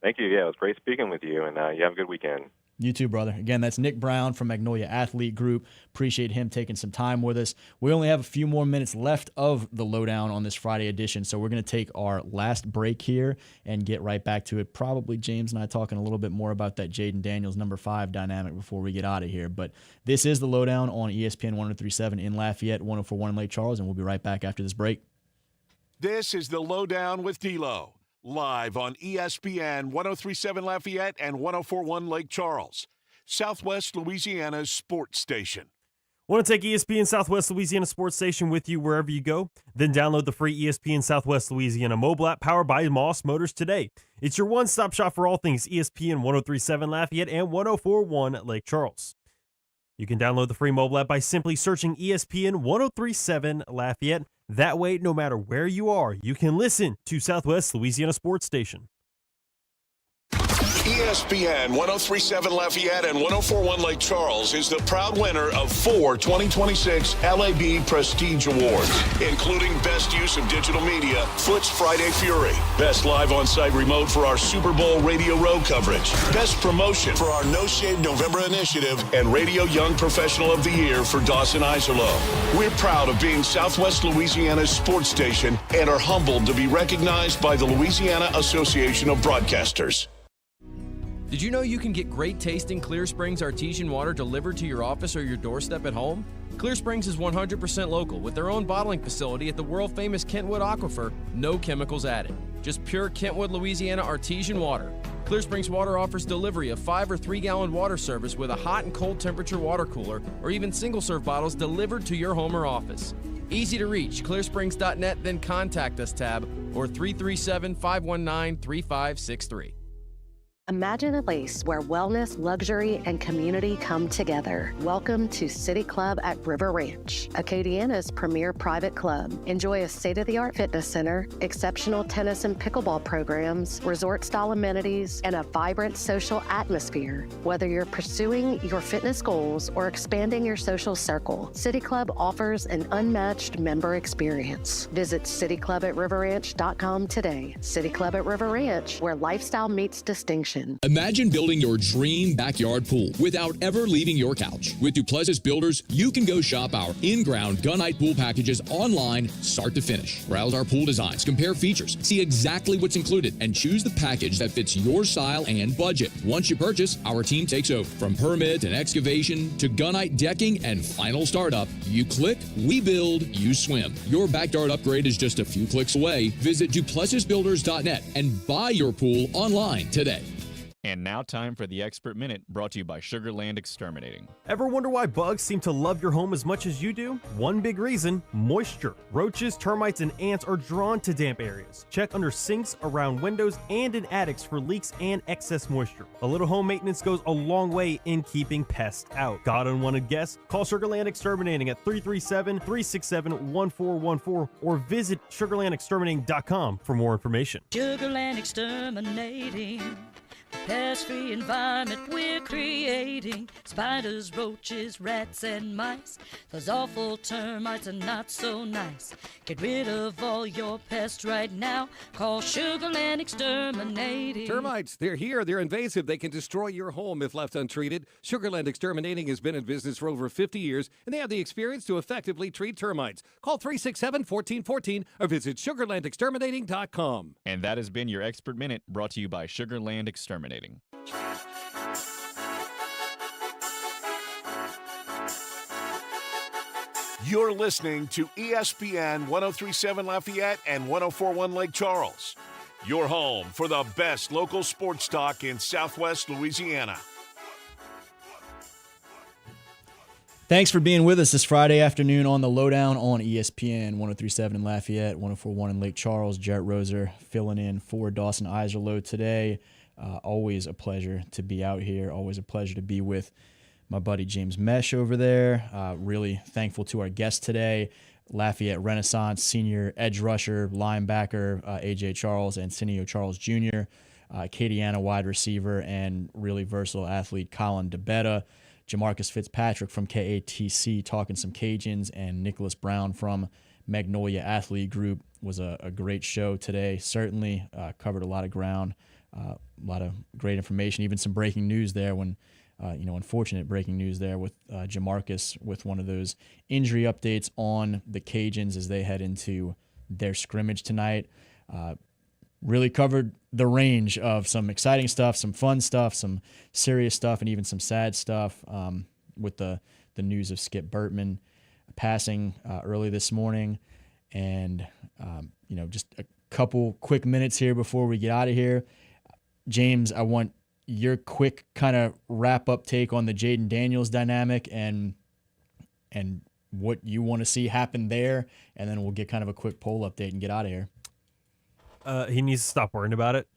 Thank you. Yeah, it was great speaking with you, and you have a good weekend. You too, brother. Again, that's Nick Brown from Magnolia Athlete Group. Appreciate him taking some time with us. We only have a few more minutes left of the LohDown on this Friday edition, so we're going to take our last break here and get right back to it. Probably James and I talking a little bit more about that Jaden Daniels number 5 dynamic before we get out of here. But this is the LohDown on ESPN 103.7 in Lafayette, 104.1 in Lake Charles, and we'll be right back after this break. This is the LohDown with D-Lo, live on ESPN 103.7 Lafayette and 104.1 Lake Charles, Southwest Louisiana's sports station. Want to take ESPN Southwest Louisiana Sports Station with you wherever you go? Then download the free ESPN Southwest Louisiana mobile app powered by Moss Motors today. It's your one-stop shop for all things ESPN 103.7 Lafayette and 104.1 Lake Charles. You can download the free mobile app by simply searching ESPN 103.7 Lafayette. That way, no matter where you are, you can listen to Southwest Louisiana Sports Station. ESPN 103.7 Lafayette and 104.1 Lake Charles is the proud winner of 4 2026 LAB Prestige Awards, including Best Use of Digital Media, Foot's Friday Fury, Best Live On-Site Remote for our Super Bowl Radio Row coverage, Best Promotion for our No Shave November initiative, and Radio Young Professional of the Year for Dawson Iserloh. We're proud of being Southwest Louisiana's sports station and are humbled to be recognized by the Louisiana Association of Broadcasters. Did you know you can get great tasting Clear Springs artesian water delivered to your office or your doorstep at home? Clear Springs is 100% local with their own bottling facility at the world-famous Kentwood Aquifer, no chemicals added. Just pure Kentwood, Louisiana artesian water. Clear Springs Water offers delivery of 5 or 3 gallon water service with a hot and cold temperature water cooler, or even single serve bottles delivered to your home or office. Easy to reach, clearsprings.net, then contact us tab, or 337-519-3563. Imagine a place where wellness, luxury, and community come together. Welcome to City Club at River Ranch, Acadiana's premier private club. Enjoy a state-of-the-art fitness center, exceptional tennis and pickleball programs, resort-style amenities, and a vibrant social atmosphere. Whether you're pursuing your fitness goals or expanding your social circle, City Club offers an unmatched member experience. Visit cityclubatriverranch.com today. City Club at River Ranch, where lifestyle meets distinction. Imagine building your dream backyard pool without ever leaving your couch. With Duplessis Builders, you can go shop our in-ground gunite pool packages online, start to finish. Browse our pool designs, compare features, see exactly what's included, and choose the package that fits your style and budget. Once you purchase, our team takes over. From permit and excavation to gunite decking and final startup, you click, we build, you swim. Your backyard upgrade is just a few clicks away. Visit duplessisbuilders.net and buy your pool online today. And now time for the Expert Minute, brought to you by Sugarland Exterminating. Ever wonder why bugs seem to love your home as much as you do? One big reason: moisture. Roaches, termites, and ants are drawn to damp areas. Check under sinks, around windows, and in attics for leaks and excess moisture. A little home maintenance goes a long way in keeping pests out. Got unwanted guests? Call Sugarland Exterminating at 337-367-1414 or visit sugarlandexterminating.com for more information. Sugarland Exterminating. Pest-free environment we're creating. Spiders, roaches, rats, and mice. Those awful termites are not so nice. Get rid of all your pests right now. Call Sugarland Exterminating. Termites, they're here. They're invasive. They can destroy your home if left untreated. Sugarland Exterminating has been in business for over 50 years, and they have the experience to effectively treat termites. Call 367-1414 or visit sugarlandexterminating.com. And that has been your Expert Minute, brought to you by Sugarland Exterminating. You're listening to ESPN 1037 Lafayette and 1041 Lake Charles, your home for the best local sports talk in Southwest Louisiana. Thanks for being with us this Friday afternoon on the LohDown on ESPN 1037 in Lafayette, 1041 in Lake Charles. Jerit Roser filling in for Dawson Iserloh today. Always a pleasure to be out here. Always a pleasure to be with my buddy James Mesh over there. Really thankful to our guest today, Lafayette Renaissance senior edge rusher, linebacker A.J. Charles and Cineo Charles Jr., Acadiana wide receiver, and really versatile athlete Colin DeBetta, Jamarcus Fitzpatrick from KATC talking some Cajuns, and Nicholas Brown from Magnolia Athlete Group. Was a great show today. Certainly covered a lot of ground. A lot of great information, even some breaking news there when, unfortunate breaking news there with Jamarcus with one of those injury updates on the Cajuns as they head into their scrimmage tonight. Really covered the range of some exciting stuff, some fun stuff, some serious stuff, and even some sad stuff with the news of Skip Burtman passing early this morning. And, just a couple quick minutes here before we get out of here. James, I want your quick kind of wrap-up take on the Jaden Daniels dynamic and what you want to see happen there, and then we'll get kind of a quick poll update and get out of here. He needs to stop worrying about it.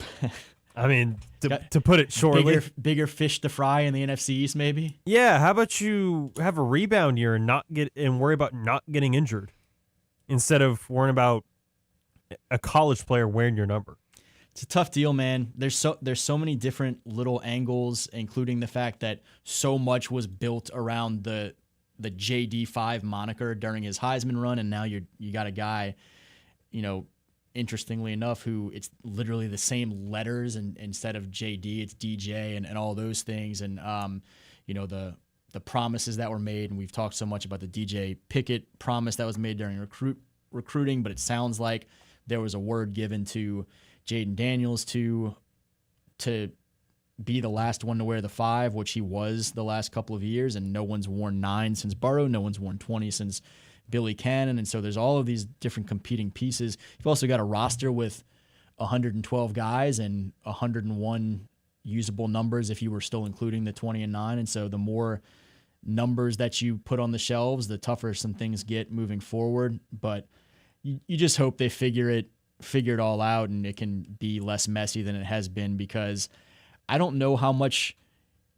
I mean, to put it shortly. Bigger fish to fry in the NFC East, maybe? Yeah, how about you have a rebound year and worry about not getting injured instead of worrying about a college player wearing your number? It's a tough deal, man. There's so many different little angles, including the fact that so much was built around the JD5 moniker during his Heisman run, and now you got a guy, interestingly enough, who it's literally the same letters, and instead of JD, it's DJ and all those things, and the promises that were made, and we've talked so much about the DJ Pickett promise that was made during recruiting, but it sounds like there was a word given to Jaden Daniels to be the last one to wear the 5, which he was the last couple of years, and no one's worn 9 since Burrow, no one's worn 20 since Billy Cannon, and so there's all of these different competing pieces. You've also got a roster with 112 guys and 101 usable numbers if you were still including the 20-9. And so the more numbers that you put on the shelves, the tougher some things get moving forward. But you just hope they figure it all out and it can be less messy than it has been, because I don't know how much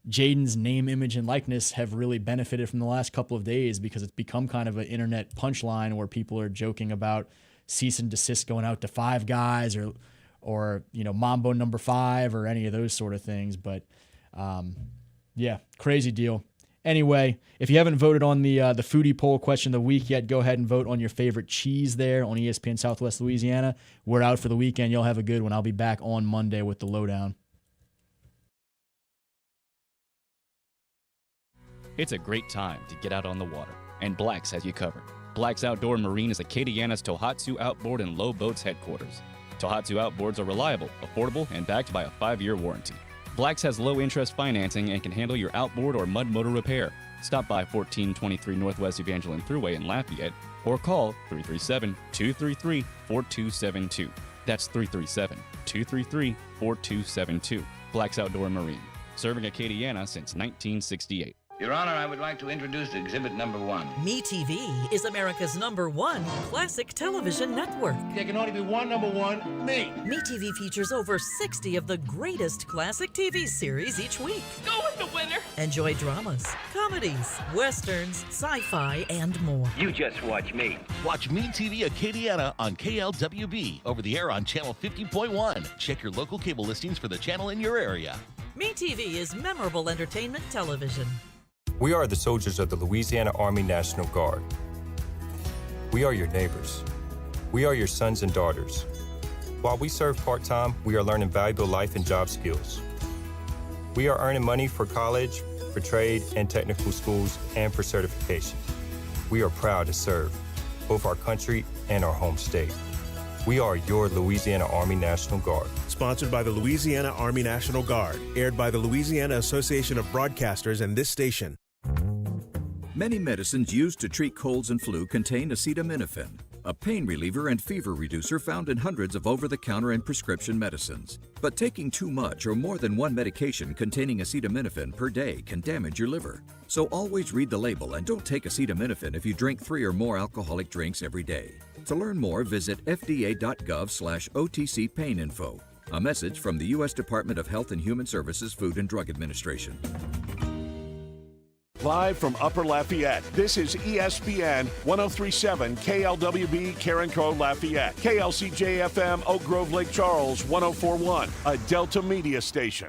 Jaden's name, image, and likeness have really benefited from the last couple of days, because it's become kind of an internet punchline where people are joking about cease and desist going out to Five Guys or Mambo number 5 or any of those sort of things. But yeah, crazy deal. Anyway, if you haven't voted on the foodie poll question of the week yet, go ahead and vote on your favorite cheese there on ESPN Southwest Louisiana. We're out for the weekend. Y'all have a good one. I'll be back on Monday with the LohDown. It's a great time to get out on the water, and Black's has you covered. Black's Outdoor Marine is Acadiana's Tohatsu Outboard and Low Boats headquarters. Tohatsu Outboards are reliable, affordable, and backed by a 5-year warranty. Black's has low-interest financing and can handle your outboard or mud motor repair. Stop by 1423 Northwest Evangeline Thruway in Lafayette or call 337-233-4272. That's 337-233-4272. Black's Outdoor Marine, serving Acadiana since 1968. Your Honor, I would like to introduce exhibit number 1. MeTV is America's #1 classic television network. There can only be one number 1, me. MeTV features over 60 of the greatest classic TV series each week. Go with the winner. Enjoy dramas, comedies, westerns, sci-fi, and more. You just watch me. Watch MeTV Acadiana on KLWB, over the air on Channel 50.1. Check your local cable listings for the channel in your area. MeTV is memorable entertainment television. We are the soldiers of the Louisiana Army National Guard. We are your neighbors. We are your sons and daughters. While we serve part-time, we are learning valuable life and job skills. We are earning money for college, for trade and technical schools, and for certification. We are proud to serve both our country and our home state. We are your Louisiana Army National Guard. Sponsored by the Louisiana Army National Guard. Aired by the Louisiana Association of Broadcasters and this station. Many medicines used to treat colds and flu contain acetaminophen, a pain reliever and fever reducer found in hundreds of over-the-counter and prescription medicines. But taking too much or more than one medication containing acetaminophen per day can damage your liver. So always read the label and don't take acetaminophen if you drink 3 or more alcoholic drinks every day. To learn more, visit fda.gov/OTC pain info. A message from the U.S. Department of Health and Human Services Food and Drug Administration. Live from Upper Lafayette, this is ESPN 1037 KLWB Karen Crow Lafayette, KLCJ-FM Oak Grove Lake Charles 1041, a Delta Media station.